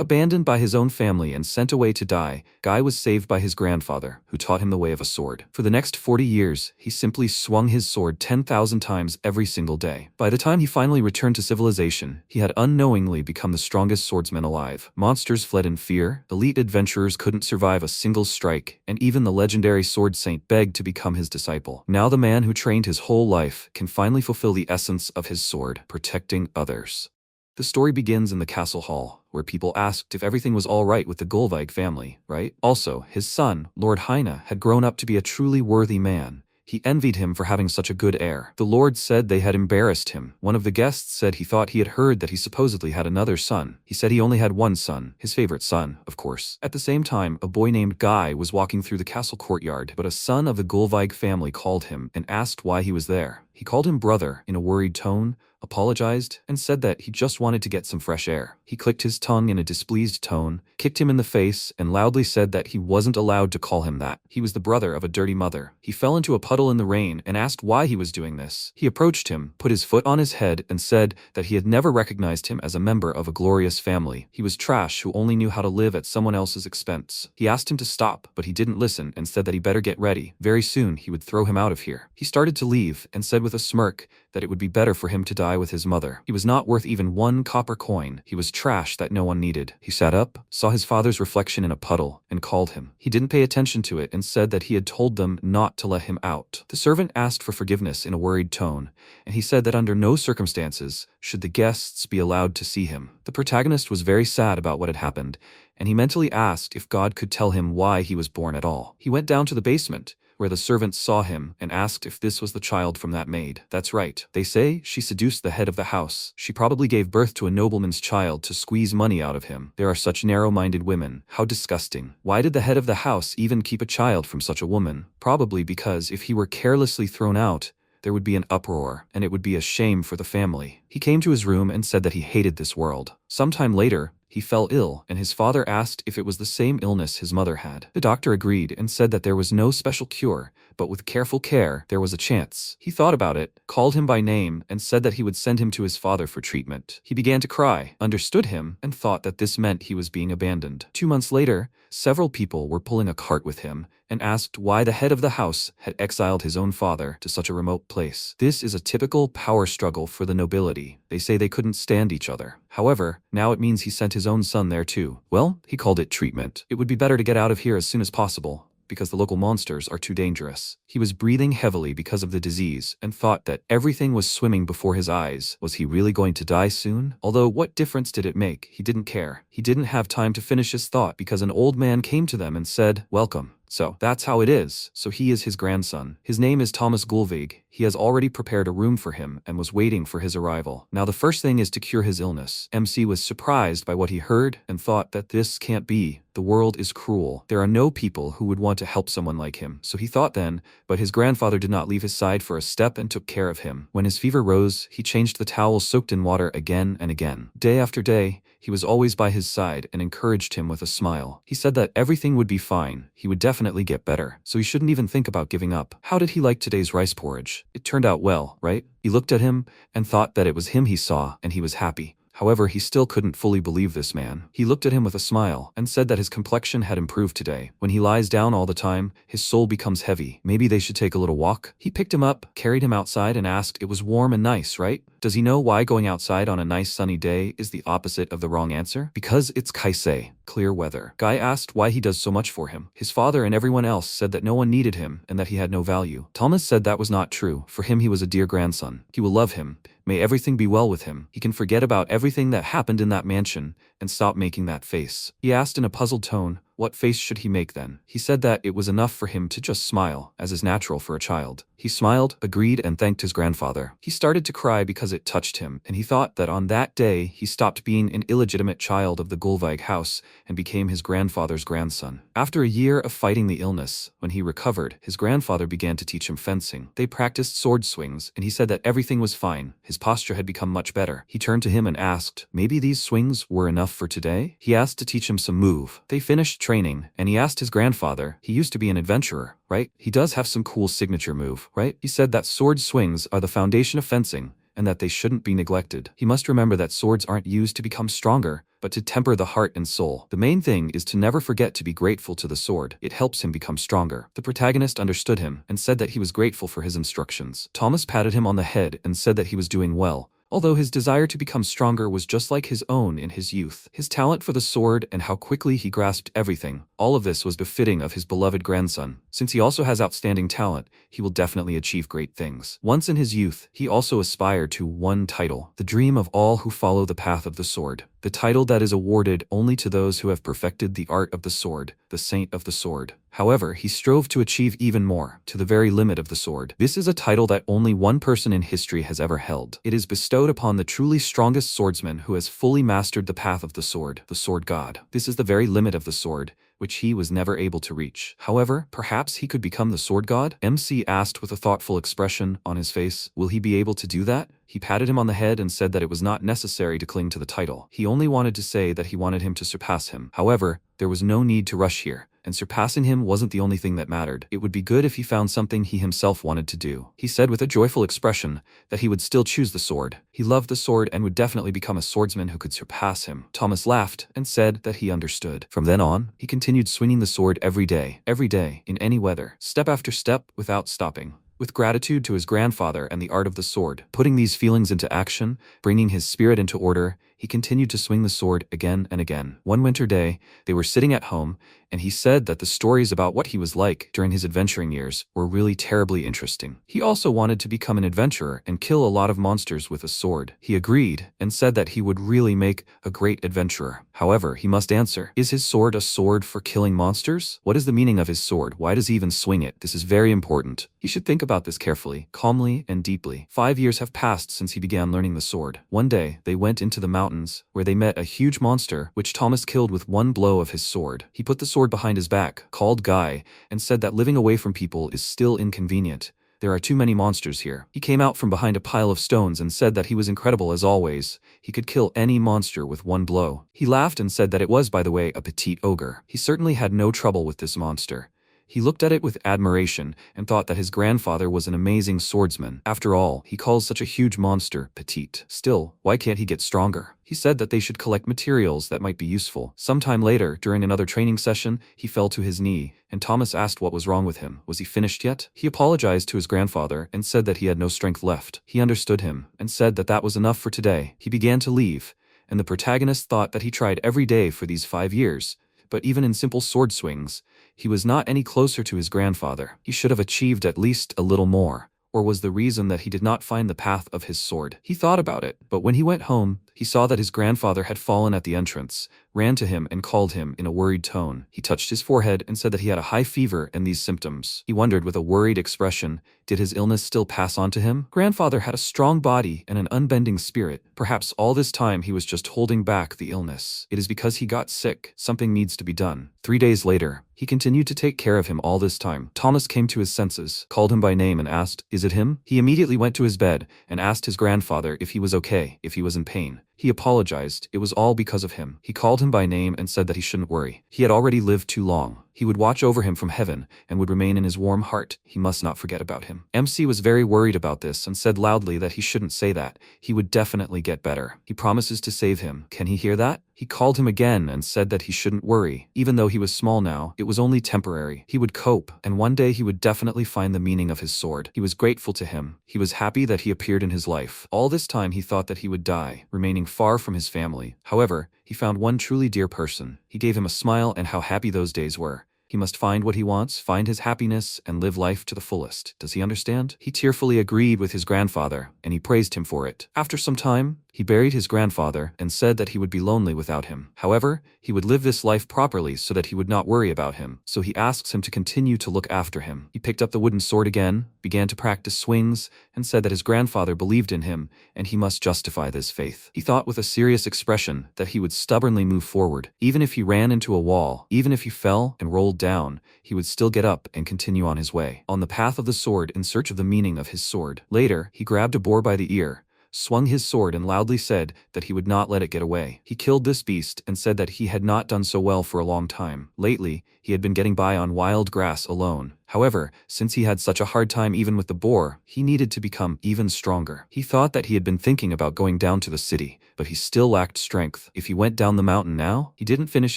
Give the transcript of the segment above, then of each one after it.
Abandoned by his own family and sent away to die, Guy was saved by his grandfather, who taught him the way of a sword. For the next 40 years, he simply swung his sword 10,000 times every single day. By the time he finally returned to civilization, he had unknowingly become the strongest swordsman alive. Monsters fled in fear, elite adventurers couldn't survive a single strike, and even the legendary sword saint begged to become his disciple. Now the man who trained his whole life can finally fulfill the essence of his sword, protecting others. The story begins in the castle hall, where people asked if everything was all right with the Gullveig family, right? Also, his son, Lord Heine, had grown up to be a truly worthy man. He envied him for having such a good heir. The lord said they had embarrassed him. One of the guests said he thought he had heard that he supposedly had another son. He said he only had one son, his favorite son, of course. At the same time, a boy named Guy was walking through the castle courtyard, but a son of the Gullveig family called him and asked why he was there. He called him brother in a worried tone, apologized, and said that he just wanted to get some fresh air. He clicked his tongue in a displeased tone, kicked him in the face, and loudly said that he wasn't allowed to call him that. He was the brother of a dirty mother. He fell into a puddle in the rain and asked why he was doing this. He approached him, put his foot on his head, and said that he had never recognized him as a member of a glorious family. He was trash who only knew how to live at someone else's expense. He asked him to stop, but he didn't listen and said that he better get ready. Very soon he would throw him out of here. He started to leave and said with a smirk that it would be better for him to die with his mother. He was not worth even 1 copper coin. He was trash that no one needed. He sat up, saw his father's reflection in a puddle, and called him. He didn't pay attention to it and said that he had told them not to let him out. The servant asked for forgiveness in a worried tone, and he said that under no circumstances should the guests be allowed to see him. The protagonist was very sad about what had happened, and he mentally asked if God could tell him why he was born at all. He went down to the basement, where the servants saw him and asked if this was the child from that maid. That's right. They say she seduced the head of the house. She probably gave birth to a nobleman's child to squeeze money out of him. There are such narrow-minded women. How disgusting. Why did the head of the house even keep a child from such a woman? Probably because if he were carelessly thrown out, there would be an uproar, and it would be a shame for the family. He came to his room and said that he hated this world. Sometime later, he fell ill, and his father asked if it was the same illness his mother had. The doctor agreed and said that there was no special cure, but with careful care, there was a chance. He thought about it, called him by name, and said that he would send him to his father for treatment. He began to cry, understood him, and thought that this meant he was being abandoned. 2 months later, several people were pulling a cart with him and asked why the head of the house had exiled his own father to such a remote place. This is a typical power struggle for the nobility. They say they couldn't stand each other. However, now it means he sent his own son there too. Well, he called it treatment. It would be better to get out of here as soon as possible, because the local monsters are too dangerous. He was breathing heavily because of the disease and thought that everything was swimming before his eyes. Was he really going to die soon? Although what difference did it make? He didn't care. He didn't have time to finish his thought because an old man came to them and said, "Welcome." So, that's how it is. So he is his grandson. His name is Thomas Gullveig. He has already prepared a room for him and was waiting for his arrival. Now the first thing is to cure his illness. MC was surprised by what he heard and thought that this can't be. The world is cruel. There are no people who would want to help someone like him. So he thought then, but his grandfather did not leave his side for a step and took care of him. When his fever rose, he changed the towel soaked in water again and again. Day after day, he was always by his side and encouraged him with a smile. He said that everything would be fine. He would definitely get better. So he shouldn't even think about giving up. How did he like today's rice porridge? It turned out well, right? He looked at him and thought that it was him he saw, and he was happy. However, he still couldn't fully believe this man. He looked at him with a smile and said that his complexion had improved today. When he lies down all the time, his soul becomes heavy. Maybe they should take a little walk. He picked him up, carried him outside, and asked, "It was warm and nice, right?" Does he know why going outside on a nice sunny day is the opposite of the wrong answer? Because it's kaisei, clear weather. Guy asked why he does so much for him. His father and everyone else said that no one needed him and that he had no value. Thomas said that was not true. For him, he was a dear grandson. He will love him. May everything be well with him. He can forget about everything that happened in that mansion and stop making that face. He asked in a puzzled tone, what face should he make then? He said that it was enough for him to just smile, as is natural for a child. He smiled, agreed, and thanked his grandfather. He started to cry because it touched him, and he thought that on that day he stopped being an illegitimate child of the Gullveig house and became his grandfather's grandson. After a year of fighting the illness, when he recovered, his grandfather began to teach him fencing. They practiced sword swings, and he said that everything was fine. His posture had become much better. He turned to him and asked, maybe these swings were enough for today? He asked to teach him some move. They finished training, and he asked his grandfather, he used to be an adventurer, right? He does have some cool signature move, right? He said that sword swings are the foundation of fencing, and that they shouldn't be neglected. He must remember that swords aren't used to become stronger, but to temper the heart and soul. The main thing is to never forget to be grateful to the sword. It helps him become stronger. The protagonist understood him and said that he was grateful for his instructions. Thomas patted him on the head and said that he was doing well, although his desire to become stronger was just like his own in his youth. His talent for the sword and how quickly he grasped everything, all of this was befitting of his beloved grandson. Since he also has outstanding talent, he will definitely achieve great things. Once in his youth, he also aspired to one title, the dream of all who follow the path of the sword. The title that is awarded only to those who have perfected the art of the sword, the Saint of the Sword. However, he strove to achieve even more, to the very limit of the sword. This is a title that only one person in history has ever held. It is bestowed upon the truly strongest swordsman who has fully mastered the path of the sword god. This is the very limit of the sword, which he was never able to reach. However, perhaps he could become the sword god? MC asked with a thoughtful expression on his face. Will he be able to do that? He patted him on the head and said that it was not necessary to cling to the title. He only wanted to say that he wanted him to surpass him. However, there was no need to rush here, and surpassing him wasn't the only thing that mattered. It would be good if he found something he himself wanted to do. He said with a joyful expression that he would still choose the sword. He loved the sword and would definitely become a swordsman who could surpass him. Thomas laughed and said that he understood. From then on, he continued swinging the sword every day, in any weather, step after step, without stopping. With gratitude to his grandfather and the art of the sword, putting these feelings into action, bringing his spirit into order, he continued to swing the sword again and again. One winter day, they were sitting at home, and he said that the stories about what he was like during his adventuring years were really terribly interesting. He also wanted to become an adventurer and kill a lot of monsters with a sword. He agreed and said that he would really make a great adventurer. However, he must answer, is his sword a sword for killing monsters? What is the meaning of his sword? Why does he even swing it? This is very important. He should think about this carefully, calmly, and deeply. 5 years have passed since he began learning the sword. One day, they went into the mountains, where they met a huge monster, which Thomas killed with one blow of his sword. He put the sword behind his back, called Guy, and said that living away from people is still inconvenient. There are too many monsters here. He came out from behind a pile of stones and said that he was incredible as always. He could kill any monster with one blow. He laughed and said that it was, by the way, a petite ogre. He certainly had no trouble with this monster. He looked at it with admiration and thought that his grandfather was an amazing swordsman. After all, he calls such a huge monster petite. Still, why can't he get stronger? He said that they should collect materials that might be useful. Sometime later, during another training session, he fell to his knee, and Thomas asked what was wrong with him. Was he finished yet? He apologized to his grandfather and said that he had no strength left. He understood him and said that that was enough for today. He began to leave, and the protagonist thought that he tried every day for these 5 years, but even in simple sword swings, he was not any closer to his grandfather. He should have achieved at least a little more. Or was the reason that he did not find the path of his sword? He thought about it, but when he went home, he saw that his grandfather had fallen at the entrance, ran to him and called him in a worried tone. He touched his forehead and said that he had a high fever and these symptoms. He wondered with a worried expression, did his illness still pass on to him? Grandfather had a strong body and an unbending spirit. Perhaps all this time he was just holding back the illness. It is because he got sick. Something needs to be done. 3 days later, he continued to take care of him all this time. Thomas came to his senses, called him by name and asked, is it him? He immediately went to his bed and asked his grandfather if he was okay, if he was in pain. He apologized. It was all because of him. He called him by name and said that he shouldn't worry. He had already lived too long. He would watch over him from heaven and would remain in his warm heart. He must not forget about him. MC was very worried about this and said loudly that he shouldn't say that. He would definitely get better. He promises to save him. Can he hear that? He called him again and said that he shouldn't worry. Even though he was small now, it was only temporary. He would cope, and one day he would definitely find the meaning of his sword. He was grateful to him. He was happy that he appeared in his life. All this time he thought that he would die, remaining far from his family. However, he found one truly dear person. He gave him a smile, and how happy those days were. He must find what he wants, find his happiness, and live life to the fullest. Does he understand? He tearfully agreed with his grandfather, and he praised him for it. After some time, he buried his grandfather and said that he would be lonely without him. However, he would live this life properly so that he would not worry about him. So he asks him to continue to look after him. He picked up the wooden sword again, began to practice swings, and said that his grandfather believed in him, and he must justify this faith. He thought with a serious expression that he would stubbornly move forward. Even if he ran into a wall, even if he fell and rolled down, he would still get up and continue on his way, on the path of the sword in search of the meaning of his sword. Later, he grabbed a boar by the ear, swung his sword and loudly said that he would not let it get away. He killed this beast and said that he had not done so well for a long time. Lately, he had been getting by on wild grass alone, However, since he had such a hard time even with the boar, he needed to become even stronger. He thought that he had been thinking about going down to the city, but he still lacked strength. If he went down the mountain now, he didn't finish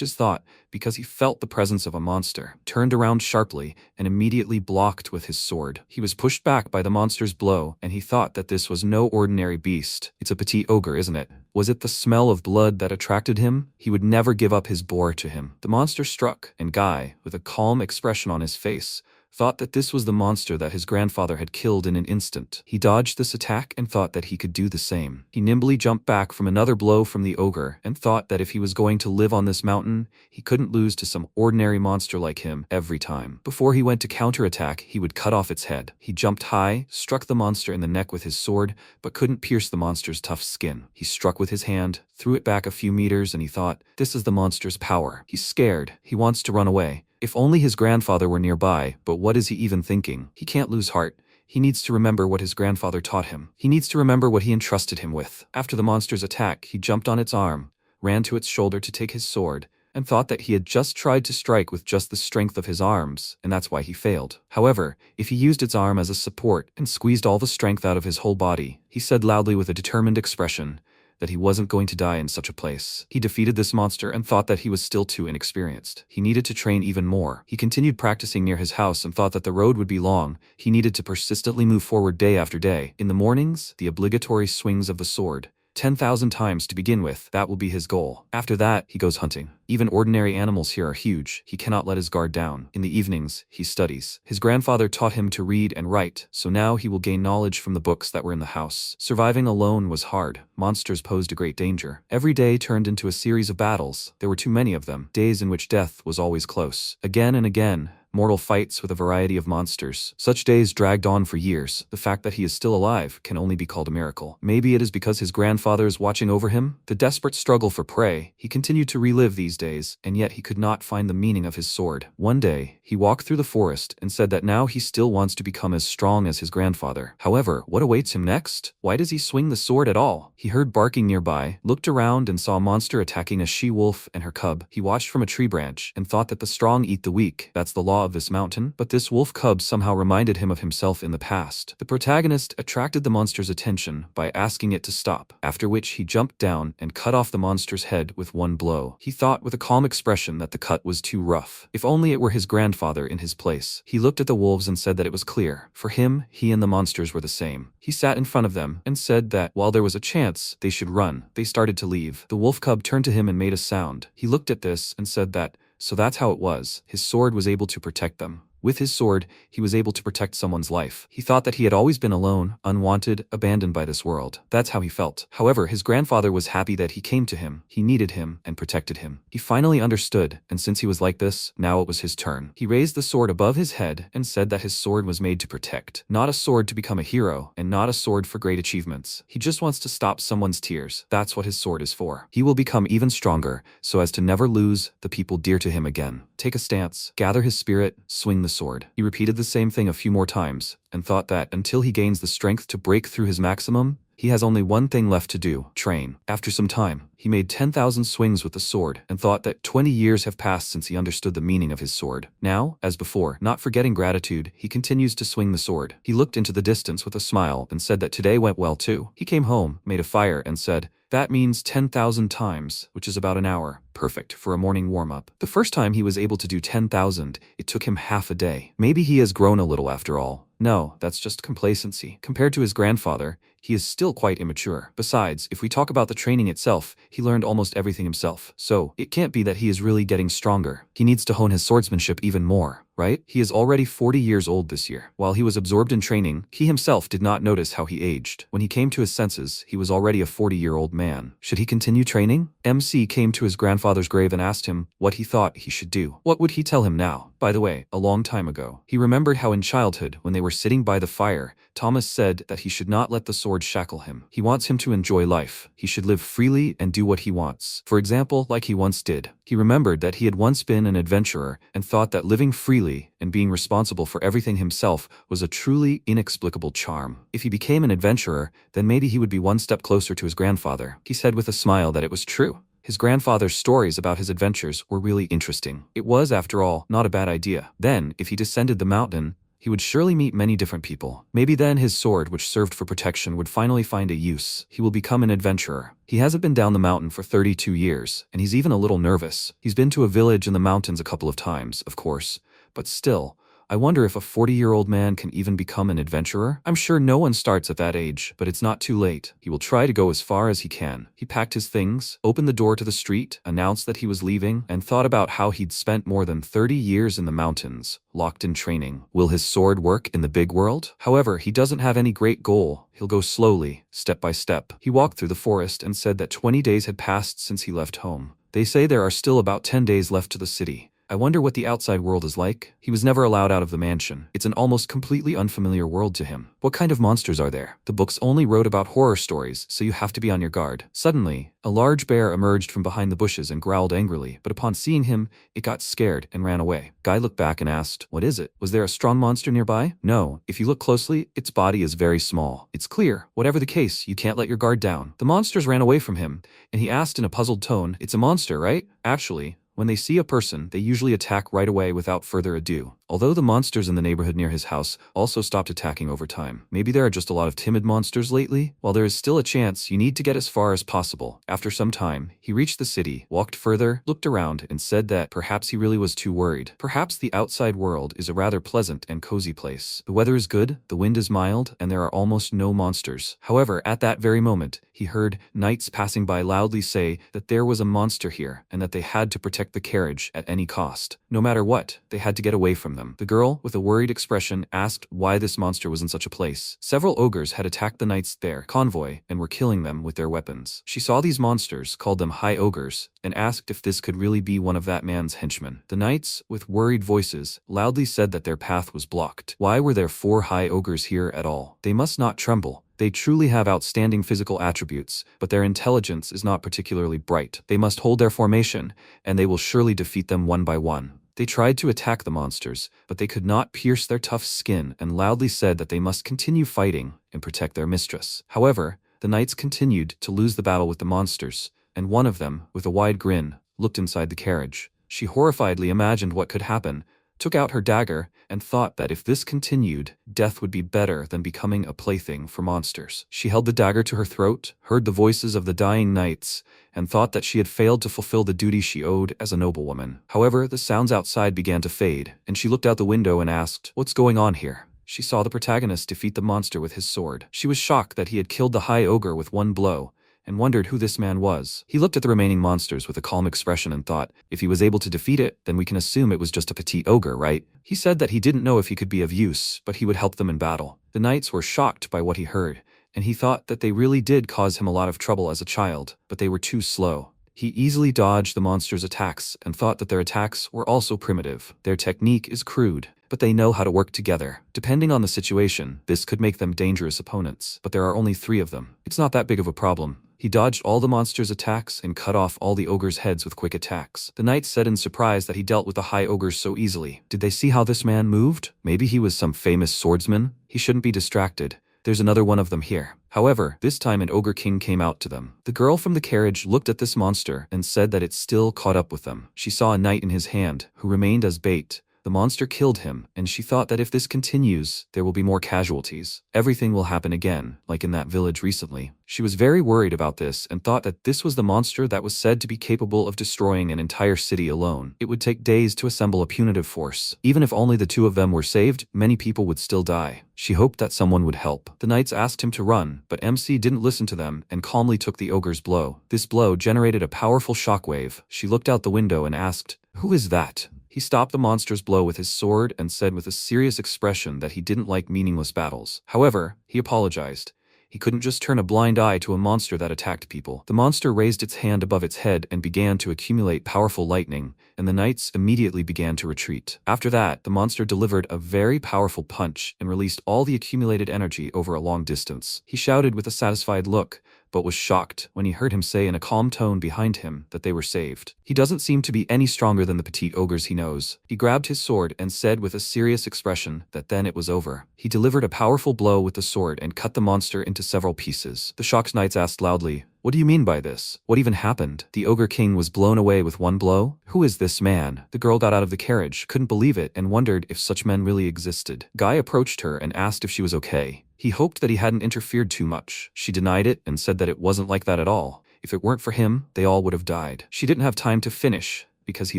his thought because he felt the presence of a monster, turned around sharply, and immediately blocked with his sword. He was pushed back by the monster's blow, and he thought that this was no ordinary beast. It's a petite ogre, isn't it? Was it the smell of blood that attracted him? He would never give up his boar to him. The monster struck, and Guy, with a calm expression on his face, thought that this was the monster that his grandfather had killed in an instant. He dodged this attack and thought that he could do the same. He nimbly jumped back from another blow from the ogre and thought that if he was going to live on this mountain, he couldn't lose to some ordinary monster like him every time. Before he went to counterattack, he would cut off its head. He jumped high, struck the monster in the neck with his sword, but couldn't pierce the monster's tough skin. He struck with his hand, threw it back a few meters, and he thought, this is the monster's power. He's scared. He wants to run away. If only his grandfather were nearby, but what is he even thinking? He can't lose heart. He needs to remember what his grandfather taught him. He needs to remember what he entrusted him with. After the monster's attack, he jumped on its arm, ran to its shoulder to take his sword, and thought that he had just tried to strike with just the strength of his arms, and that's why he failed. However, if he used its arm as a support and squeezed all the strength out of his whole body, he said loudly with a determined expression that he wasn't going to die in such a place. He defeated this monster and thought that he was still too inexperienced. He needed to train even more. He continued practicing near his house and thought that the road would be long. He needed to persistently move forward day after day. In the mornings, the obligatory swings of the sword. 10,000 times to begin with, that will be his goal. After that, he goes hunting. Even ordinary animals here are huge. He cannot let his guard down. In the evenings, he studies. His grandfather taught him to read and write, so now he will gain knowledge from the books that were in the house. Surviving alone was hard. Monsters posed a great danger. Every day turned into a series of battles. There were too many of them. Days in which death was always close. Again and again, mortal fights with a variety of monsters. Such days dragged on for years. The fact that he is still alive can only be called a miracle. Maybe it is because his grandfather is watching over him. The desperate struggle for prey. He continued to relive these days, and yet he could not find the meaning of his sword. One day, he walked through the forest and said that now he still wants to become as strong as his grandfather. However, what awaits him next? Why does he swing the sword at all? He heard barking nearby, looked around and saw a monster attacking a she-wolf and her cub. He watched from a tree branch and thought that the strong eat the weak. That's the law of this mountain, but this wolf cub somehow reminded him of himself in the past. The protagonist attracted the monster's attention by asking it to stop, after which he jumped down and cut off the monster's head with one blow. He thought with a calm expression that the cut was too rough. If only it were his grandfather in his place. He looked at the wolves and said that it was clear. For him, he and the monsters were the same. He sat in front of them and said that while there was a chance, they should run. They started to leave. The wolf cub turned to him and made a sound. He looked at this and said that, so that's how it was. His sword was able to protect them. With his sword, he was able to protect someone's life. He thought that he had always been alone, unwanted, abandoned by this world. That's how he felt. However, his grandfather was happy that he came to him. He needed him and protected him. He finally understood, and since he was like this, now it was his turn. He raised the sword above his head and said that his sword was made to protect. Not a sword to become a hero, and not a sword for great achievements. He just wants to stop someone's tears. That's what his sword is for. He will become even stronger, so as to never lose the people dear to him again. Take a stance, gather his spirit, swing the sword. He repeated the same thing a few more times, and thought that until he gains the strength to break through his maximum, he has only one thing left to do: train. After some time, he made 10,000 swings with the sword, and thought that 20 years have passed since he understood the meaning of his sword. Now, as before, not forgetting gratitude, he continues to swing the sword. He looked into the distance with a smile and said that today went well too. He came home, made a fire, and said, that means 10,000 times, which is about an hour. Perfect for a morning warm-up. The first time he was able to do 10,000, it took him half a day. Maybe he has grown a little after all. No, that's just complacency. Compared to his grandfather, he is still quite immature. Besides, if we talk about the training itself, he learned almost everything himself. So, it can't be that he is really getting stronger. He needs to hone his swordsmanship even more, right? He is already 40 years old this year. While he was absorbed in training, he himself did not notice how he aged. When he came to his senses, he was already a 40-year-old man. Should he continue training? MC came to his grandfather's grave and asked him what he thought he should do. What would he tell him now? By the way, a long time ago, he remembered how in childhood, when they were sitting by the fire, Thomas said that he should not let the sword shackle him. He wants him to enjoy life. He should live freely and do what he wants. For example, like he once did. He remembered that he had once been an adventurer and thought that living freely and being responsible for everything himself was a truly inexplicable charm. If he became an adventurer, then maybe he would be one step closer to his grandfather. He said with a smile that it was true. His grandfather's stories about his adventures were really interesting. It was, after all, not a bad idea. Then, if he descended the mountain, he would surely meet many different people. Maybe then his sword, which served for protection, would finally find a use. He will become an adventurer. He hasn't been down the mountain for 32 years, and he's even a little nervous. He's been to a village in the mountains a couple of times, of course, but still, I wonder if a 40-year-old man can even become an adventurer? I'm sure no one starts at that age, but it's not too late. He will try to go as far as he can. He packed his things, opened the door to the street, announced that he was leaving, and thought about how he'd spent more than 30 years in the mountains, locked in training. Will his sword work in the big world? However, he doesn't have any great goal. He'll go slowly, step by step. He walked through the forest and said that 20 days had passed since he left home. They say there are still about 10 days left to the city. I wonder what the outside world is like. He was never allowed out of the mansion. It's an almost completely unfamiliar world to him. What kind of monsters are there? The books only wrote about horror stories, so you have to be on your guard. Suddenly, a large bear emerged from behind the bushes and growled angrily, but upon seeing him, it got scared and ran away. Guy looked back and asked, "What is it? Was there a strong monster nearby?" "No. If you look closely, its body is very small. It's clear. Whatever the case, you can't let your guard down." The monsters ran away from him, and he asked in a puzzled tone, "It's a monster, right?" Actually, when they see a person, they usually attack right away without further ado. Although the monsters in the neighborhood near his house also stopped attacking over time. Maybe there are just a lot of timid monsters lately? While there is still a chance, you need to get as far as possible. After some time, he reached the city, walked further, looked around, and said that perhaps he really was too worried. Perhaps the outside world is a rather pleasant and cozy place. The weather is good, the wind is mild, and there are almost no monsters. However, at that very moment, he heard knights passing by loudly say that there was a monster here, and that they had to protect the carriage at any cost. No matter what, they had to get away from them. The girl, with a worried expression, asked why this monster was in such a place. Several ogres had attacked the knights their convoy and were killing them with their weapons. She saw these monsters, called them high ogres, and asked if this could really be one of that man's henchmen. The knights, with worried voices, loudly said that their path was blocked. Why were there 4 high ogres here at all? They must not tremble. They truly have outstanding physical attributes, but their intelligence is not particularly bright. They must hold their formation, and they will surely defeat them one by one. They tried to attack the monsters, but they could not pierce their tough skin and loudly said that they must continue fighting and protect their mistress. However, the knights continued to lose the battle with the monsters, and one of them, with a wide grin, looked inside the carriage. She horrifiedly imagined what could happen, took out her dagger, and thought that if this continued, death would be better than becoming a plaything for monsters. She held the dagger to her throat, heard the voices of the dying knights, and thought that she had failed to fulfill the duty she owed as a noblewoman. However, the sounds outside began to fade, and she looked out the window and asked, "What's going on here?" She saw the protagonist defeat the monster with his sword. She was shocked that he had killed the high ogre with one blow, and wondered who this man was. He looked at the remaining monsters with a calm expression and thought, if he was able to defeat it, then we can assume it was just a petite ogre, right? He said that he didn't know if he could be of use, but he would help them in battle. The knights were shocked by what he heard, and he thought that they really did cause him a lot of trouble as a child, but they were too slow. He easily dodged the monsters' attacks and thought that their attacks were also primitive. Their technique is crude, but they know how to work together. Depending on the situation, this could make them dangerous opponents, but there are only 3 of them. It's not that big of a problem. He dodged all the monsters' attacks and cut off all the ogres' heads with quick attacks. The knights said in surprise that he dealt with the high ogres so easily. Did they see how this man moved? Maybe he was some famous swordsman? He shouldn't be distracted. There's another one of them here. However, this time an ogre king came out to them. The girl from the carriage looked at this monster and said that it still caught up with them. She saw a knight in his hand, who remained as bait. The monster killed him, and she thought that if this continues, there will be more casualties. Everything will happen again, like in that village recently. She was very worried about this and thought that this was the monster that was said to be capable of destroying an entire city alone. It would take days to assemble a punitive force. Even if only the 2 of them were saved, many people would still die. She hoped that someone would help. The knights asked him to run, but MC didn't listen to them and calmly took the ogre's blow. This blow generated a powerful shockwave. She looked out the window and asked, "Who is that?" He stopped the monster's blow with his sword and said with a serious expression that he didn't like meaningless battles. However, he apologized. He couldn't just turn a blind eye to a monster that attacked people. The monster raised its hand above its head and began to accumulate powerful lightning, and the knights immediately began to retreat. After that, the monster delivered a very powerful punch and released all the accumulated energy over a long distance. He shouted with a satisfied look, but was shocked when he heard him say in a calm tone behind him that they were saved. He doesn't seem to be any stronger than the petite ogres he knows. He grabbed his sword and said with a serious expression that then it was over. He delivered a powerful blow with the sword and cut the monster into several pieces. The shocked knights asked loudly, "What do you mean by this? What even happened?" The Ogre King was blown away with one blow. "Who is this man?" The girl got out of the carriage, couldn't believe it, and wondered if such men really existed. Guy approached her and asked if she was okay. He hoped that he hadn't interfered too much. She denied it and said that it wasn't like that at all. If it weren't for him, they all would have died. She didn't have time to finish, because he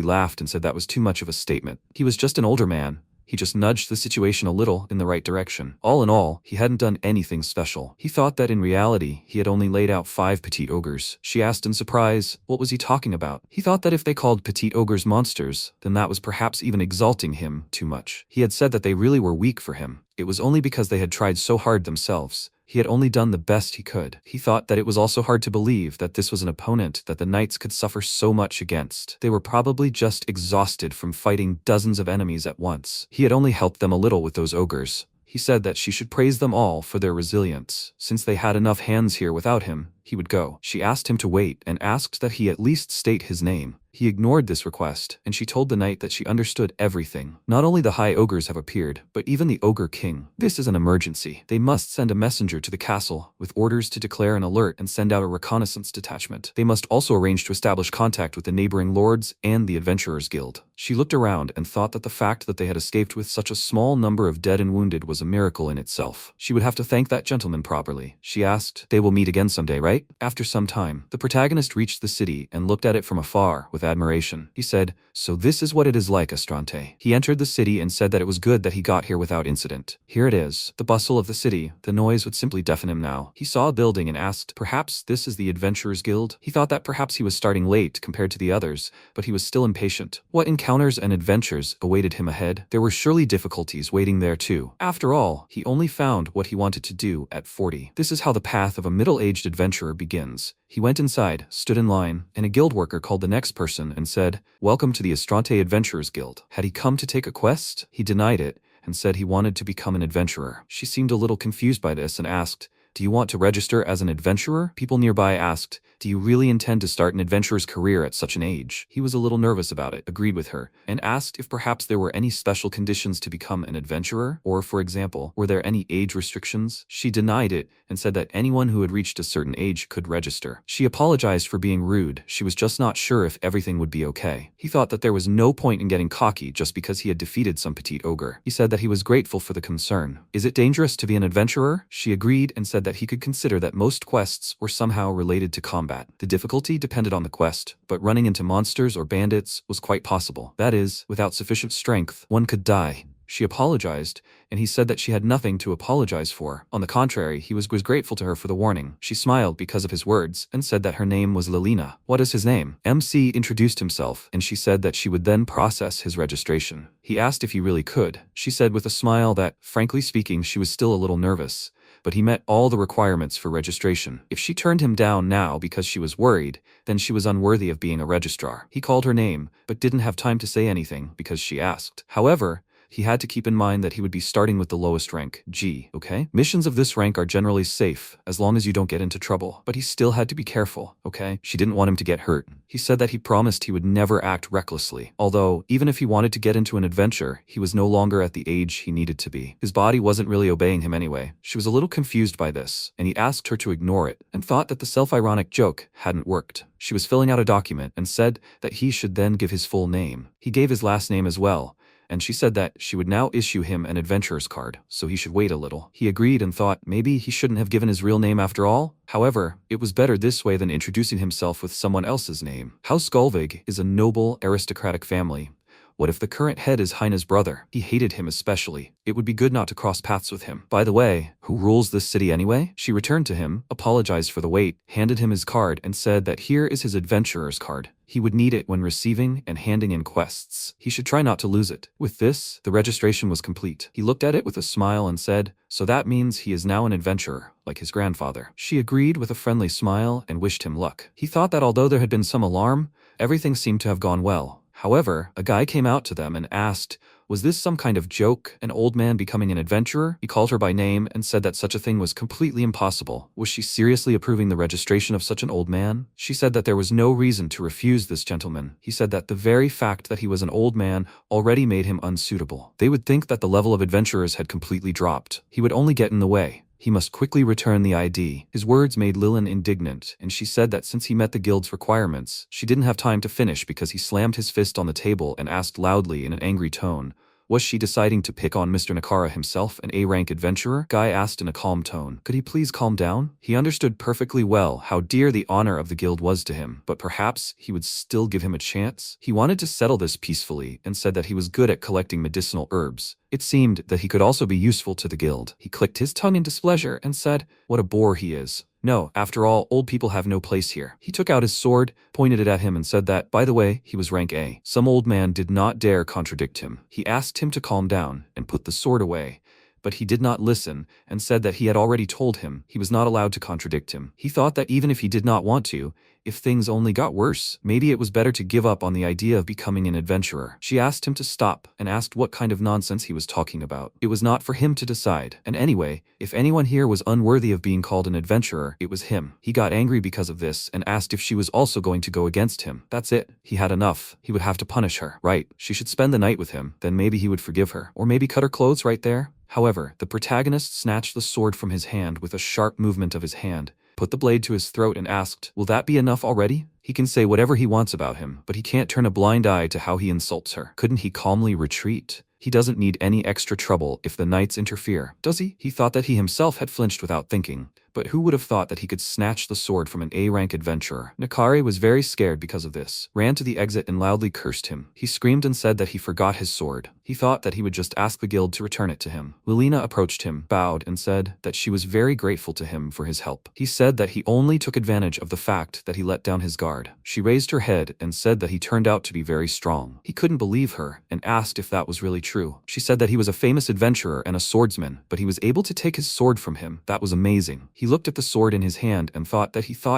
laughed and said that was too much of a statement. He was just an older man. He just nudged the situation a little in the right direction. All in all, he hadn't done anything special. He thought that in reality, he had only laid out 5 petite ogres. She asked in surprise, what was he talking about? He thought that if they called petite ogres monsters, then that was perhaps even exalting him too much. He had said that they really were weak for him. It was only because they had tried so hard themselves. He had only done the best he could. He thought that it was also hard to believe that this was an opponent that the knights could suffer so much against. They were probably just exhausted from fighting dozens of enemies at once. He had only helped them a little with those ogres. He said that she should praise them all for their resilience. Since they had enough hands here without him, he would go. She asked him to wait and asked that he at least state his name. He ignored this request, and she told the knight that she understood everything. Not only the high ogres have appeared, but even the Ogre King. This is an emergency. They must send a messenger to the castle with orders to declare an alert and send out a reconnaissance detachment. They must also arrange to establish contact with the neighboring lords and the Adventurers Guild. She looked around and thought that the fact that they had escaped with such a small number of dead and wounded was a miracle in itself. She would have to thank that gentleman properly. She asked, "They will meet again someday, right?" After some time, the protagonist reached the city and looked at it from afar with admiration. He said, "So this is what it is like, Astrante." He entered the city and said that it was good that he got here without incident. Here it is, the bustle of the city. The noise would simply deafen him now. He saw a building and asked, perhaps this is the Adventurers Guild? He thought that perhaps he was starting late compared to the others, but he was still impatient. What encounters and adventures awaited him ahead? There were surely difficulties waiting there too. After all, he only found what he wanted to do at 40. This is how the path of a middle-aged adventurer begins. He went inside, stood in line, and a guild worker called the next person and said, "Welcome to the Astrante Adventurers Guild." Had he come to take a quest? He denied it and said he wanted to become an adventurer. She seemed a little confused by this and asked, "Do you want to register as an adventurer?" People nearby asked, "Do you really intend to start an adventurer's career at such an age?" He was a little nervous about it, agreed with her, and asked if perhaps there were any special conditions to become an adventurer, or, for example, were there any age restrictions? She denied it and said that anyone who had reached a certain age could register. She apologized for being rude. She was just not sure if everything would be okay. He thought that there was no point in getting cocky just because he had defeated some petite ogre. He said that he was grateful for the concern. "Is it dangerous to be an adventurer?" She agreed and said that he could consider that most quests were somehow related to combat. The difficulty depended on the quest, but running into monsters or bandits was quite possible. That is, without sufficient strength, one could die. She apologized, and he said that she had nothing to apologize for. On the contrary, he was grateful to her for the warning. She smiled because of his words and said that her name was Lilina. "What is his name?" MC introduced himself, and she said that she would then process his registration. He asked if he really could. She said with a smile that, frankly speaking, she was still a little nervous, but he met all the requirements for registration. If she turned him down now because she was worried, then she was unworthy of being a registrar. He called her name, but didn't have time to say anything because she asked. However, he had to keep in mind that he would be starting with the lowest rank, G, okay? Missions of this rank are generally safe, as long as you don't get into trouble, but he still had to be careful, okay? She didn't want him to get hurt. He said that he promised he would never act recklessly, although, even if he wanted to get into an adventure, he was no longer at the age he needed to be. His body wasn't really obeying him anyway. She was a little confused by this, and he asked her to ignore it, and thought that the self-ironic joke hadn't worked. She was filling out a document and said that he should then give his full name. He gave his last name as well, and she said that she would now issue him an adventurer's card, so he should wait a little. He agreed and thought maybe he shouldn't have given his real name after all. However, it was better this way than introducing himself with someone else's name. House Gullvig is a noble, aristocratic family. What if the current head is Heine's brother? He hated him especially. It would be good not to cross paths with him. By the way, who rules this city anyway? She returned to him, apologized for the wait, handed him his card, and said that here is his adventurer's card. He would need it when receiving and handing in quests. He should try not to lose it. With this, the registration was complete. He looked at it with a smile and said, "So that means he is now an adventurer, like his grandfather." She agreed with a friendly smile and wished him luck. He thought that although there had been some alarm, everything seemed to have gone well. However, a guy came out to them and asked, was this some kind of joke, an old man becoming an adventurer? He called her by name and said that such a thing was completely impossible. Was she seriously approving the registration of such an old man? She said that there was no reason to refuse this gentleman. He said that the very fact that he was an old man already made him unsuitable. They would think that the level of adventurers had completely dropped. He would only get in the way. He must quickly return the ID. His words made Lilin indignant, and she said that since he met the guild's requirements, she didn't have time to finish because he slammed his fist on the table and asked loudly in an angry tone, was she deciding to pick on Mr. Nakara himself, an A-rank adventurer? Guy asked in a calm tone. Could he please calm down? He understood perfectly well how dear the honor of the guild was to him, but perhaps he would still give him a chance? He wanted to settle this peacefully and said that he was good at collecting medicinal herbs. It seemed that he could also be useful to the guild. He clicked his tongue in displeasure and said, what a bore he is. No, after all, old people have no place here. He took out his sword, pointed it at him and said that, by the way, he was rank A. Some old man did not dare contradict him. He asked him to calm down and put the sword away, but he did not listen and said that he had already told him he was not allowed to contradict him. He thought that even if he did not want to, if things only got worse, maybe it was better to give up on the idea of becoming an adventurer. She asked him to stop and asked what kind of nonsense he was talking about. It was not for him to decide. And anyway, if anyone here was unworthy of being called an adventurer, it was him. He got angry because of this and asked if she was also going to go against him. That's it. He had enough. He would have to punish her. Right. She should spend the night with him. Then maybe he would forgive her. Or maybe cut her clothes right there. However, the protagonist snatched the sword from his hand with a sharp movement of his hand, put the blade to his throat and asked, will that be enough already? He can say whatever he wants about him, but he can't turn a blind eye to how he insults her. Couldn't he calmly retreat? He doesn't need any extra trouble if the knights interfere, does he? He thought that he himself had flinched without thinking, but who would have thought that he could snatch the sword from an A-rank adventurer? Nakari was very scared because of this, ran to the exit and loudly cursed him. He screamed and said that he forgot his sword. He thought that he would just ask the guild to return it to him. Lilina approached him, bowed, and said that she was very grateful to him for his help. He said that he only took advantage of the fact that he let down his guard. She raised her head and said that he turned out to be very strong. He couldn't believe her and asked if that was really true. She said that he was a famous adventurer and a swordsman, but he was able to take his sword from him. That was amazing. He looked at the sword in his hand and thought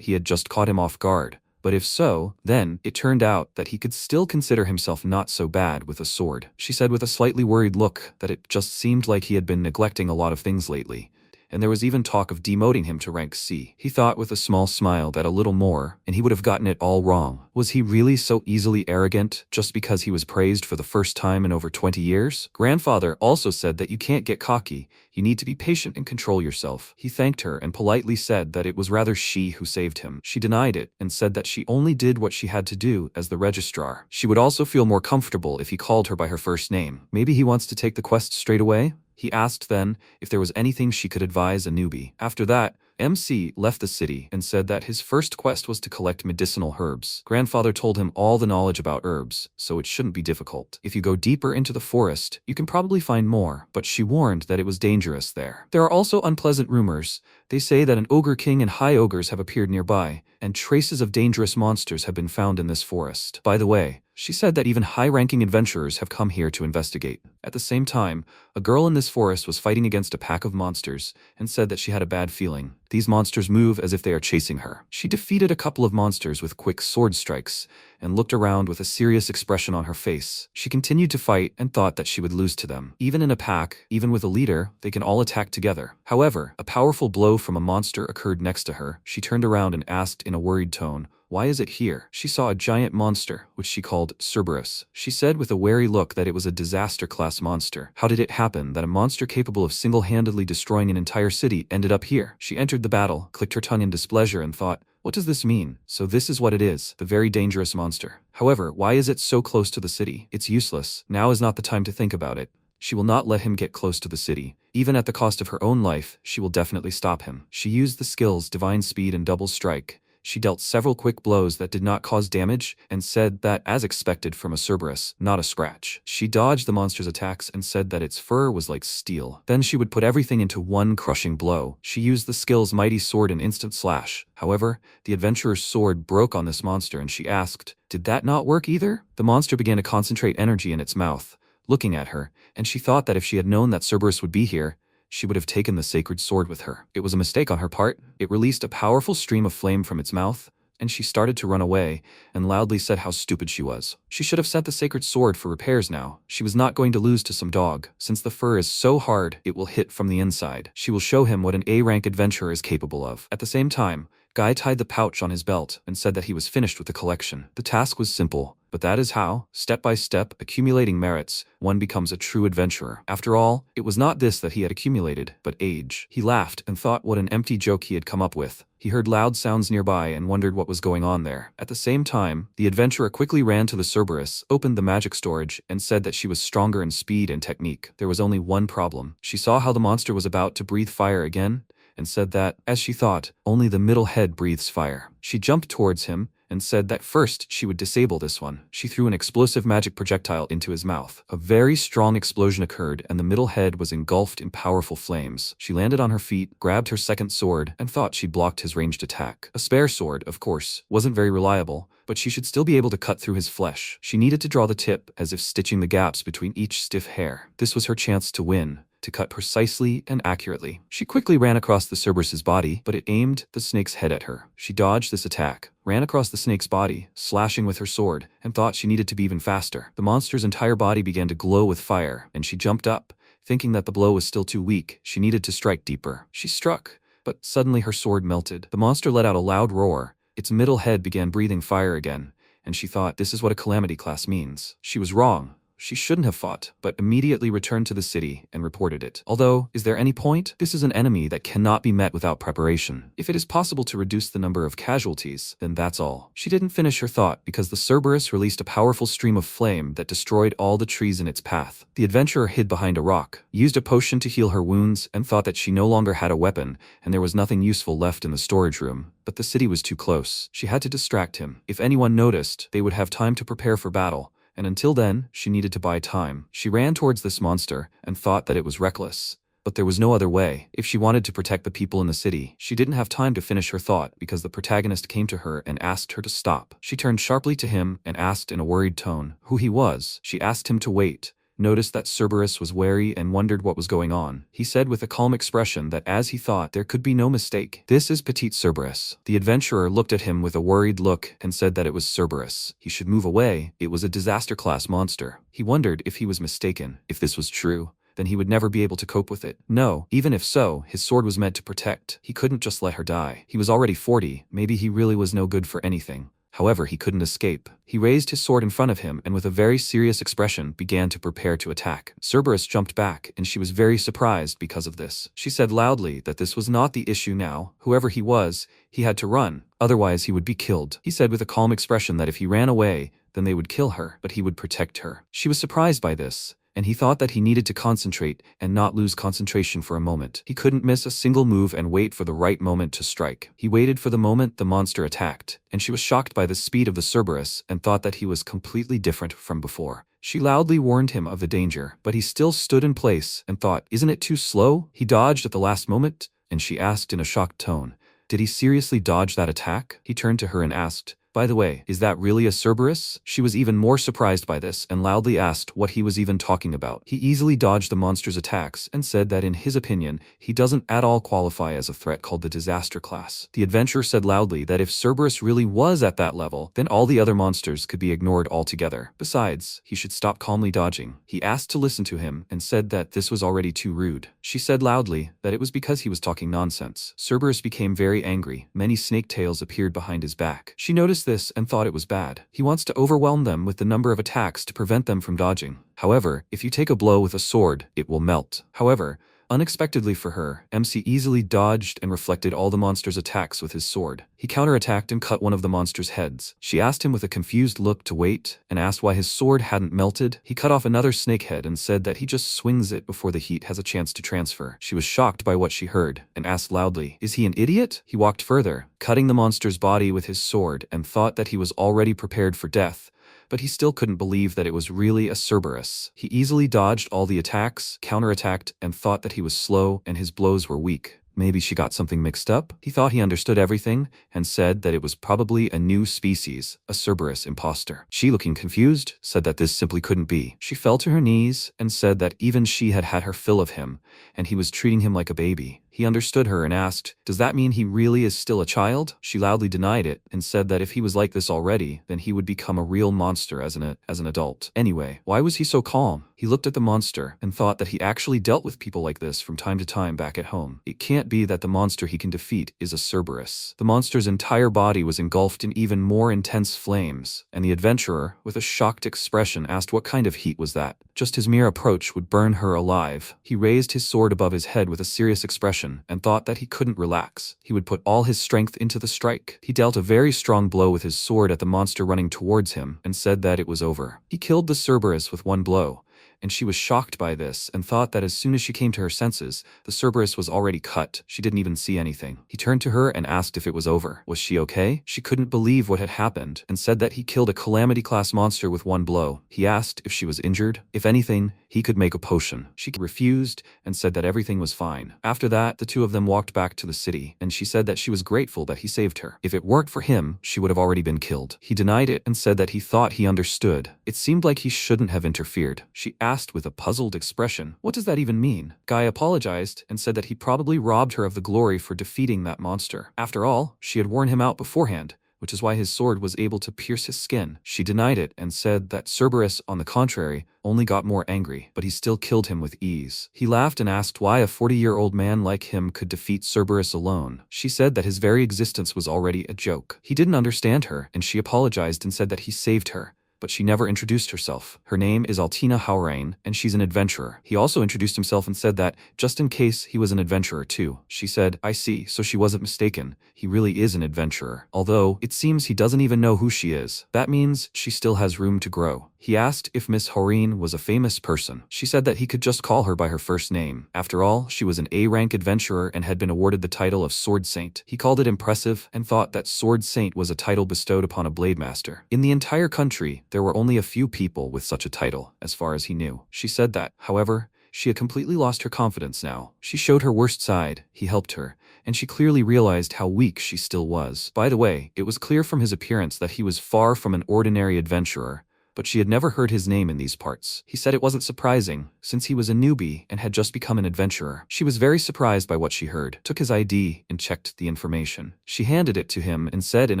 he had just caught him off guard. But if so, then it turned out that he could still consider himself not so bad with a sword. She said with a slightly worried look that it just seemed like he had been neglecting a lot of things lately, and there was even talk of demoting him to rank C. He thought with a small smile that a little more, and he would have gotten it all wrong. Was he really so easily arrogant just because he was praised for the first time in over 20 years? Grandfather also said that you can't get cocky, you need to be patient and control yourself. He thanked her and politely said that it was rather she who saved him. She denied it and said that she only did what she had to do as the registrar. She would also feel more comfortable if he called her by her first name. Maybe he wants to take the quest straight away? He asked then if there was anything she could advise a newbie. After that, MC left the city and said that his first quest was to collect medicinal herbs. Grandfather told him all the knowledge about herbs, so it shouldn't be difficult. If you go deeper into the forest, you can probably find more, but she warned that it was dangerous there. There are also unpleasant rumors. They say that an ogre king and high ogres have appeared nearby, and traces of dangerous monsters have been found in this forest. By the way, she said that even high-ranking adventurers have come here to investigate. At the same time, a girl in this forest was fighting against a pack of monsters and said that she had a bad feeling. These monsters move as if they are chasing her. She defeated a couple of monsters with quick sword strikes and looked around with a serious expression on her face. She continued to fight and thought that she would lose to them. Even in a pack, even with a leader, they can all attack together. However, a powerful blow from a monster occurred next to her. She turned around and asked in a worried tone, "Why is it here?" She saw a giant monster, which she called Cerberus. She said with a wary look that it was a disaster-class monster. How did it happen that a monster capable of single-handedly destroying an entire city ended up here? She entered the battle, clicked her tongue in displeasure and thought, what does this mean? So this is what it is, the very dangerous monster. However, why is it so close to the city? It's useless. Now is not the time to think about it. She will not let him get close to the city. Even at the cost of her own life, she will definitely stop him. She used the skills Divine Speed and Double Strike. She dealt several quick blows that did not cause damage and said that, as expected from a Cerberus, not a scratch. She dodged the monster's attacks and said that its fur was like steel. Then she would put everything into one crushing blow. She used the skill's Mighty Sword and Instant Slash. However, the adventurer's sword broke on this monster and she asked, did that not work either? The monster began to concentrate energy in its mouth, looking at her, and she thought that if she had known that Cerberus would be here, she would have taken the sacred sword with her. It was a mistake on her part. It released a powerful stream of flame from its mouth, and she started to run away and loudly said how stupid she was. She should have sent the sacred sword for repairs now. She was not going to lose to some dog. Since the fur is so hard, it will hit from the inside. She will show him what an A-rank adventurer is capable of. At the same time, Guy tied the pouch on his belt and said that he was finished with the collection. The task was simple. But that is how, step by step, accumulating merits, one becomes a true adventurer. After all, it was not this that he had accumulated, but age. He laughed and thought what an empty joke he had come up with. He heard loud sounds nearby and wondered what was going on there. At the same time, the adventurer quickly ran to the Cerberus, opened the magic storage, and said that she was stronger in speed and technique. There was only one problem. She saw how the monster was about to breathe fire again, and said that, as she thought, only the middle head breathes fire. She jumped towards him, and said that first she would disable this one. She threw an explosive magic projectile into his mouth. A very strong explosion occurred and the middle head was engulfed in powerful flames. She landed on her feet, grabbed her second sword, and thought she'd blocked his ranged attack. A spare sword, of course, wasn't very reliable, but she should still be able to cut through his flesh. She needed to draw the tip, as if stitching the gaps between each stiff hair. This was her chance to win, to cut precisely and accurately. She quickly ran across the Cerberus's body, but it aimed the snake's head at her. She dodged this attack, ran across the snake's body, slashing with her sword, and thought she needed to be even faster. The monster's entire body began to glow with fire, and she jumped up, thinking that the blow was still too weak. She needed to strike deeper. She struck, but suddenly her sword melted. The monster let out a loud roar. Its middle head began breathing fire again, and she thought, this is what a calamity class means. She was wrong. She shouldn't have fought, but immediately returned to the city and reported it. Although, is there any point? This is an enemy that cannot be met without preparation. If it is possible to reduce the number of casualties, then that's all. She didn't finish her thought because the Cerberus released a powerful stream of flame that destroyed all the trees in its path. The adventurer hid behind a rock, used a potion to heal her wounds, and thought that she no longer had a weapon and there was nothing useful left in the storage room. But the city was too close. She had to distract him. If anyone noticed, they would have time to prepare for battle. And until then, she needed to buy time. She ran towards this monster and thought that it was reckless. But there was no other way. If she wanted to protect the people in the city, she didn't have time to finish her thought because the protagonist came to her and asked her to stop. She turned sharply to him and asked in a worried tone who he was. She asked him to wait. Noticed that Cerberus was wary and wondered what was going on. He said with a calm expression that as he thought there could be no mistake. This is Petite Cerberus. The adventurer looked at him with a worried look and said that it was Cerberus. He should move away. It was a disaster-class monster. He wondered if he was mistaken. If this was true, then he would never be able to cope with it. No, even if so, his sword was meant to protect. He couldn't just let her die. He was already 40. Maybe he really was no good for anything. However, he couldn't escape. He raised his sword in front of him and with a very serious expression began to prepare to attack. Cerberus jumped back and she was very surprised because of this. She said loudly that this was not the issue now. Whoever he was, he had to run. Otherwise he would be killed. He said with a calm expression that if he ran away, then they would kill her, but he would protect her. She was surprised by this, and he thought that he needed to concentrate and not lose concentration for a moment. He couldn't miss a single move and wait for the right moment to strike. He waited for the moment the monster attacked, and she was shocked by the speed of the Cerberus and thought that he was completely different from before. She loudly warned him of the danger, but he still stood in place and thought, isn't it too slow? He dodged at the last moment, and she asked in a shocked tone, did he seriously dodge that attack? He turned to her and asked, by the way, is that really a Cerberus? She was even more surprised by this and loudly asked what he was even talking about. He easily dodged the monster's attacks and said that in his opinion, he doesn't at all qualify as a threat called the disaster class. The adventurer said loudly that if Cerberus really was at that level, then all the other monsters could be ignored altogether. Besides, he should stop calmly dodging. He asked to listen to him and said that this was already too rude. She said loudly that it was because he was talking nonsense. Cerberus became very angry. Many snake tails appeared behind his back. She noticed this and thought it was bad. He wants to overwhelm them with the number of attacks to prevent them from dodging. However, if you take a blow with a sword, it will melt. However, unexpectedly for her, MC easily dodged and reflected all the monster's attacks with his sword. He counterattacked and cut one of the monster's heads. She asked him with a confused look to wait and asked why his sword hadn't melted. He cut off another snake head and said that he just swings it before the heat has a chance to transfer. She was shocked by what she heard and asked loudly, is he an idiot? He walked further, cutting the monster's body with his sword and thought that he was already prepared for death. But he still couldn't believe that it was really a Cerberus. He easily dodged all the attacks, counterattacked, and thought that he was slow and his blows were weak. Maybe she got something mixed up? He thought he understood everything and said that it was probably a new species, a Cerberus imposter. She, looking confused, said that this simply couldn't be. She fell to her knees and said that even she had had her fill of him, and he was treating him like a baby. He understood her and asked, "Does that mean he really is still a child?" She loudly denied it and said that if he was like this already, then he would become a real monster as an adult. Anyway, why was he so calm? He looked at the monster and thought that he actually dealt with people like this from time to time back at home. It can't be that the monster he can defeat is a Cerberus. The monster's entire body was engulfed in even more intense flames, and the adventurer, with a shocked expression, asked what kind of heat was that. Just his mere approach would burn her alive. He raised his sword above his head with a serious expression and thought that he couldn't relax. He would put all his strength into the strike. He dealt a very strong blow with his sword at the monster running towards him and said that it was over. He killed the Cerberus with one blow, and she was shocked by this and thought that as soon as she came to her senses, the Cerberus was already cut. She didn't even see anything. He turned to her and asked if it was over. Was she okay? She couldn't believe what had happened and said that he killed a Calamity-class monster with one blow. He asked if she was injured. If anything, he could make a potion. She refused and said that everything was fine. After that, the two of them walked back to the city, and she said that she was grateful that he saved her. If it weren't for him, she would have already been killed. He denied it and said that he thought he understood. It seemed like he shouldn't have interfered. She asked with a puzzled expression, "What does that even mean?" Guy apologized and said that he probably robbed her of the glory for defeating that monster. After all, she had worn him out beforehand, which is why his sword was able to pierce his skin. She denied it and said that Cerberus, on the contrary, only got more angry, but he still killed him with ease. He laughed and asked why a 40-year-old man like him could defeat Cerberus alone. She said that his very existence was already a joke. He didn't understand her, and she apologized and said that he saved her, but she never introduced herself. Her name is Altina Haurain, and she's an adventurer. He also introduced himself and said that, just in case, he was an adventurer too. She said, "I see, so she wasn't mistaken. He really is an adventurer. Although, it seems he doesn't even know who she is. That means she still has room to grow." He asked if Miss Haurain was a famous person. She said that he could just call her by her first name. After all, she was an A-rank adventurer and had been awarded the title of Sword Saint. He called it impressive and thought that Sword Saint was a title bestowed upon a blade master. In the entire country, there were only a few people with such a title, as far as he knew. She said that, however, she had completely lost her confidence now. She showed her worst side. He helped her, and she clearly realized how weak she still was. By the way, it was clear from his appearance that he was far from an ordinary adventurer, but she had never heard his name in these parts. He said it wasn't surprising, since he was a newbie and had just become an adventurer. She was very surprised by what she heard, took his ID, and checked the information. She handed it to him and said in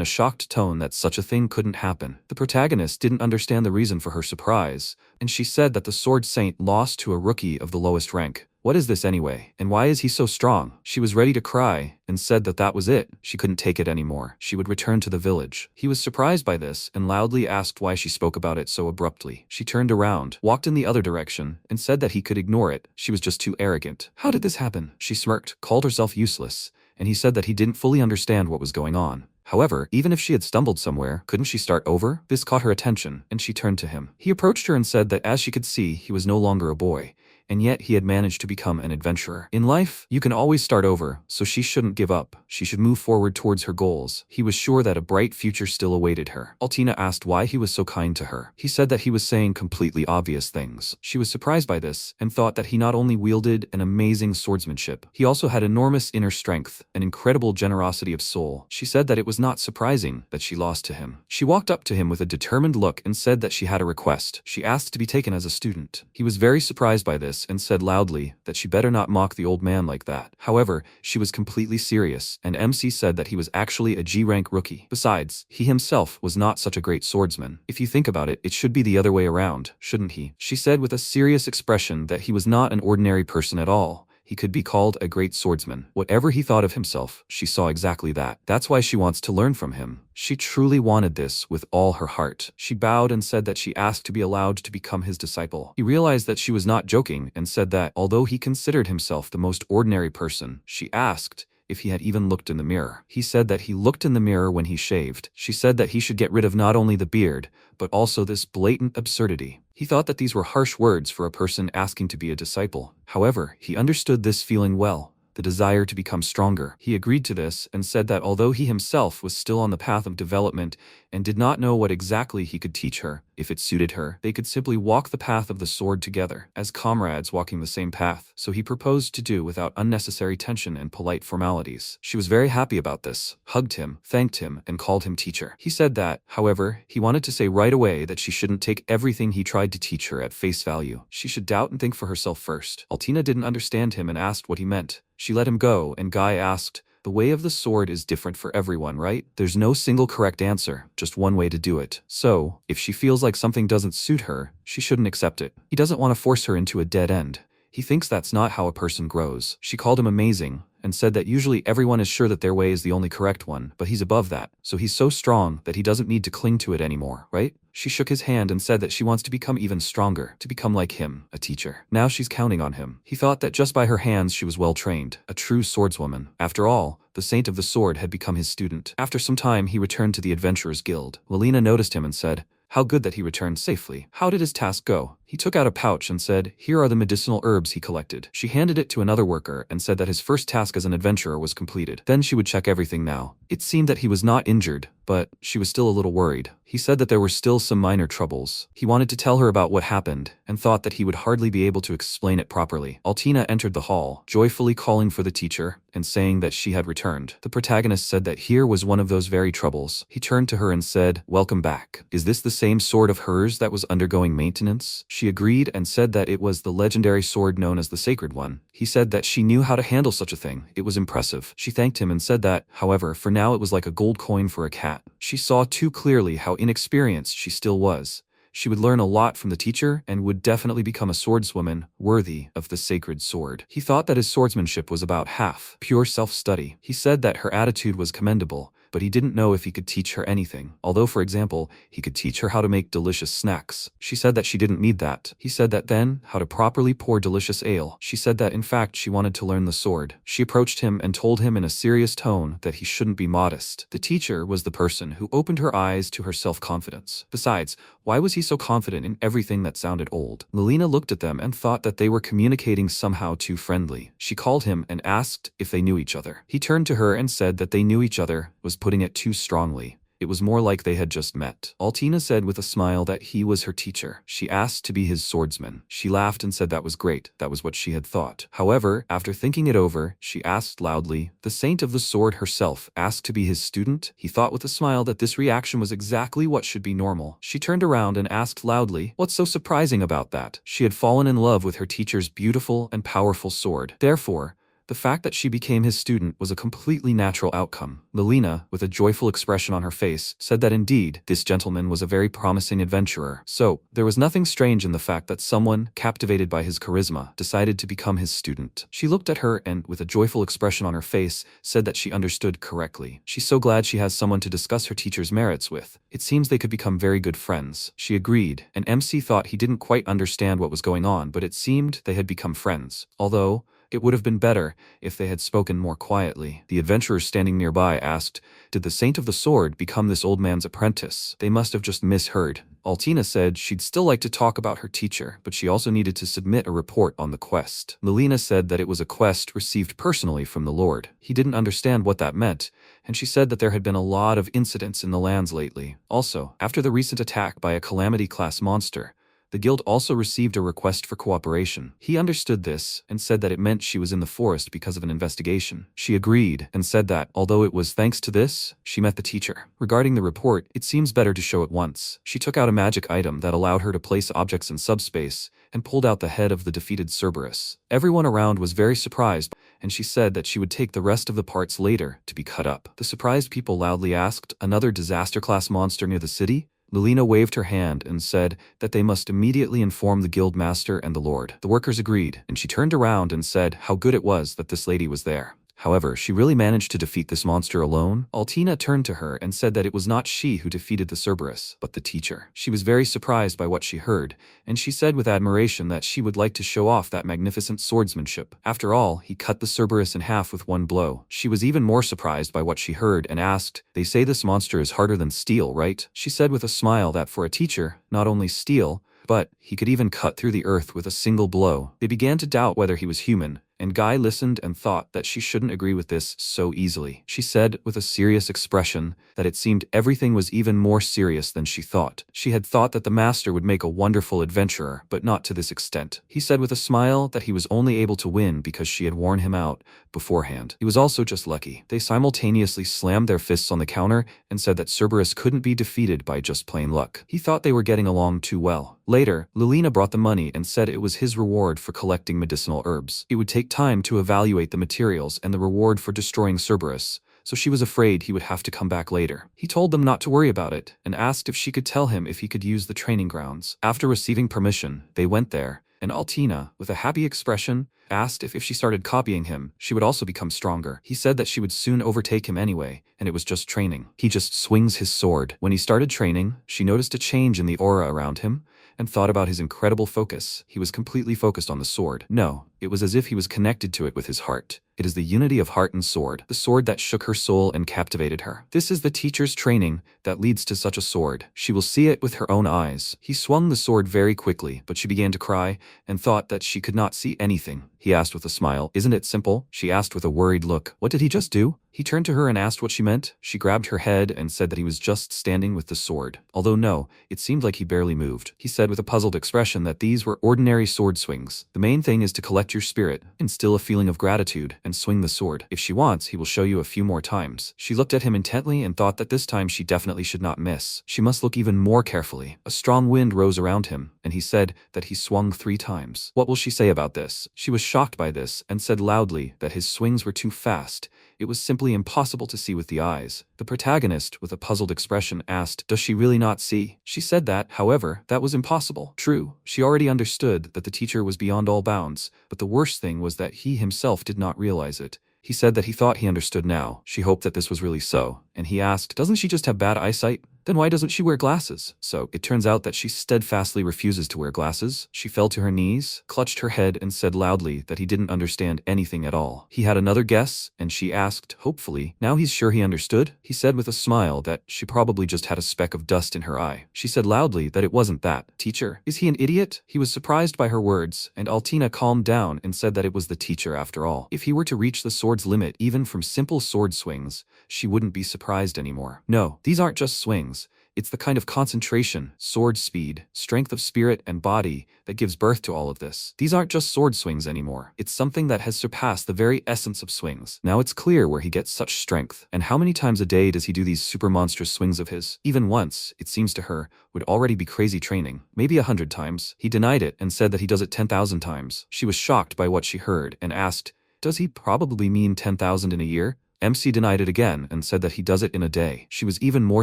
a shocked tone that such a thing couldn't happen. The protagonist didn't understand the reason for her surprise, and she said that the Sword Saint lost to a rookie of the lowest rank. What is this anyway? And why is he so strong? She was ready to cry and said that that was it. She couldn't take it anymore. She would return to the village. He was surprised by this and loudly asked why she spoke about it so abruptly. She turned around, walked in the other direction, and said that he could ignore it. She was just too arrogant. How did this happen? She smirked, called herself useless, and he said that he didn't fully understand what was going on. However, even if she had stumbled somewhere, couldn't she start over? This caught her attention, and she turned to him. He approached her and said that as she could see, he was no longer a boy, and yet he had managed to become an adventurer. In life, you can always start over, so she shouldn't give up. She should move forward towards her goals. He was sure that a bright future still awaited her. Altina asked why he was so kind to her. He said that he was saying completely obvious things. She was surprised by this and thought that he not only wielded an amazing swordsmanship, he also had enormous inner strength and incredible generosity of soul. She said that it was not surprising that she lost to him. She walked up to him with a determined look and said that she had a request. She asked to be taken as a student. He was very surprised by this and said loudly that she better not mock the old man like that. However, she was completely serious, and MC said that he was actually a G-rank rookie. Besides, he himself was not such a great swordsman. If you think about it, it should be the other way around, shouldn't he? She said with a serious expression that he was not an ordinary person at all. He could be called a great swordsman. Whatever he thought of himself, she saw exactly that. That's why she wants to learn from him. She truly wanted this with all her heart. She bowed and said that she asked to be allowed to become his disciple. He realized that she was not joking and said that, although he considered himself the most ordinary person, she asked if he had even looked in the mirror. He said that he looked in the mirror when he shaved. She said that he should get rid of not only the beard, but also this blatant absurdity. He thought that these were harsh words for a person asking to be a disciple. However, he understood this feeling well, the desire to become stronger. He agreed to this and said that although he himself was still on the path of development and did not know what exactly he could teach her, if it suited her, they could simply walk the path of the sword together, as comrades walking the same path. So he proposed to do without unnecessary tension and polite formalities. She was very happy about this, hugged him, thanked him, and called him teacher. He said that, however, he wanted to say right away that she shouldn't take everything he tried to teach her at face value. She should doubt and think for herself first. Altina didn't understand him and asked what he meant. She let him go, and Guy asked, "The way of the sword is different for everyone, right? There's no single correct answer, just one way to do it. So, if she feels like something doesn't suit her, she shouldn't accept it." He doesn't want to force her into a dead end. He thinks that's not how a person grows. She called him amazing, and said that usually everyone is sure that their way is the only correct one, but he's above that, so he's so strong that he doesn't need to cling to it anymore, right? She shook his hand and said that she wants to become even stronger, to become like him, a teacher. Now she's counting on him. He thought that just by her hands she was well trained, a true swordswoman. After all, the Saint of the Sword had become his student. After some time he returned to the Adventurers Guild. Lelina noticed him and said, "How good that he returned safely. How did his task go?" He took out a pouch and said, "Here are the medicinal herbs he collected." She handed it to another worker and said that his first task as an adventurer was completed. Then she would check everything now. It seemed that he was not injured, but she was still a little worried. He said that there were still some minor troubles. He wanted to tell her about what happened, and thought that he would hardly be able to explain it properly. Altina entered the hall, joyfully calling for the teacher, and saying that she had returned. The protagonist said that here was one of those very troubles. He turned to her and said, "Welcome back. Is this the same sword of hers that was undergoing maintenance?" She agreed and said that it was the legendary sword known as the Sacred One. He said that she knew how to handle such a thing. It was impressive. She thanked him and said that, however, for now it was like a gold coin for a cat. She saw too clearly how inexperienced she still was. She would learn a lot from the teacher and would definitely become a swordswoman worthy of the sacred sword. He thought that his swordsmanship was about half pure self-study. He said that her attitude was commendable, but he didn't know if he could teach her anything. Although, for example, he could teach her how to make delicious snacks. She said that she didn't need that. He said that then, how to properly pour delicious ale. She said that in fact she wanted to learn the sword. She approached him and told him in a serious tone that he shouldn't be modest. The teacher was the person who opened her eyes to her self-confidence. Besides, why was he so confident in everything that sounded old? Lelina looked at them and thought that they were communicating somehow too friendly. She called him and asked if they knew each other. He turned to her and said that they knew each other was putting it too strongly. It was more like they had just met. Altina said with a smile that he was her teacher. She asked to be his swordsman. She laughed and said that was great. That was what she had thought. However, after thinking it over, she asked loudly, "The Saint of the Sword herself asked to be his student?" He thought with a smile that this reaction was exactly what should be normal. She turned around and asked loudly, "What's so surprising about that?" She had fallen in love with her teacher's beautiful and powerful sword. Therefore, the fact that she became his student was a completely natural outcome. Lelina, with a joyful expression on her face, said that indeed, this gentleman was a very promising adventurer. So, there was nothing strange in the fact that someone, captivated by his charisma, decided to become his student. She looked at her and, with a joyful expression on her face, said that she understood correctly. She's so glad she has someone to discuss her teacher's merits with. It seems they could become very good friends. She agreed, and MC thought he didn't quite understand what was going on, but it seemed they had become friends. Although, it would have been better if they had spoken more quietly. The adventurers standing nearby asked, "Did the Saint of the Sword become this old man's apprentice?" They must have just misheard. Altina said she'd still like to talk about her teacher, but she also needed to submit a report on the quest. Lelina said that it was a quest received personally from the Lord. He didn't understand what that meant, and she said that there had been a lot of incidents in the lands lately. Also, after the recent attack by a Calamity-class monster, the guild also received a request for cooperation. He understood this and said that it meant she was in the forest because of an investigation. She agreed and said that, although it was thanks to this, she met the teacher. Regarding the report, it seems better to show it once. She took out a magic item that allowed her to place objects in subspace and pulled out the head of the defeated Cerberus. Everyone around was very surprised, and she said that she would take the rest of the parts later to be cut up. The surprised people loudly asked, "Another disaster-class monster near the city?" Lelina waved her hand and said that they must immediately inform the guild master and the lord. The workers agreed, and she turned around and said how good it was that this lady was there. However, she really managed to defeat this monster alone. Altina turned to her and said that it was not she who defeated the Cerberus, but the teacher. She was very surprised by what she heard, and she said with admiration that she would like to show off that magnificent swordsmanship. After all, he cut the Cerberus in half with one blow. She was even more surprised by what she heard and asked, "They say this monster is harder than steel, right?" She said with a smile that for a teacher, not only steel, but he could even cut through the earth with a single blow. They began to doubt whether he was human, and Guy listened and thought that she shouldn't agree with this so easily. She said with a serious expression that it seemed everything was even more serious than she thought. She had thought that the master would make a wonderful adventurer, but not to this extent. He said with a smile that he was only able to win because she had worn him out beforehand. He was also just lucky. They simultaneously slammed their fists on the counter and said that Cerberus couldn't be defeated by just plain luck. He thought they were getting along too well. Later, Lelina brought the money and said it was his reward for collecting medicinal herbs. It would take time to evaluate the materials and the reward for destroying Cerberus, so she was afraid he would have to come back later. He told them not to worry about it and asked if she could tell him if he could use the training grounds. After receiving permission, they went there, and Altina, with a happy expression, asked if she started copying him, she would also become stronger. He said that she would soon overtake him anyway, and it was just training. He just swings his sword. When he started training, she noticed a change in the aura around him, and thought about his incredible focus. He was completely focused on the sword. No, it was as if he was connected to it with his heart. It is the unity of heart and sword, the sword that shook her soul and captivated her. This is the teacher's training that leads to such a sword. She will see it with her own eyes. He swung the sword very quickly, but she began to cry and thought that she could not see anything. He asked with a smile, "Isn't it simple?" She asked with a worried look. "What did he just do?" He turned to her and asked what she meant. She grabbed her head and said that he was just standing with the sword. Although no, it seemed like he barely moved. He said with a puzzled expression that these were ordinary sword swings. The main thing is to collect your spirit, instill a feeling of gratitude, and swing the sword. If she wants, he will show you a few more times. She looked at him intently and thought that this time she definitely should not miss. She must look even more carefully. A strong wind rose around him, and he said that he swung 3 times. What will she say about this? She was shocked by this and said loudly that his swings were too fast. It was simply impossible to see with the eyes. The protagonist, with a puzzled expression, asked, "Does she really not see?" She said that, however, that was impossible. True, she already understood that the teacher was beyond all bounds, but the worst thing was that he himself did not realize it. He said that he thought he understood now. She hoped that this was really so, and he asked, "Doesn't she just have bad eyesight? Then why doesn't she wear glasses?" So, it turns out that she steadfastly refuses to wear glasses. She fell to her knees, clutched her head, and said loudly that he didn't understand anything at all. He had another guess, and she asked, hopefully, "Now he's sure he understood?" He said with a smile that she probably just had a speck of dust in her eye. She said loudly that it wasn't that. "Teacher, is he an idiot?" He was surprised by her words, and Altina calmed down and said that it was the teacher after all. If he were to reach the sword's limit even from simple sword swings, she wouldn't be surprised anymore. No, these aren't just swings. It's the kind of concentration, sword speed, strength of spirit and body that gives birth to all of this. These aren't just sword swings anymore. It's something that has surpassed the very essence of swings. Now it's clear where he gets such strength. And how many times a day does he do these super monstrous swings of his? Even once, it seems to her, would already be crazy training. Maybe 100 times. He denied it and said that he does it 10,000 times. She was shocked by what she heard and asked, "Does he probably mean 10,000 in a year?" MC denied it again and said that he does it in a day. She was even more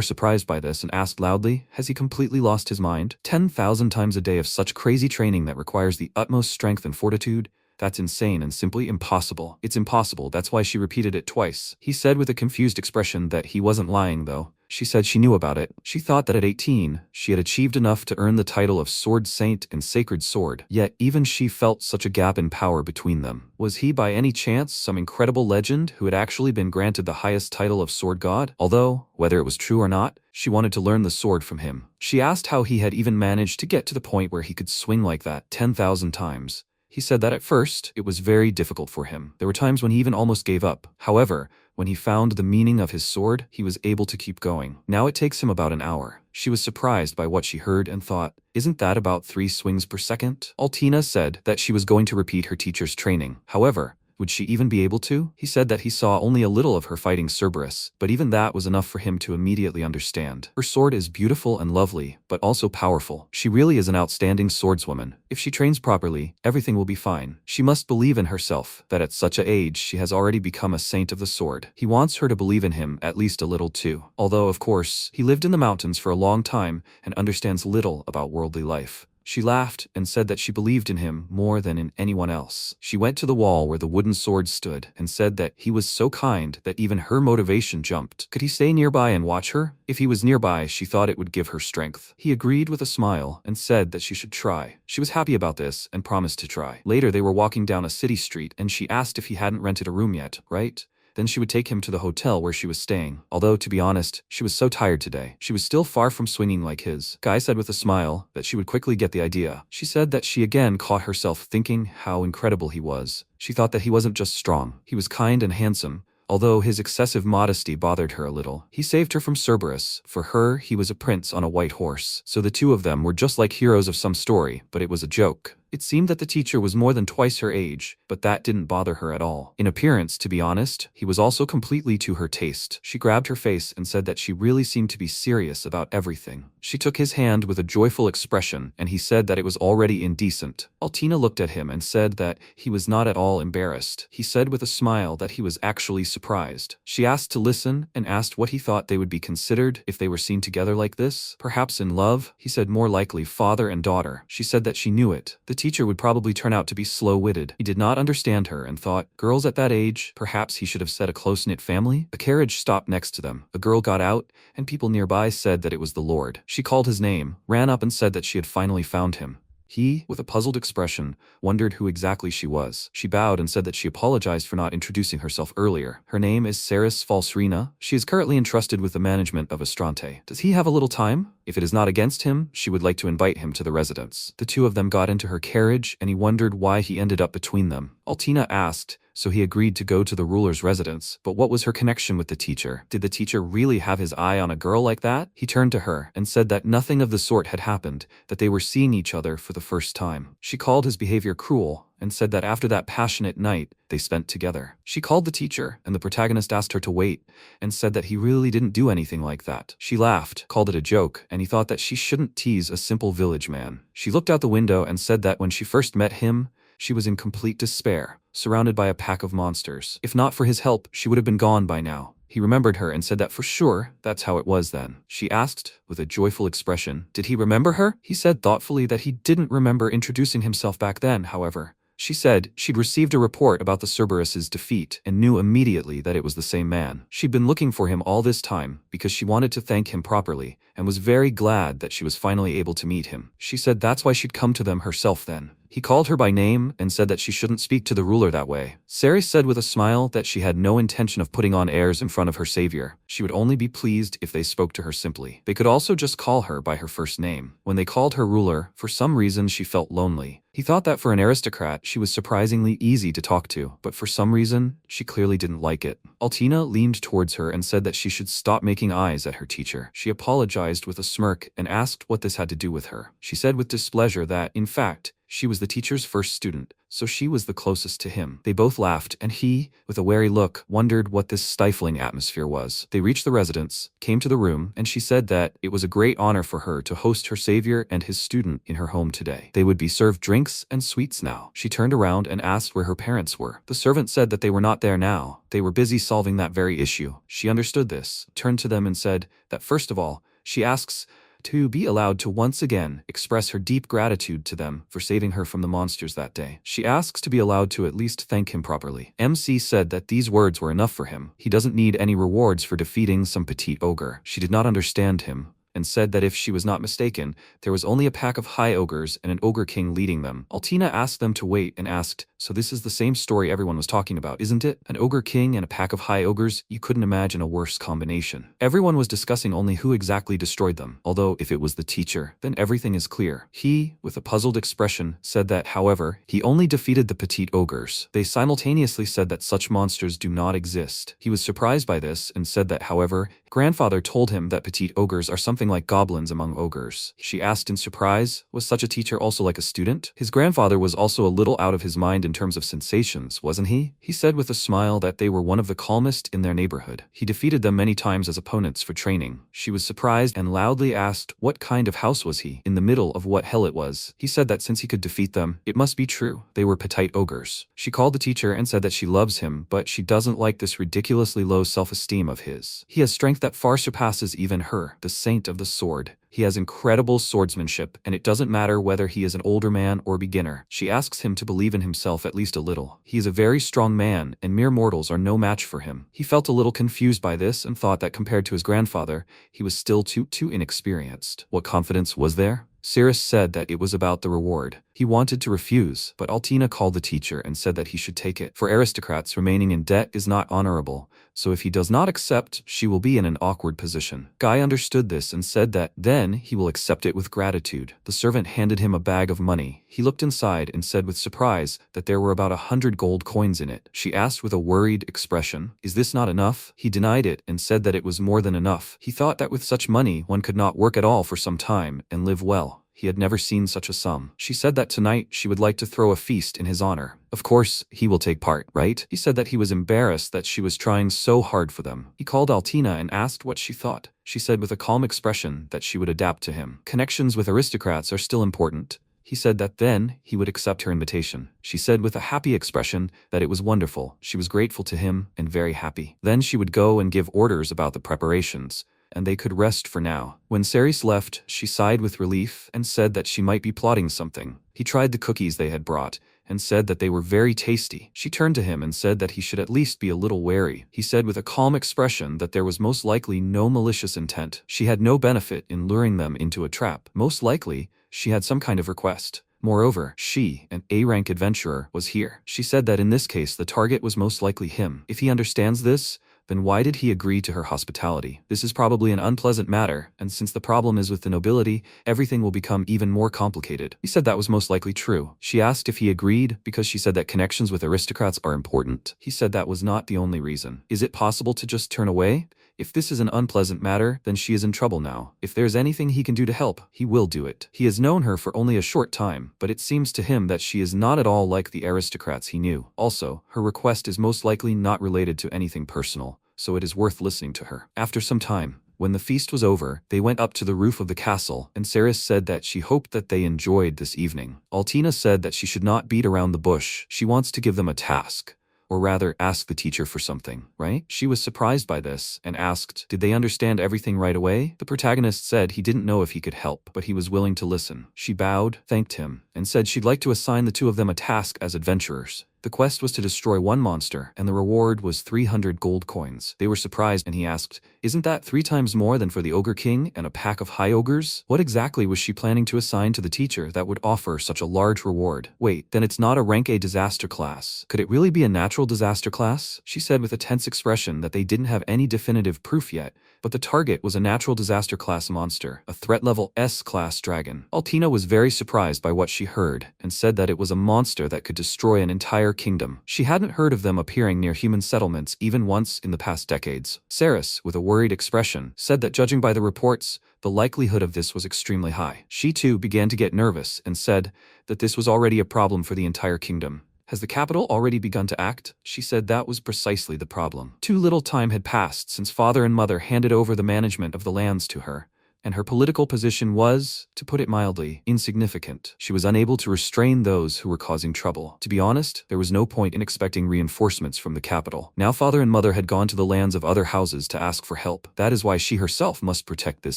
surprised by this and asked loudly, "Has he completely lost his mind? 10,000 times a day of such crazy training that requires the utmost strength and fortitude? That's insane and simply impossible. It's impossible." That's why she repeated it twice. He said with a confused expression that he wasn't lying though. She said she knew about it. She thought that at 18, she had achieved enough to earn the title of Sword Saint and Sacred Sword, yet even she felt such a gap in power between them. Was he by any chance some incredible legend who had actually been granted the highest title of Sword God? Although, whether it was true or not, she wanted to learn the sword from him. She asked how he had even managed to get to the point where he could swing like that 10,000 times. He said that at first, it was very difficult for him. There were times when he even almost gave up. However, when he found the meaning of his sword, he was able to keep going. Now it takes him about an hour. She was surprised by what she heard and thought, "Isn't that about 3 swings per second?" Altina said that she was going to repeat her teacher's training. However, would she even be able to? He said that he saw only a little of her fighting Cerberus, but even that was enough for him to immediately understand. Her sword is beautiful and lovely, but also powerful. She really is an outstanding swordswoman. If she trains properly, everything will be fine. She must believe in herself, that at such an age she has already become a saint of the sword. He wants her to believe in him at least a little too. Although, of course, he lived in the mountains for a long time and understands little about worldly life. She laughed and said that she believed in him more than in anyone else. She went to the wall where the wooden sword stood and said that he was so kind that even her motivation jumped. Could he stay nearby and watch her? If he was nearby, she thought it would give her strength. He agreed with a smile and said that she should try. She was happy about this and promised to try. Later, they were walking down a city street and she asked if he hadn't rented a room yet, right? Then she would take him to the hotel where she was staying. Although, to be honest, she was so tired today. She was still far from swinging like his. Guy said with a smile that she would quickly get the idea. She said that she again caught herself thinking how incredible he was. She thought that he wasn't just strong. He was kind and handsome. Although his excessive modesty bothered her a little. He saved her from Cerberus. For her, he was a prince on a white horse. So the two of them were just like heroes of some story, but it was a joke. It seemed that the teacher was more than twice her age, but that didn't bother her at all. In appearance, to be honest, he was also completely to her taste. She grabbed her face and said that she really seemed to be serious about everything. She took his hand with a joyful expression, and he said that it was already indecent. Altina looked at him and said that he was not at all embarrassed. He said with a smile that he was actually surprised. She asked to listen and asked what he thought they would be considered if they were seen together like this. Perhaps in love? He said more likely father and daughter. She said that she knew it. The teacher would probably turn out to be slow-witted. He did not understand her and thought, girls at that age, perhaps he should have said a close-knit family? A carriage stopped next to them. A girl got out, and people nearby said that it was the Lord. She called his name, ran up and said that she had finally found him. He, with a puzzled expression, wondered who exactly she was. She bowed and said that she apologized for not introducing herself earlier. Her name is Saris Falsrina. She is currently entrusted with the management of Astrante. Does he have a little time? If it is not against him, she would like to invite him to the residence. The two of them got into her carriage, and he wondered why he ended up between them. Altina asked, so he agreed to go to the ruler's residence. But what was her connection with the teacher? Did the teacher really have his eye on a girl like that? He turned to her and said that nothing of the sort had happened, that they were seeing each other for the first time. She called his behavior cruel and said that after that passionate night, they spent together. She called the teacher, and the protagonist asked her to wait, and said that he really didn't do anything like that. She laughed, called it a joke, and he thought that she shouldn't tease a simple village man. She looked out the window and said that when she first met him, she was in complete despair, surrounded by a pack of monsters. If not for his help, she would have been gone by now. He remembered her and said that for sure, that's how it was then. She asked, with a joyful expression, did he remember her? He said thoughtfully that he didn't remember introducing himself back then, however. She said she'd received a report about the Cerberus's defeat and knew immediately that it was the same man. She'd been looking for him all this time because she wanted to thank him properly and was very glad that she was finally able to meet him. She said that's why she'd come to them herself then. He called her by name and said that she shouldn't speak to the ruler that way. Ceres said with a smile that she had no intention of putting on airs in front of her savior. She would only be pleased if they spoke to her simply. They could also just call her by her first name. When they called her ruler, for some reason she felt lonely. He thought that for an aristocrat, she was surprisingly easy to talk to, but for some reason, she clearly didn't like it. Altina leaned towards her and said that she should stop making eyes at her teacher. She apologized with a smirk and asked what this had to do with her. She said with displeasure that, in fact, she was the teacher's first student, so she was the closest to him. They both laughed, and he, with a wary look, wondered what this stifling atmosphere was. They reached the residence, came to the room, and she said that it was a great honor for her to host her savior and his student in her home today. They would be served drinks and sweets now. She turned around and asked where her parents were. The servant said that they were not there now. They were busy solving that very issue. She understood this, turned to them and said that first of all, she asks to be allowed to once again express her deep gratitude to them for saving her from the monsters that day. She asks to be allowed to at least thank him properly. MC said that these words were enough for him. He doesn't need any rewards for defeating some petite ogre. She did not understand him, and said that if she was not mistaken, there was only a pack of high ogres and an ogre king leading them. Altina asked them to wait and asked, so this is the same story everyone was talking about, isn't it? An ogre king and a pack of high ogres, you couldn't imagine a worse combination. Everyone was discussing only who exactly destroyed them, although if it was the teacher, then everything is clear. He, with a puzzled expression, said that, however, he only defeated the petite ogres. They simultaneously said that such monsters do not exist. He was surprised by this and said that, however, grandfather told him that petite ogres are something like goblins among ogres. She asked in surprise, was such a teacher also like a student? His grandfather was also a little out of his mind in terms of sensations, wasn't he? He said with a smile that they were one of the calmest in their neighborhood. He defeated them many times as opponents for training. She was surprised and loudly asked what kind of house was he, in the middle of what hell it was. He said that since he could defeat them, it must be true. They were petite ogres. She called the teacher and said that she loves him, but she doesn't like this ridiculously low self-esteem of his. He has strength that far surpasses even her, the saint of the sword. He has incredible swordsmanship, and it doesn't matter whether he is an older man or beginner. She asks him to believe in himself at least a little. He is a very strong man, and mere mortals are no match for him. He felt a little confused by this and thought that compared to his grandfather, he was still too inexperienced. What confidence was there? Cyrus said that it was about the reward. He wanted to refuse, but Altina called the teacher and said that he should take it. For aristocrats, remaining in debt is not honorable, so if he does not accept, she will be in an awkward position. Guy understood this and said that then he will accept it with gratitude. The servant handed him a bag of money. He looked inside and said with surprise that there were about 100 gold coins in it. She asked with a worried expression, "Is this not enough?" He denied it and said that it was more than enough. He thought that with such money one could not work at all for some time and live well. He had never seen such a sum. She said that tonight she would like to throw a feast in his honor. Of course, he will take part, right? He said that he was embarrassed that she was trying so hard for them. He called Altina and asked what she thought. She said with a calm expression that she would adapt to him. Connections with aristocrats are still important. He said that then he would accept her invitation. She said with a happy expression that it was wonderful. She was grateful to him and very happy. Then she would go and give orders about the preparations, and they could rest for now. When Ceres left, she sighed with relief and said that she might be plotting something. He tried the cookies they had brought and said that they were very tasty. She turned to him and said that he should at least be a little wary. He said with a calm expression that there was most likely no malicious intent. She had no benefit in luring them into a trap. Most likely, she had some kind of request. Moreover, she, an A-rank adventurer, was here. She said that in this case the target was most likely him. If he understands this, then why did he agree to her hospitality? This is probably an unpleasant matter, and since the problem is with the nobility, everything will become even more complicated. He said that was most likely true. She asked if he agreed because she said that connections with aristocrats are important. He said that was not the only reason. Is it possible to just turn away? If this is an unpleasant matter, then she is in trouble now. If there's anything he can do to help, he will do it. He has known her for only a short time, but it seems to him that she is not at all like the aristocrats he knew. Also, her request is most likely not related to anything personal, so it is worth listening to her. After some time, when the feast was over, they went up to the roof of the castle, and Ceres said that she hoped that they enjoyed this evening. Altina said that she should not beat around the bush. She wants to give them a task. Or rather, ask the teacher for something, right? She was surprised by this and asked, did they understand everything right away? The protagonist said he didn't know if he could help, but he was willing to listen. She bowed, thanked him, and said she'd like to assign the two of them a task as adventurers. The quest was to destroy one monster, and the reward was 300 gold coins. They were surprised, and he asked, isn't that 3 times more than for the Ogre King and a pack of high ogres? What exactly was she planning to assign to the teacher that would offer such a large reward? Wait, then it's not a rank A disaster class. Could it really be a natural disaster class? She said with a tense expression that they didn't have any definitive proof yet, but the target was a natural disaster class monster, a threat level S-class dragon. Altina was very surprised by what she heard, and said that it was a monster that could destroy an entire kingdom. She hadn't heard of them appearing near human settlements even once in the past decades. Ceres, with a worried expression, said that judging by the reports, the likelihood of this was extremely high. She too began to get nervous and said that this was already a problem for the entire kingdom. Has the capital already begun to act? She said that was precisely the problem. Too little time had passed since father and mother handed over the management of the lands to her, and her political position was, to put it mildly, insignificant. She was unable to restrain those who were causing trouble. To be honest, there was no point in expecting reinforcements from the capital. Now father and mother had gone to the lands of other houses to ask for help. That is why she herself must protect this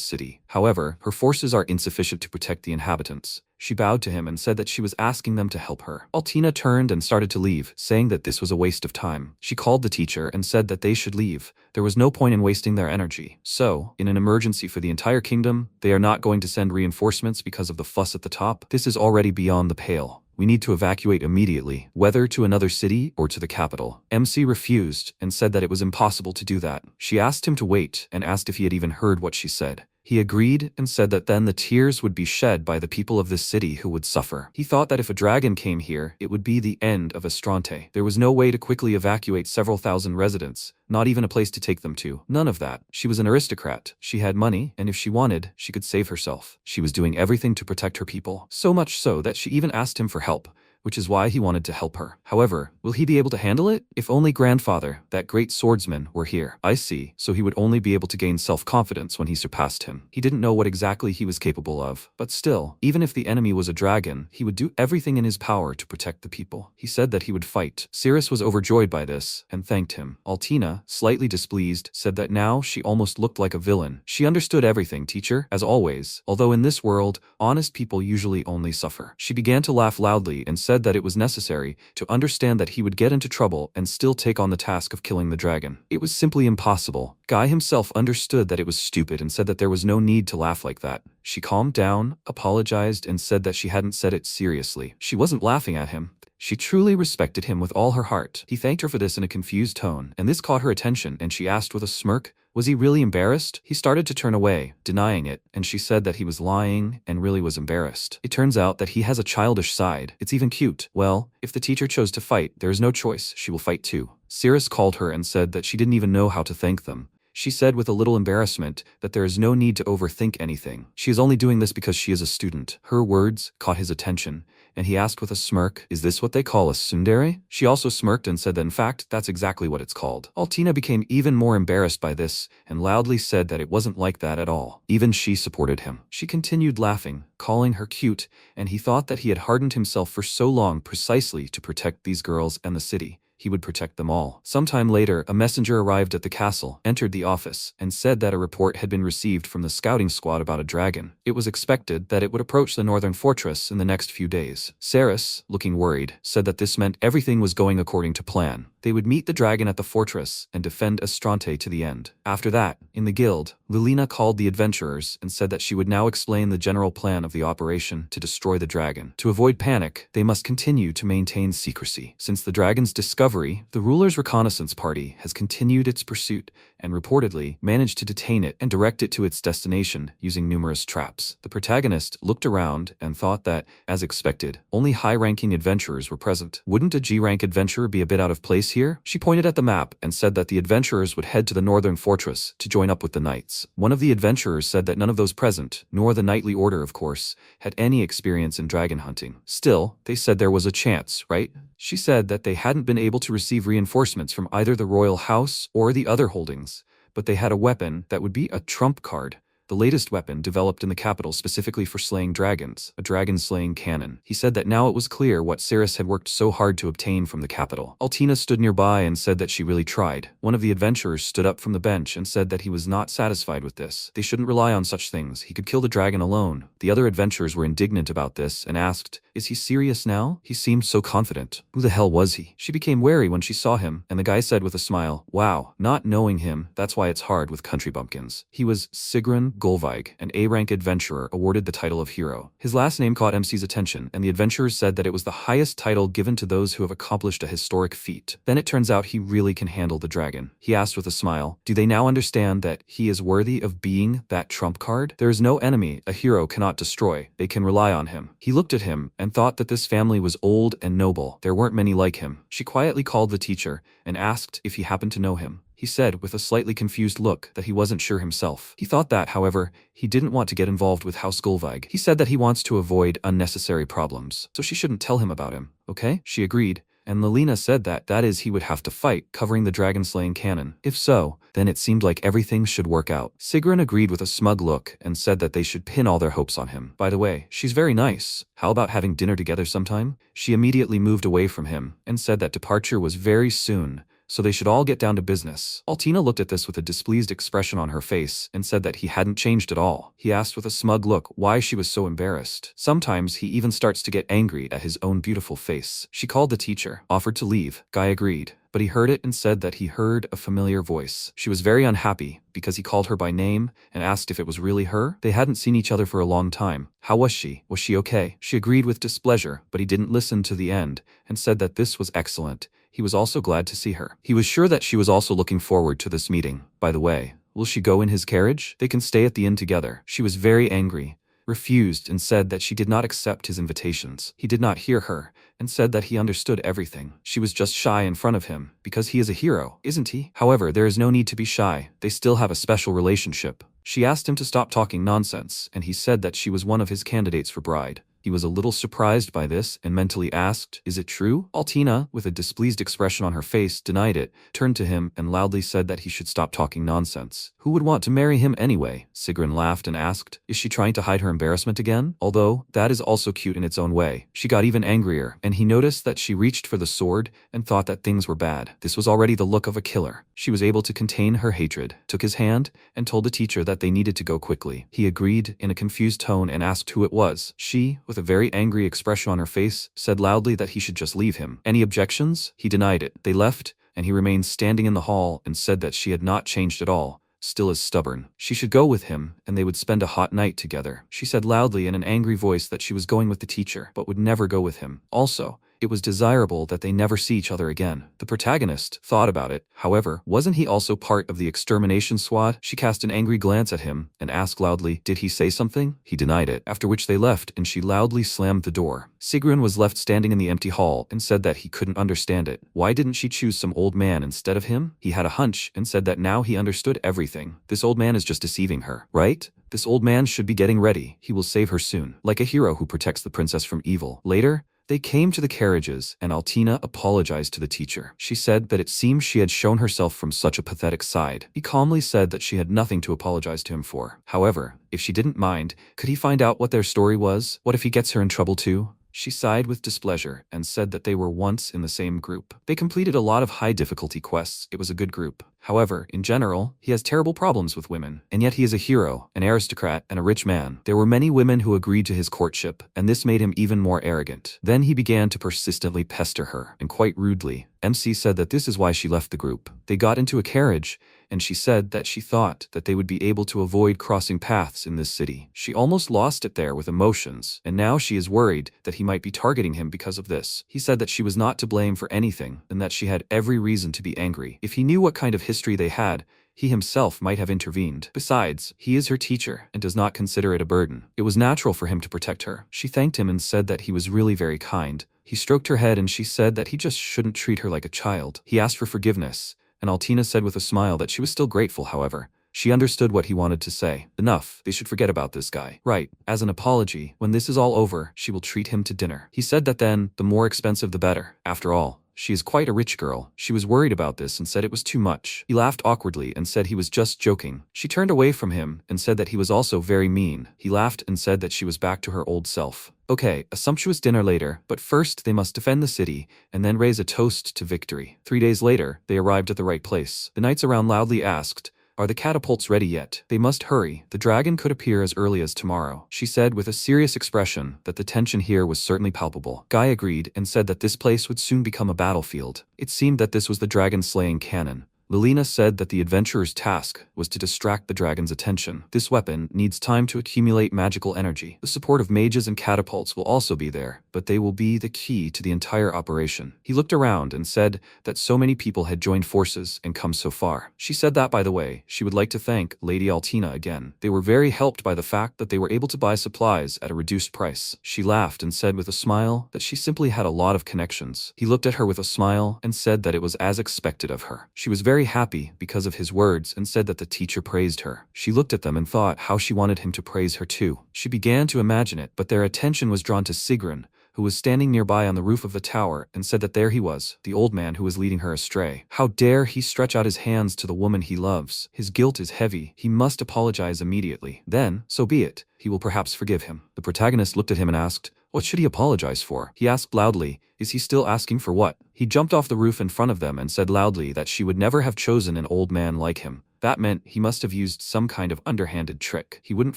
city. However, her forces are insufficient to protect the inhabitants. She bowed to him and said that she was asking them to help her. Altina turned and started to leave, saying that this was a waste of time. She called the teacher and said that they should leave. There was no point in wasting their energy. So, in an emergency for the entire kingdom, they are not going to send reinforcements because of the fuss at the top. This is already beyond the pale. We need to evacuate immediately, whether to another city or to the capital. MC refused and said that it was impossible to do that. She asked him to wait and asked if he had even heard what she said. He agreed and said that then the tears would be shed by the people of this city who would suffer. He thought that if a dragon came here, it would be the end of Estrante. There was no way to quickly evacuate several thousand residents, not even a place to take them to. None of that. She was an aristocrat. She had money, and if she wanted, she could save herself. She was doing everything to protect her people, so much so that she even asked him for help, which is why he wanted to help her. However, will he be able to handle it? If only grandfather, that great swordsman, were here. I see, so he would only be able to gain self-confidence when he surpassed him. He didn't know what exactly he was capable of, but still, even if the enemy was a dragon, he would do everything in his power to protect the people. He said that he would fight. Ceres was overjoyed by this, and thanked him. Altina, slightly displeased, said that now she almost looked like a villain. She understood everything, teacher, as always, although in this world, honest people usually only suffer. She began to laugh loudly and said that it was necessary to understand that he would get into trouble and still take on the task of killing the dragon. It was simply impossible. Guy himself understood that it was stupid and said that there was no need to laugh like that. She calmed down, apologized, and said that she hadn't said it seriously. She wasn't laughing at him. She truly respected him with all her heart. He thanked her for this in a confused tone, and this caught her attention, and she asked with a smirk, was he really embarrassed? He started to turn away, denying it, and she said that he was lying and really was embarrassed. It turns out that he has a childish side. It's even cute. Well, if the teacher chose to fight, there is no choice. She will fight too. Ceres called her and said that she didn't even know how to thank them. She said with a little embarrassment that there is no need to overthink anything. She is only doing this because she is a student. Her words caught his attention, and he asked with a smirk, "Is this what they call a tsundere?" She also smirked and said that in fact, that's exactly what it's called. Altina became even more embarrassed by this and loudly said that it wasn't like that at all. Even she supported him. She continued laughing, calling her cute, and he thought that he had hardened himself for so long precisely to protect these girls and the city. He would protect them all. Sometime later, a messenger arrived at the castle, entered the office, and said that a report had been received from the scouting squad about a dragon. It was expected that it would approach the northern fortress in the next few days. Saris, looking worried, said that this meant everything was going according to plan. They would meet the dragon at the fortress and defend Estrante to the end. After that, in the guild, Lilina called the adventurers and said that she would now explain the general plan of the operation to destroy the dragon. To avoid panic, they must continue to maintain secrecy. Since the dragon's discovery, the ruler's reconnaissance party has continued its pursuit and reportedly managed to detain it and direct it to its destination using numerous traps. The protagonist looked around and thought that, as expected, only high-ranking adventurers were present. Wouldn't a G-rank adventurer be a bit out of place here? She pointed at the map and said that the adventurers would head to the northern fortress to join up with the knights. One of the adventurers said that none of those present, nor the knightly order of course, had any experience in dragon hunting. Still, they said there was a chance, right? She said that they hadn't been able to receive reinforcements from either the royal house or the other holdings, but they had a weapon that would be a trump card. The latest weapon developed in the capital specifically for slaying dragons, a dragon-slaying cannon. He said that now it was clear what Saris had worked so hard to obtain from the capital. Altina stood nearby and said that she really tried. One of the adventurers stood up from the bench and said that he was not satisfied with this. They shouldn't rely on such things. He could kill the dragon alone. The other adventurers were indignant about this and asked, "Is he serious now? He seemed so confident. Who the hell was he?" She became wary when she saw him, and the guy said with a smile, "Wow, not knowing him, that's why it's hard with country bumpkins." He was Sigrun Golveig, an A-rank adventurer awarded the title of hero. His last name caught MC's attention, and the adventurers said that it was the highest title given to those who have accomplished a historic feat. Then it turns out he really can handle the dragon. He asked with a smile, "Do they now understand that he is worthy of being that trump card? There is no enemy a hero cannot destroy. They can rely on him." He looked at him and thought that this family was old and noble. There weren't many like him. She quietly called the teacher and asked if he happened to know him. He said with a slightly confused look that he wasn't sure himself. He thought that, however, he didn't want to get involved with House Golveig. He said that he wants to avoid unnecessary problems, so she shouldn't tell him about him, okay? She agreed, and Lilina said that is he would have to fight covering the dragon-slaying cannon. If so, then it seemed like everything should work out. Sigrun agreed with a smug look and said that they should pin all their hopes on him. By the way, she's very nice. How about having dinner together sometime? She immediately moved away from him and said that departure was very soon, so they should all get down to business. Altina looked at this with a displeased expression on her face and said that he hadn't changed at all. He asked with a smug look why she was so embarrassed. Sometimes he even starts to get angry at his own beautiful face. She called the teacher, offered to leave. Guy agreed, but he heard it and said that he heard a familiar voice. She was very unhappy because he called her by name and asked if it was really her. They hadn't seen each other for a long time. How was she? Was she okay? She agreed with displeasure, but he didn't listen to the end and said that this was excellent. He was also glad to see her. He was sure that she was also looking forward to this meeting. By the way, will she go in his carriage? They can stay at the inn together. She was very angry, refused, and said that she did not accept his invitations. He did not hear her and said that he understood everything. She was just shy in front of him because he is a hero, isn't he? However, there is no need to be shy. They still have a special relationship. She asked him to stop talking nonsense, and he said that she was one of his candidates for bride. He was a little surprised by this and mentally asked, "Is it true?" Altina, with a displeased expression on her face, denied it, turned to him and loudly said that he should stop talking nonsense. Who would want to marry him anyway? Sigrun laughed and asked, "Is she trying to hide her embarrassment again?" Although, that is also cute in its own way. She got even angrier, and he noticed that she reached for the sword and thought that things were bad. This was already the look of a killer. She was able to contain her hatred, took his hand, and told the teacher that they needed to go quickly. He agreed in a confused tone and asked who it was. She, with a very angry expression on her face, said loudly that he should just leave him. Any objections? He denied it. They left, and he remained standing in the hall and said that she had not changed at all, still as stubborn. She should go with him, and they would spend a hot night together. She said loudly in an angry voice that she was going with the teacher, but would never go with him. Also, it was desirable that they never see each other again. The protagonist thought about it. However, wasn't he also part of the extermination squad? She cast an angry glance at him and asked loudly, did he say something? He denied it, after which they left and she loudly slammed the door. Sigrun was left standing in the empty hall and said that he couldn't understand it. Why didn't she choose some old man instead of him? He had a hunch and said that now he understood everything. This old man is just deceiving her, right? This old man should be getting ready. He will save her soon, like a hero who protects the princess from evil. Later, they came to the carriages, and Altina apologized to the teacher. She said that it seemed she had shown herself from such a pathetic side. He calmly said that she had nothing to apologize to him for. However, if she didn't mind, could he find out what their story was? What if he gets her in trouble too? She sighed with displeasure and said that they were once in the same group. They completed a lot of high-difficulty quests. It was a good group. However, in general, he has terrible problems with women, and yet he is a hero, an aristocrat, and a rich man. There were many women who agreed to his courtship, and this made him even more arrogant. Then he began to persistently pester her, and quite rudely. MC said that this is why she left the group. They got into a carriage, and she said that she thought that they would be able to avoid crossing paths in this city. She almost lost it there with emotions, and now she is worried that he might be targeting him because of this. He said that she was not to blame for anything, and that she had every reason to be angry. If he knew what kind of history they had, he himself might have intervened. Besides, he is her teacher and does not consider it a burden. It was natural for him to protect her. She thanked him and said that he was really very kind. He stroked her head and she said that he just shouldn't treat her like a child. He asked for forgiveness, and Altina said with a smile that she was still grateful. However, she understood what he wanted to say. Enough, they should forget about this guy. Right, as an apology, when this is all over, she will treat him to dinner. He said that then, the more expensive the better. After all, she is quite a rich girl. She was worried about this and said it was too much. He laughed awkwardly and said he was just joking. She turned away from him and said that he was also very mean. He laughed and said that she was back to her old self. Okay, a sumptuous dinner later, but first they must defend the city and then raise a toast to victory. 3 days later, they arrived at the right place. The knights around loudly asked, are the catapults ready yet? They must hurry. The dragon could appear as early as tomorrow. She said with a serious expression that the tension here was certainly palpable. Guy agreed and said that this place would soon become a battlefield. It seemed that this was the dragon-slaying cannon. Lilina said that the adventurer's task was to distract the dragon's attention. This weapon needs time to accumulate magical energy. The support of mages and catapults will also be there, but they will be the key to the entire operation. He looked around and said that so many people had joined forces and come so far. She said that, by the way, she would like to thank Lady Altina again. They were very helped by the fact that they were able to buy supplies at a reduced price. She laughed and said with a smile that she simply had a lot of connections. He looked at her with a smile and said that it was as expected of her. She was very happy because of his words and said that the teacher praised her. She looked at them and thought how she wanted him to praise her too. She began to imagine it, but their attention was drawn to Sigrun, who was standing nearby on the roof of the tower, and said that there he was, the old man who was leading her astray. How dare he stretch out his hands to the woman he loves? His guilt is heavy. He must apologize immediately. Then, so be it. He will perhaps forgive him. The protagonist looked at him and asked, what should he apologize for? He asked loudly, is he still asking for what? He jumped off the roof in front of them and said loudly that she would never have chosen an old man like him. That meant he must have used some kind of underhanded trick. He wouldn't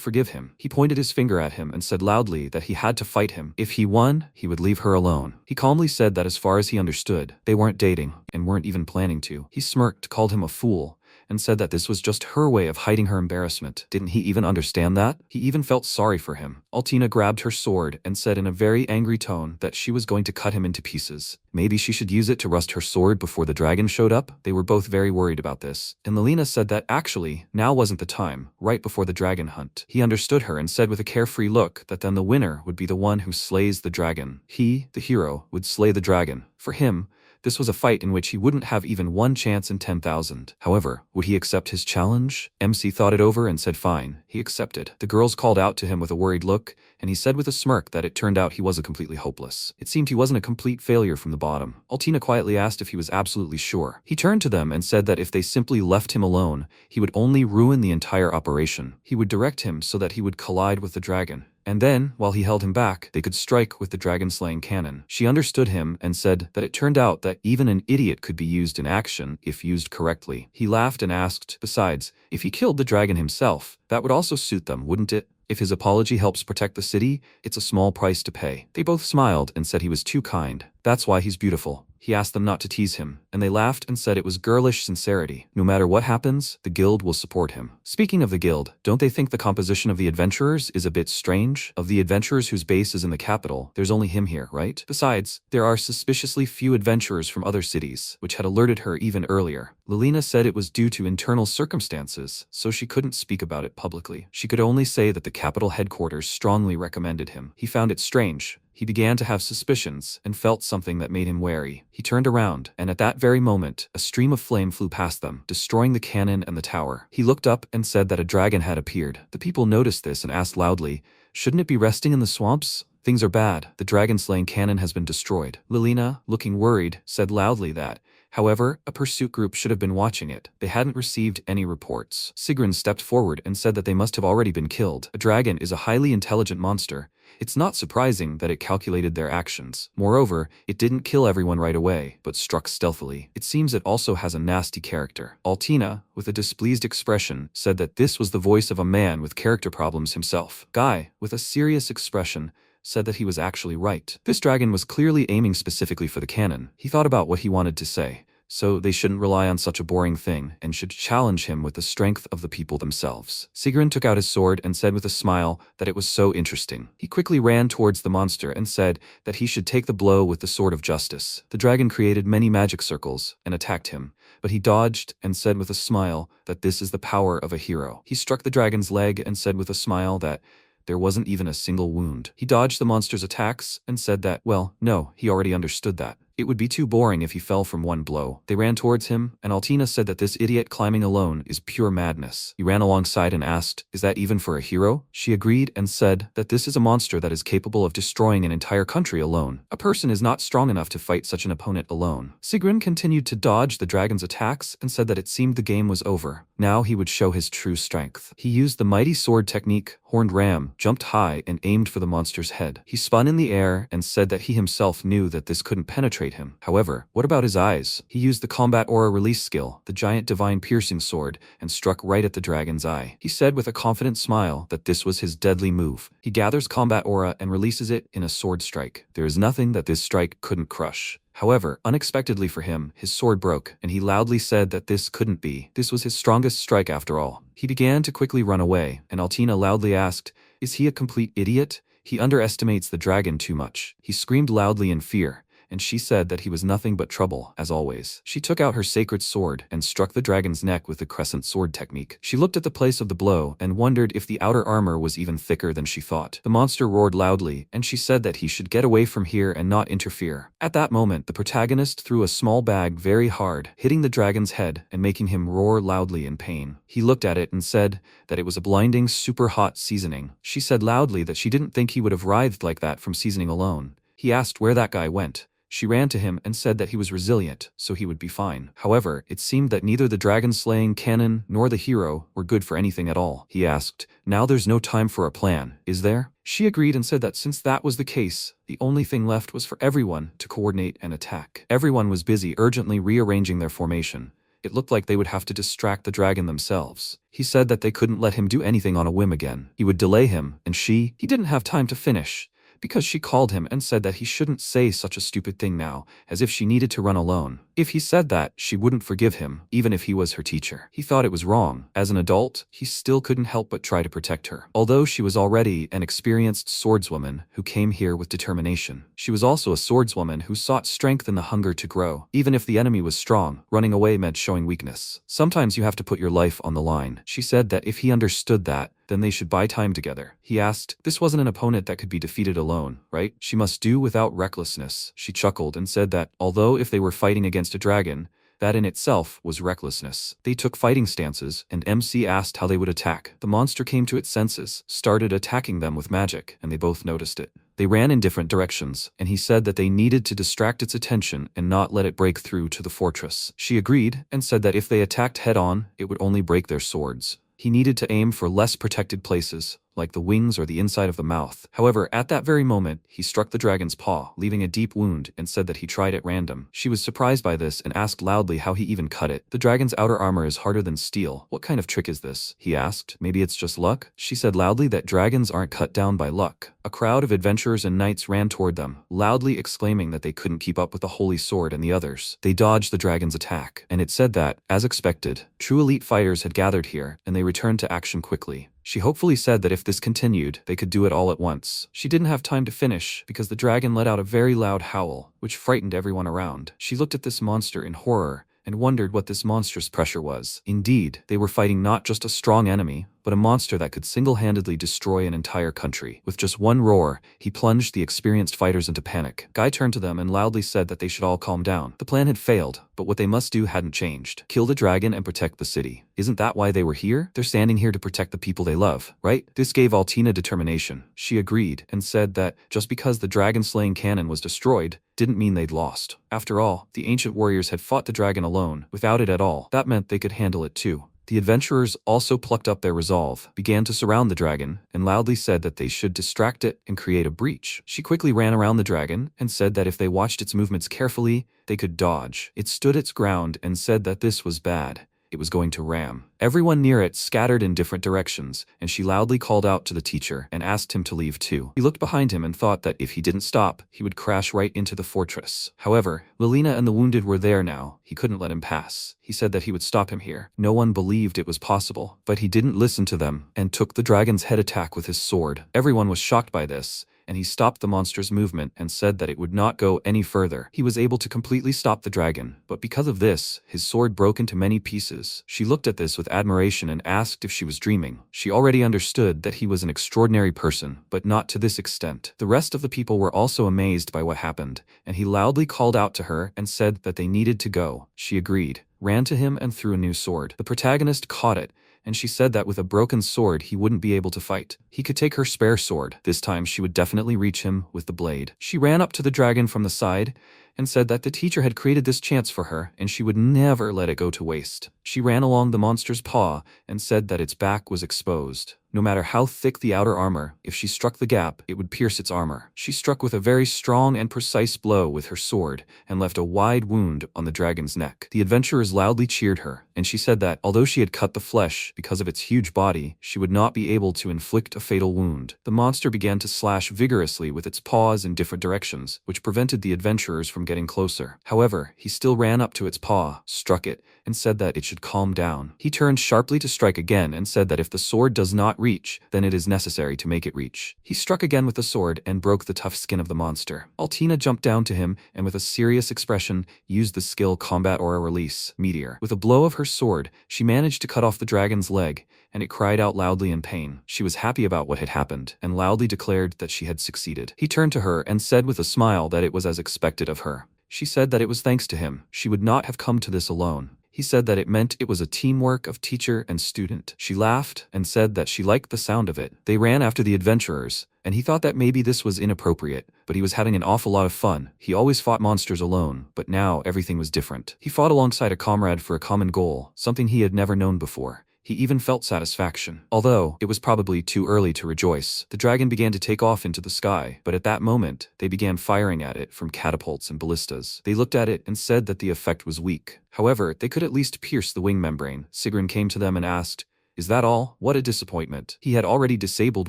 forgive him. He pointed his finger at him and said loudly that he had to fight him. If he won, he would leave her alone. He calmly said that as far as he understood, they weren't dating and weren't even planning to. He smirked, called him a fool, and said that this was just her way of hiding her embarrassment. Didn't he even understand that? He even felt sorry for him. Altina grabbed her sword and said in a very angry tone that she was going to cut him into pieces. Maybe she should use it to rust her sword before the dragon showed up? They were both very worried about this. And Lilina said that actually, now wasn't the time, right before the dragon hunt. He understood her and said with a carefree look that then the winner would be the one who slays the dragon. He, the hero, would slay the dragon. For him, this was a fight in which he wouldn't have even one chance in 10,000. However, would he accept his challenge? MC thought it over and said fine. He accepted. The girls called out to him with a worried look, and he said with a smirk that it turned out he wasn't completely hopeless. It seemed he wasn't a complete failure from the bottom. Altina quietly asked if he was absolutely sure. He turned to them and said that if they simply left him alone, he would only ruin the entire operation. He would direct him so that he would collide with the dragon. And then, while he held him back, they could strike with the dragon-slaying cannon. She understood him and said that it turned out that even an idiot could be used in action if used correctly. He laughed and asked, besides, if he killed the dragon himself, that would also suit them, wouldn't it? If his apology helps protect the city, it's a small price to pay. They both smiled and said he was too kind. That's why he's beautiful. He asked them not to tease him, and they laughed and said it was girlish sincerity. No matter what happens, the guild will support him. Speaking of the guild, don't they think the composition of the adventurers is a bit strange? Of the adventurers whose base is in the capital, there's only him here, right? Besides, there are suspiciously few adventurers from other cities, which had alerted her even earlier. Lilina said it was due to internal circumstances, so she couldn't speak about it publicly. She could only say that the capital headquarters strongly recommended him. He found it strange. He began to have suspicions and felt something that made him wary. He turned around, and at that very moment, a stream of flame flew past them, destroying the cannon and the tower. He looked up and said that a dragon had appeared. The people noticed this and asked loudly, "Shouldn't it be resting in the swamps? Things are bad. The dragon-slaying cannon has been destroyed." Lilina, looking worried, said loudly that, however, a pursuit group should have been watching it. They hadn't received any reports. Sigrun stepped forward and said that they must have already been killed. A dragon is a highly intelligent monster. It's not surprising that it calculated their actions. Moreover, it didn't kill everyone right away, but struck stealthily. It seems it also has a nasty character. Altina, with a displeased expression, said that this was the voice of a man with character problems himself. Guy, with a serious expression, said that he was actually right. This dragon was clearly aiming specifically for the cannon. He thought about what he wanted to say. So they shouldn't rely on such a boring thing and should challenge him with the strength of the people themselves. Sigrun took out his sword and said with a smile that it was so interesting. He quickly ran towards the monster and said that he should take the blow with the sword of justice. The dragon created many magic circles and attacked him, but he dodged and said with a smile that this is the power of a hero. He struck the dragon's leg and said with a smile that there wasn't even a single wound. He dodged the monster's attacks and said that, well, no, he already understood that. It would be too boring if he fell from one blow. They ran towards him, and Altina said that this idiot climbing alone is pure madness. He ran alongside and asked, "Is that even for a hero?" She agreed and said that this is a monster that is capable of destroying an entire country alone. A person is not strong enough to fight such an opponent alone. Sigrun continued to dodge the dragon's attacks and said that it seemed the game was over. Now he would show his true strength. He used the mighty sword technique, Horned Ram, jumped high and aimed for the monster's head. He spun in the air and said that he himself knew that this couldn't penetrate him. However, what about his eyes? He used the combat aura release skill, the giant divine piercing sword, and struck right at the dragon's eye. He said with a confident smile that this was his deadly move. He gathers combat aura and releases it in a sword strike. There is nothing that this strike couldn't crush. However, unexpectedly for him, his sword broke, and he loudly said that this couldn't be. This was his strongest strike after all. He began to quickly run away, and Altina loudly asked, "Is he a complete idiot? He underestimates the dragon too much." He screamed loudly in fear, and she said that he was nothing but trouble, as always. She took out her sacred sword and struck the dragon's neck with the crescent sword technique. She looked at the place of the blow and wondered if the outer armor was even thicker than she thought. The monster roared loudly, and she said that he should get away from here and not interfere. At that moment, the protagonist threw a small bag very hard, hitting the dragon's head and making him roar loudly in pain. He looked at it and said that it was a blinding, super hot seasoning. She said loudly that she didn't think he would have writhed like that from seasoning alone. He asked where that guy went. She ran to him and said that he was resilient, so he would be fine. However, it seemed that neither the dragon-slaying cannon nor the hero were good for anything at all. He asked, "Now there's no time for a plan, is there?" She agreed and said that since that was the case, the only thing left was for everyone to coordinate and attack. Everyone was busy urgently rearranging their formation. It looked like they would have to distract the dragon themselves. He said that they couldn't let him do anything on a whim again. He would delay him, and he didn't have time to finish, because she called him and said that he shouldn't say such a stupid thing now, as if she needed to run alone. If he said that, she wouldn't forgive him, even if he was her teacher. He thought it was wrong. As an adult, he still couldn't help but try to protect her. Although she was already an experienced swordswoman who came here with determination, she was also a swordswoman who sought strength and the hunger to grow. Even if the enemy was strong, running away meant showing weakness. Sometimes you have to put your life on the line. She said that if he understood that, then they should buy time together. He asked, this wasn't an opponent that could be defeated alone, right? She must do without recklessness. She chuckled and said that, although if they were fighting against a dragon, that in itself was recklessness. They took fighting stances, and MC asked how they would attack. The monster came to its senses, started attacking them with magic, and they both noticed it. They ran in different directions, and he said that they needed to distract its attention and not let it break through to the fortress. She agreed, and said that if they attacked head-on, it would only break their swords. He needed to aim for less protected places, like the wings or the inside of the mouth. However, at that very moment, he struck the dragon's paw, leaving a deep wound, and said that he tried at random. She was surprised by this and asked loudly how he even cut it. The dragon's outer armor is harder than steel. What kind of trick is this? He asked. Maybe it's just luck? She said loudly that dragons aren't cut down by luck. A crowd of adventurers and knights ran toward them, loudly exclaiming that they couldn't keep up with the holy sword and the others. They dodged the dragon's attack, and it said that, as expected, true elite fighters had gathered here, and they returned to action quickly. She hopefully said that if this continued, they could do it all at once. She didn't have time to finish, because the dragon let out a very loud howl, which frightened everyone around. She looked at this monster in horror, and wondered what this monstrous pressure was. Indeed, they were fighting not just a strong enemy, but a monster that could single-handedly destroy an entire country. With just one roar, he plunged the experienced fighters into panic. Guy turned to them and loudly said that they should all calm down. The plan had failed, but what they must do hadn't changed. Kill the dragon and protect the city. Isn't that why they were here? They're standing here to protect the people they love, right? This gave Altina determination. She agreed, and said that, just because the dragon-slaying cannon was destroyed, didn't mean they'd lost. After all, the ancient warriors had fought the dragon alone, without it at all. That meant they could handle it too. The adventurers also plucked up their resolve, began to surround the dragon, and loudly said that they should distract it and create a breach. She quickly ran around the dragon, and said that if they watched its movements carefully, they could dodge. It stood its ground and said that this was bad. It was going to ram. Everyone near it scattered in different directions, and she loudly called out to the teacher and asked him to leave too. He looked behind him and thought that if he didn't stop, he would crash right into the fortress. However, Lilina and the wounded were there now. He couldn't let him pass. He said that he would stop him here. No one believed it was possible, but he didn't listen to them and took the dragon's head attack with his sword. Everyone was shocked by this, and he stopped the monster's movement and said that it would not go any further. He was able to completely stop the dragon, but because of this, his sword broke into many pieces. She looked at this with admiration and asked if she was dreaming. She already understood that he was an extraordinary person, but not to this extent. The rest of the people were also amazed by what happened, and he loudly called out to her and said that they needed to go. She agreed, ran to him and threw a new sword. The protagonist caught it, and she said that with a broken sword he wouldn't be able to fight. He could take her spare sword. This time she would definitely reach him with the blade. She ran up to the dragon from the side and said that the teacher had created this chance for her and she would never let it go to waste. She ran along the monster's paw and said that its back was exposed. No matter how thick the outer armor, if she struck the gap, it would pierce its armor. She struck with a very strong and precise blow with her sword and left a wide wound on the dragon's neck. The adventurers loudly cheered her, and she said that, although she had cut the flesh because of its huge body, she would not be able to inflict a fatal wound. The monster began to slash vigorously with its paws in different directions, which prevented the adventurers from getting closer. However, he still ran up to its paw, struck it, and said that it should calm down. He turned sharply to strike again and said that if the sword does not reach, then it is necessary to make it reach. He struck again with the sword and broke the tough skin of the monster. Altina jumped down to him and with a serious expression used the skill Combat Aura Release, Meteor. With a blow of her sword, she managed to cut off the dragon's leg, and it cried out loudly in pain. She was happy about what had happened, and loudly declared that she had succeeded. He turned to her and said with a smile that it was as expected of her. She said that it was thanks to him. She would not have come to this alone. He said that it meant it was a teamwork of teacher and student. She laughed and said that she liked the sound of it. They ran after the adventurers, and he thought that maybe this was inappropriate, but he was having an awful lot of fun. He always fought monsters alone, but now everything was different. He fought alongside a comrade for a common goal, something he had never known before. He even felt satisfaction. Although, it was probably too early to rejoice. The dragon began to take off into the sky, but at that moment, they began firing at it from catapults and ballistas. They looked at it and said that the effect was weak. However, they could at least pierce the wing membrane. Sigrun came to them and asked, "Is that all? What a disappointment." He had already disabled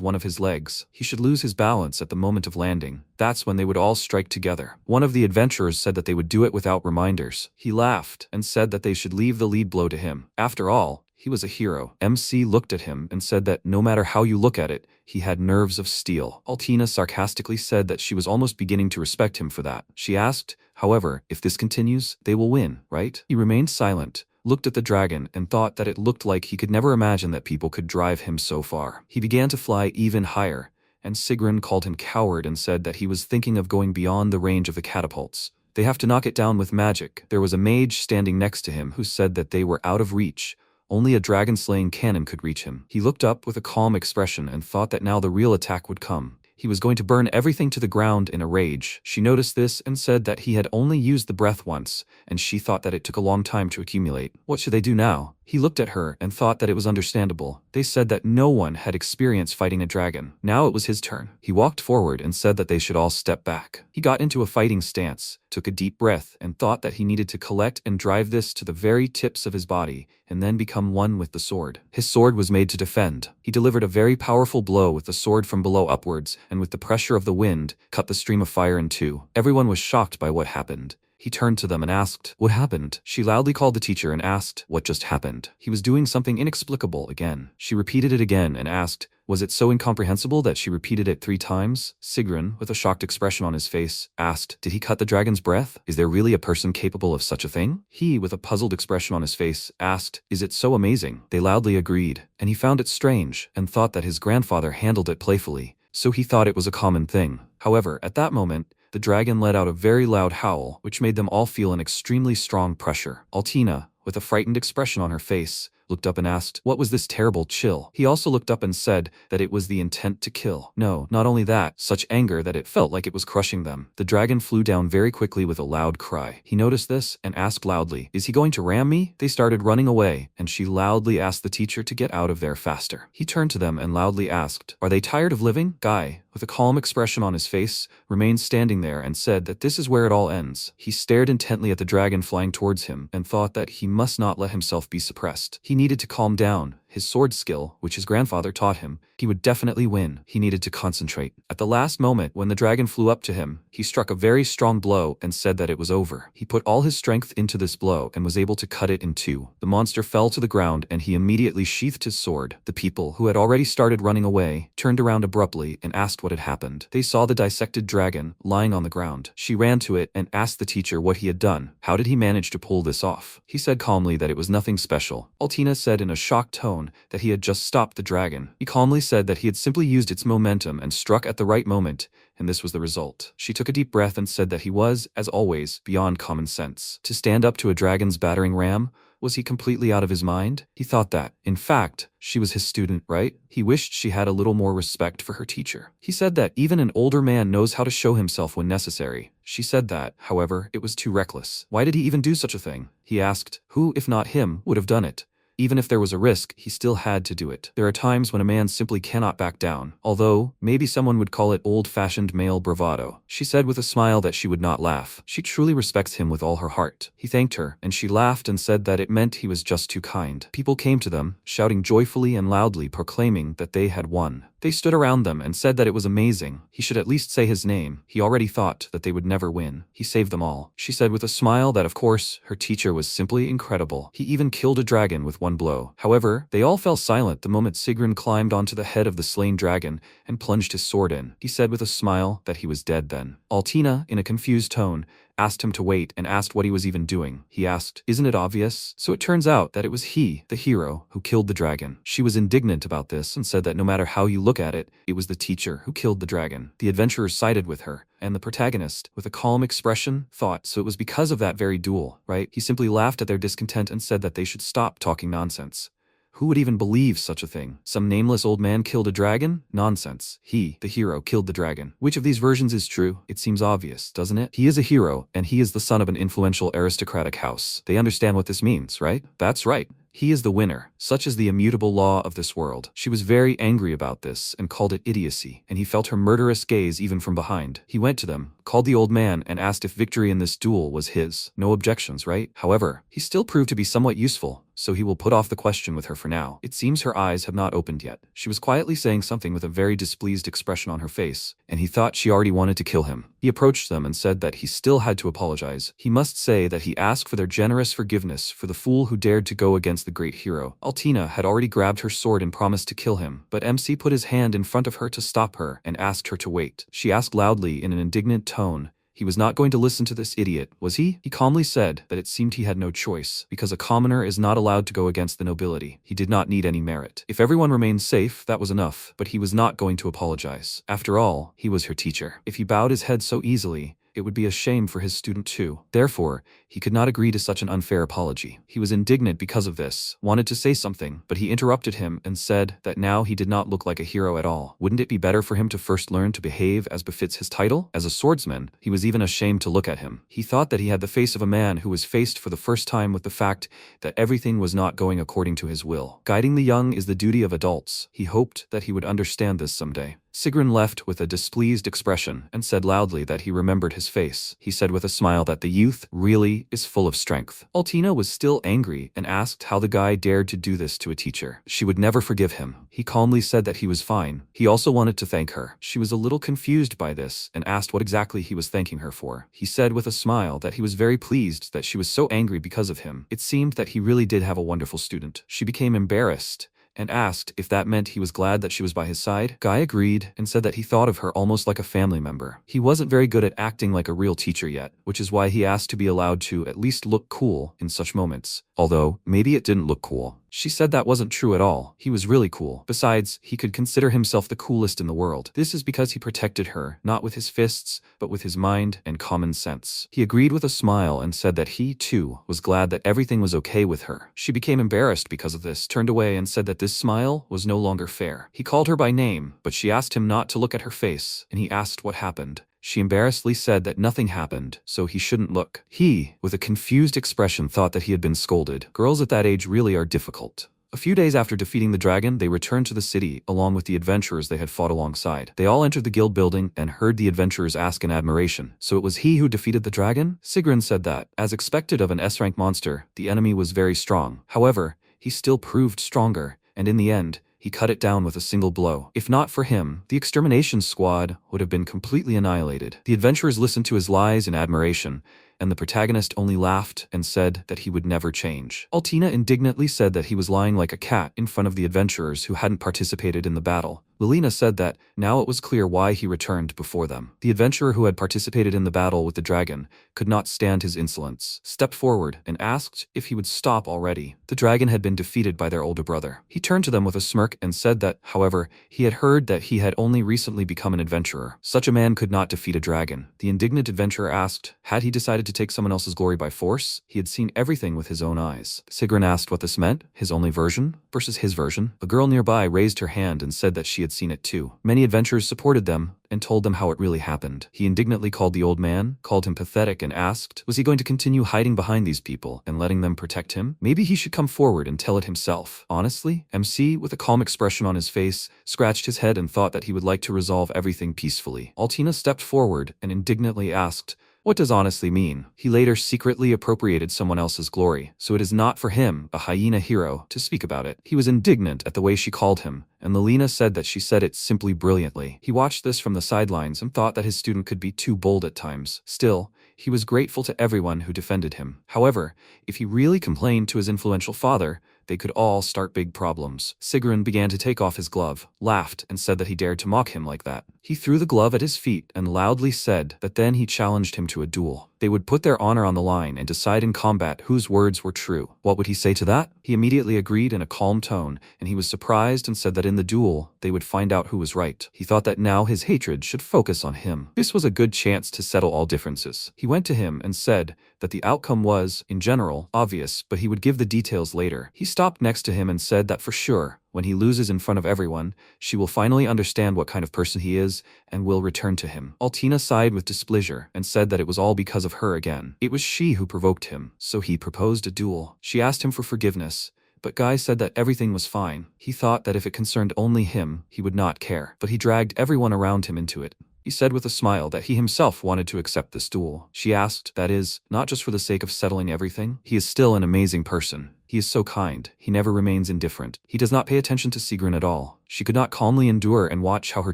one of his legs. He should lose his balance at the moment of landing. That's when they would all strike together. One of the adventurers said that they would do it without reminders. He laughed and said that they should leave the lead blow to him. After all, he was a hero. MC looked at him and said that no matter how you look at it, he had nerves of steel. Altina sarcastically said that she was almost beginning to respect him for that. She asked, however, if this continues, they will win, right? He remained silent, looked at the dragon, and thought that it looked like he could never imagine that people could drive him so far. He began to fly even higher, and Sigrun called him coward and said that he was thinking of going beyond the range of the catapults. They have to knock it down with magic. There was a mage standing next to him who said that they were out of reach. Only a dragon-slaying cannon could reach him. He looked up with a calm expression and thought that now the real attack would come. He was going to burn everything to the ground in a rage. She noticed this and said that he had only used the breath once, and she thought that it took a long time to accumulate. What should they do now? He looked at her and thought that it was understandable. They said that no one had experience fighting a dragon. Now it was his turn. He walked forward and said that they should all step back. He got into a fighting stance, took a deep breath, and thought that he needed to collect and drive this to the very tips of his body, and then become one with the sword. His sword was made to defend. He delivered a very powerful blow with the sword from below upwards, and with the pressure of the wind, cut the stream of fire in two. Everyone was shocked by what happened. He turned to them and asked, "What happened?" She loudly called the teacher and asked, "What just happened?" He was doing something inexplicable again. She repeated it again and asked, "Was it so incomprehensible that she repeated it 3 times?" Sigrun, with a shocked expression on his face, asked, "Did he cut the dragon's breath? Is there really a person capable of such a thing?" He, with a puzzled expression on his face, asked, "Is it so amazing?" They loudly agreed, and he found it strange, and thought that his grandfather handled it playfully, so he thought it was a common thing. However, at that moment, the dragon let out a very loud howl, which made them all feel an extremely strong pressure. Altina, with a frightened expression on her face, looked up and asked, "What was this terrible chill?" He also looked up and said that it was the intent to kill. No, not only that, such anger that it felt like it was crushing them. The dragon flew down very quickly with a loud cry. He noticed this and asked loudly, "Is he going to ram me?" They started running away, and she loudly asked the teacher to get out of there faster. He turned to them and loudly asked, "Are they tired of living?" Guy, with a calm expression on his face, remained standing there and said that this is where it all ends. He stared intently at the dragon flying towards him and thought that he must not let himself be suppressed. He needed to calm down. His sword skill, which his grandfather taught him, he would definitely win. He needed to concentrate. At the last moment, when the dragon flew up to him, he struck a very strong blow and said that it was over. He put all his strength into this blow and was able to cut it in two. The monster fell to the ground and he immediately sheathed his sword. The people, who had already started running away, turned around abruptly and asked what had happened. They saw the dissected dragon lying on the ground. She ran to it and asked the teacher what he had done. How did he manage to pull this off? He said calmly that it was nothing special. Altina said in a shocked tone that he had just stopped the dragon. He calmly said that he had simply used its momentum and struck at the right moment, and this was the result. She took a deep breath and said that he was, as always, beyond common sense. To stand up to a dragon's battering ram? Was he completely out of his mind? He thought that, in fact, she was his student, right? He wished she had a little more respect for her teacher. He said that even an older man knows how to show himself when necessary. She said that, however, it was too reckless. Why did he even do such a thing? He asked, who, if not him, would have done it? Even if there was a risk, he still had to do it. There are times when a man simply cannot back down, although maybe someone would call it old-fashioned male bravado. She said with a smile that she would not laugh. She truly respects him with all her heart. He thanked her, and she laughed and said that it meant he was just too kind. People came to them, shouting joyfully and loudly, proclaiming that they had won. They stood around them and said that it was amazing. He should at least say his name. He already thought that they would never win. He saved them all. She said with a smile that, of course, her teacher was simply incredible. He even killed a dragon with one blow. However, they all fell silent the moment Sigrun climbed onto the head of the slain dragon and plunged his sword in. He said with a smile that he was dead then. Altina, in a confused tone, asked him to wait and asked what he was even doing. He asked, "Isn't it obvious?" So it turns out that it was he, the hero, who killed the dragon. She was indignant about this and said that no matter how you look at it, it was the teacher who killed the dragon. The adventurers sided with her, and the protagonist, with a calm expression, thought so it was because of that very duel, right? He simply laughed at their discontent and said that they should stop talking nonsense. Who would even believe such a thing? Some nameless old man killed a dragon? Nonsense. He, the hero, killed the dragon. Which of these versions is true? It seems obvious, doesn't it? He is a hero, and he is the son of an influential aristocratic house. They understand what this means, right? That's right. He is the winner. Such is the immutable law of this world. She was very angry about this and called it idiocy, and he felt her murderous gaze even from behind. He went to them, called the old man, and asked if victory in this duel was his. No objections, right? However, he still proved to be somewhat useful, so he will put off the question with her for now. It seems her eyes have not opened yet. She was quietly saying something with a very displeased expression on her face, and he thought she already wanted to kill him. He approached them and said that he still had to apologize. He must say that he asked for their generous forgiveness for the fool who dared to go against the great hero. Altina had already grabbed her sword and promised to kill him, but MC put his hand in front of her to stop her and asked her to wait. She asked loudly in an indignant tone, he was not going to listen to this idiot, was he? He calmly said that it seemed he had no choice, because a commoner is not allowed to go against the nobility. He did not need any merit. If everyone remained safe, that was enough, but he was not going to apologize. After all, he was her teacher. If he bowed his head so easily, it would be a shame for his student too. Therefore, he could not agree to such an unfair apology. He was indignant because of this, wanted to say something, but he interrupted him and said that now he did not look like a hero at all. Wouldn't it be better for him to first learn to behave as befits his title? As a swordsman, he was even ashamed to look at him. He thought that he had the face of a man who was faced for the first time with the fact that everything was not going according to his will. Guiding the young is the duty of adults. He hoped that he would understand this someday. Sigrun left with a displeased expression and said loudly that he remembered his face. He said with a smile that the youth really is full of strength. Altina was still angry and asked how the guy dared to do this to a teacher. She would never forgive him. He calmly said that he was fine. He also wanted to thank her. She was a little confused by this and asked what exactly he was thanking her for. He said with a smile that he was very pleased that she was so angry because of him. It seemed that he really did have a wonderful student. She became embarrassed and asked if that meant he was glad that she was by his side. Guy agreed and said that he thought of her almost like a family member. He wasn't very good at acting like a real teacher yet, which is why he asked to be allowed to at least look cool in such moments. Although, maybe it didn't look cool. She said that wasn't true at all. He was really cool. Besides, he could consider himself the coolest in the world. This is because he protected her, not with his fists, but with his mind and common sense. He agreed with a smile and said that he, too, was glad that everything was okay with her. She became embarrassed because of this, turned away and said that this smile was no longer fair. He called her by name, but she asked him not to look at her face, and he asked what happened. She embarrassedly said that nothing happened, so he shouldn't look. He, with a confused expression, thought that he had been scolded. Girls at that age really are difficult. A few days after defeating the dragon, they returned to the city along with the adventurers they had fought alongside. They all entered the guild building and heard the adventurers ask in admiration, "So it was he who defeated the dragon?" Sigrun said that, as expected of an S-rank monster, the enemy was very strong. However, he still proved stronger, and in the end, he cut it down with a single blow. If not for him, the extermination squad would have been completely annihilated. The adventurers listened to his lies in admiration, and the protagonist only laughed and said that he would never change. Altina indignantly said that he was lying like a cat in front of the adventurers who hadn't participated in the battle. Lilina said that now it was clear why he returned before them. The adventurer who had participated in the battle with the dragon could not stand his insolence, stepped forward and asked if he would stop already. The dragon had been defeated by their older brother. He turned to them with a smirk and said that, however, he had heard that he had only recently become an adventurer. Such a man could not defeat a dragon. The indignant adventurer asked, had he decided to take someone else's glory by force? He had seen everything with his own eyes. Sigrun asked what this meant, his only version versus his version. A girl nearby raised her hand and said that she had seen it too. Many adventurers supported them and told them how it really happened. He indignantly called the old man, called him pathetic, and asked, was he going to continue hiding behind these people and letting them protect him? Maybe he should come forward and tell it himself. Honestly, MC, with a calm expression on his face, scratched his head and thought that he would like to resolve everything peacefully. Altina stepped forward and indignantly asked, what does honestly mean? He later secretly appropriated someone else's glory, so it is not for him, a hyena hero, to speak about it. He was indignant at the way she called him, and Lilina said that she said it simply brilliantly. He watched this from the sidelines and thought that his student could be too bold at times. Still, he was grateful to everyone who defended him. However, if he really complained to his influential father, they could all start big problems. Sigrun began to take off his glove, laughed, and said that he dared to mock him like that. He threw the glove at his feet and loudly said that then he challenged him to a duel. They would put their honor on the line and decide in combat whose words were true. What would he say to that? He immediately agreed in a calm tone, and he was surprised and said that in the duel, they would find out who was right. He thought that now his hatred should focus on him. This was a good chance to settle all differences. He went to him and said that the outcome was, in general, obvious, but he would give the details later. He stopped next to him and said that for sure, when he loses in front of everyone, she will finally understand what kind of person he is and will return to him. Altina sighed with displeasure and said that it was all because of her again. It was she who provoked him, so he proposed a duel. She asked him for forgiveness, but Guy said that everything was fine. He thought that if it concerned only him, he would not care, but he dragged everyone around him into it. He said with a smile that he himself wanted to accept this duel. She asked, that is, not just for the sake of settling everything. He is still an amazing person. He is so kind. He never remains indifferent. He does not pay attention to Sigrun at all. She could not calmly endure and watch how her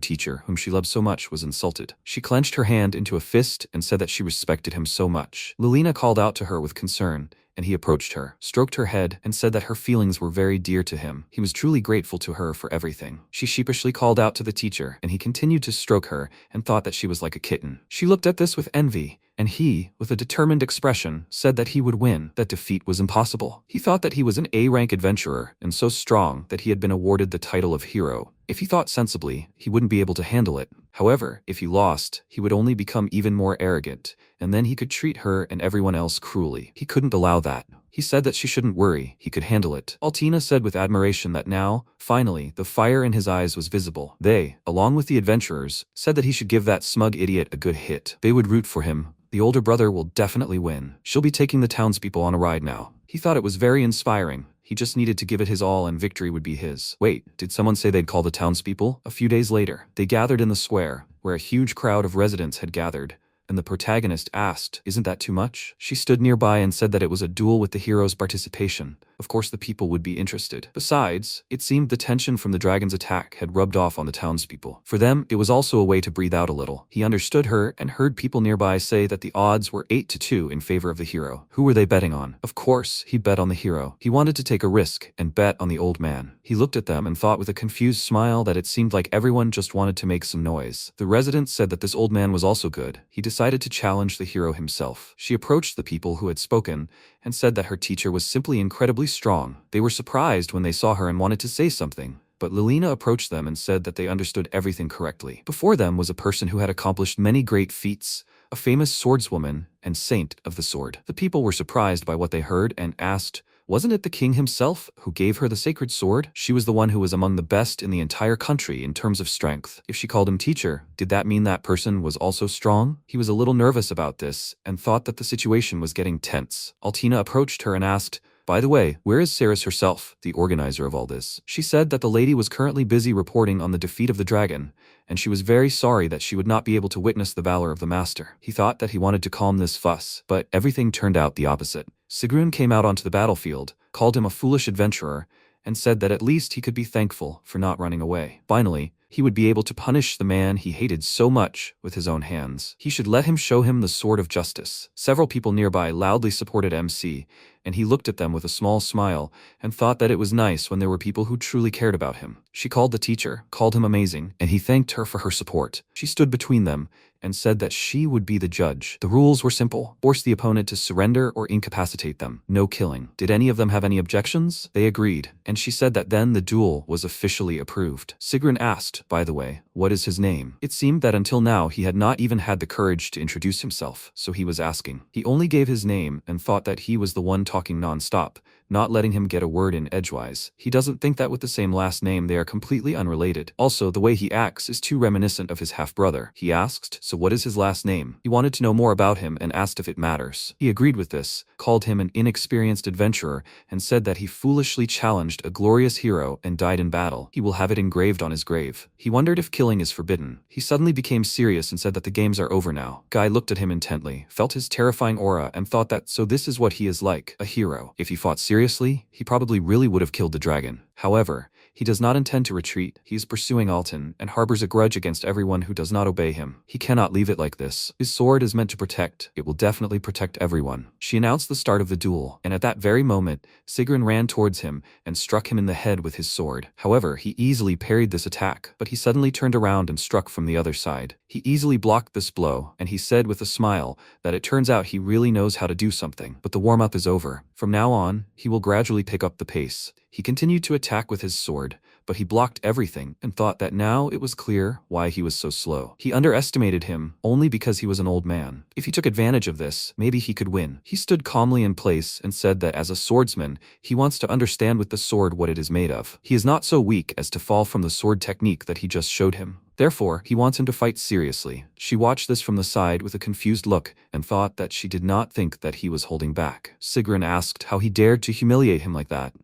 teacher, whom she loved so much, was insulted. She clenched her hand into a fist and said that she respected him so much. Lilina called out to her with concern, and he approached her, stroked her head, and said that her feelings were very dear to him. He was truly grateful to her for everything. She sheepishly called out to the teacher, and he continued to stroke her and thought that she was like a kitten. She looked at this with envy, and he, with a determined expression, said that he would win, that defeat was impossible. He thought that he was an A-rank adventurer and so strong that he had been awarded the title of hero, If he thought sensibly, he wouldn't be able to handle it. However, if he lost, he would only become even more arrogant, and then he could treat her and everyone else cruelly. He couldn't allow that. He said that she shouldn't worry, he could handle it. Altina said with admiration that now, finally, the fire in his eyes was visible. They, along with the adventurers, said that he should give that smug idiot a good hit. They would root for him. The older brother will definitely win. She'll be taking the townspeople on a ride now. He thought it was very inspiring. He just needed to give it his all and victory would be his. Wait, did someone say they'd call the townspeople? A few days later, they gathered in the square, where a huge crowd of residents had gathered, and the protagonist asked, "Isn't that too much?" She stood nearby and said that it was a duel with the hero's participation. Of course the people would be interested. Besides, it seemed the tension from the dragon's attack had rubbed off on the townspeople. For them, it was also a way to breathe out a little. He understood her and heard people nearby say that the odds were 8-2 in favor of the hero. Who were they betting on? Of course, he bet on the hero. He wanted to take a risk and bet on the old man. He looked at them and thought with a confused smile that it seemed like everyone just wanted to make some noise. The residents said that this old man was also good. He decided to challenge the hero himself. She approached the people who had spoken and said that her teacher was simply incredibly strong. They were surprised when they saw her and wanted to say something, but Lilina approached them and said that they understood everything correctly. Before them was a person who had accomplished many great feats, a famous swordswoman and saint of the sword. The people were surprised by what they heard and asked, wasn't it the king himself who gave her the sacred sword? She was the one who was among the best in the entire country in terms of strength. If she called him teacher, did that mean that person was also strong? He was a little nervous about this and thought that the situation was getting tense. Altina approached her and asked, "By the way, where is Ceres herself, the organizer of all this?" She said that the lady was currently busy reporting on the defeat of the dragon, and she was very sorry that she would not be able to witness the valor of the master. He thought that he wanted to calm this fuss, but everything turned out the opposite. Sigrun came out onto the battlefield, called him a foolish adventurer, and said that at least he could be thankful for not running away. Finally, he would be able to punish the man he hated so much with his own hands. He should let him show him the sword of justice. Several people nearby loudly supported MC, and he looked at them with a small smile and thought that it was nice when there were people who truly cared about him. She called the teacher, called him amazing, and he thanked her for her support. She stood between them and said that she would be the judge. The rules were simple: force the opponent to surrender or incapacitate them. No killing. Did any of them have any objections? They agreed, and she said that then the duel was officially approved. Sigrun asked, by the way, what is his name? It seemed that until now he had not even had the courage to introduce himself, so he was asking. He only gave his name and thought that he was the one talking non-stop, not letting him get a word in edgewise. He doesn't think that with the same last name they are completely unrelated. Also, the way he acts is too reminiscent of his half-brother. He asked, so what is his last name? He wanted to know more about him and asked if it matters. He agreed with this, called him an inexperienced adventurer, and said that he foolishly challenged a glorious hero and died in battle. He will have it engraved on his grave. He wondered if killing is forbidden. He suddenly became serious and said that the games are over now. Guy looked at him intently, felt his terrifying aura, and thought that so this is what he is like, a hero. If he fought seriously, he probably really would have killed the dragon. However, he does not intend to retreat. He is pursuing Alton and harbors a grudge against everyone who does not obey him. He cannot leave it like this. His sword is meant to protect. It will definitely protect everyone. She announced the start of the duel, and at that very moment, Sigrun ran towards him and struck him in the head with his sword. However, he easily parried this attack, but he suddenly turned around and struck from the other side. He easily blocked this blow, and he said with a smile that it turns out he really knows how to do something. But the warm-up is over. From now on, he will gradually pick up the pace. He continued to attack with his sword, but he blocked everything and thought that now it was clear why he was so slow. He underestimated him only because he was an old man. If he took advantage of this, maybe he could win. He stood calmly in place and said that as a swordsman, he wants to understand with the sword what it is made of. He is not so weak as to fall from the sword technique that he just showed him. Therefore, he wants him to fight seriously. She watched this from the side with a confused look and thought that she did not think that he was holding back. Sigrun asked how he dared to humiliate him like that.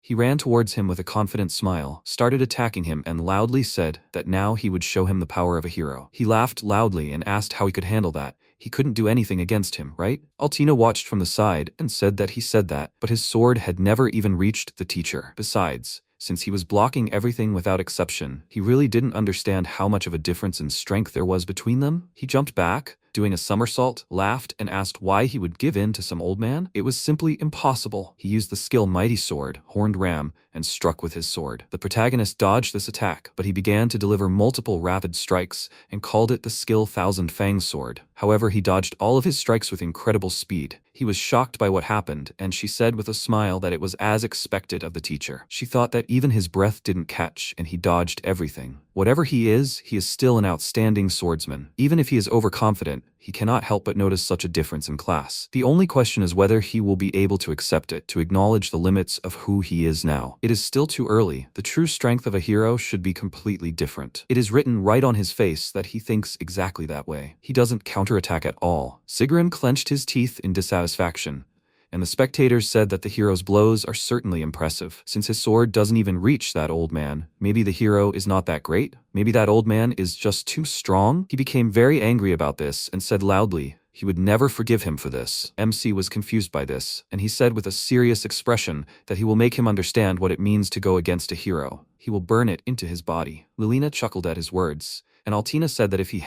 He ran towards him with a confident smile, started attacking him, and loudly said that now he would show him the power of a hero. He laughed loudly and asked how he could handle that. He couldn't do anything against him, right? Altina watched from the side and said that he said that, but his sword had never even reached the teacher. Besides, since he was blocking everything without exception, he really didn't understand how much of a difference in strength there was between them. He jumped back, doing a somersault, laughed, and asked why he would give in to some old man. It was simply impossible. He used the skill Mighty Sword, Horned Ram, and struck with his sword. The protagonist dodged this attack, but he began to deliver multiple rapid strikes and called it the skill Thousand Fang Sword. However, he dodged all of his strikes with incredible speed. He was shocked by what happened, and she said with a smile that it was as expected of the teacher. She thought that even his breath didn't catch, and he dodged everything. Whatever he is still an outstanding swordsman. Even if he is overconfident, he cannot help but notice such a difference in class. The only question is whether he will be able to accept it, to acknowledge the limits of who he is now. It is still too early. The true strength of a hero should be completely different. It is written right on his face that he thinks exactly that way. He doesn't counterattack at all. Sigrun clenched his teeth in dissatisfaction, and the spectators said that the hero's blows are certainly impressive. Since his sword doesn't even reach that old man, maybe the hero is not that great? Maybe that old man is just too strong? He became very angry about this and said loudly he would never forgive him for this. MC was confused by this, and he said with a serious expression that he will make him understand what it means to go against a hero. He will burn it into his body. Lilina chuckled at his words, and Altina said that if he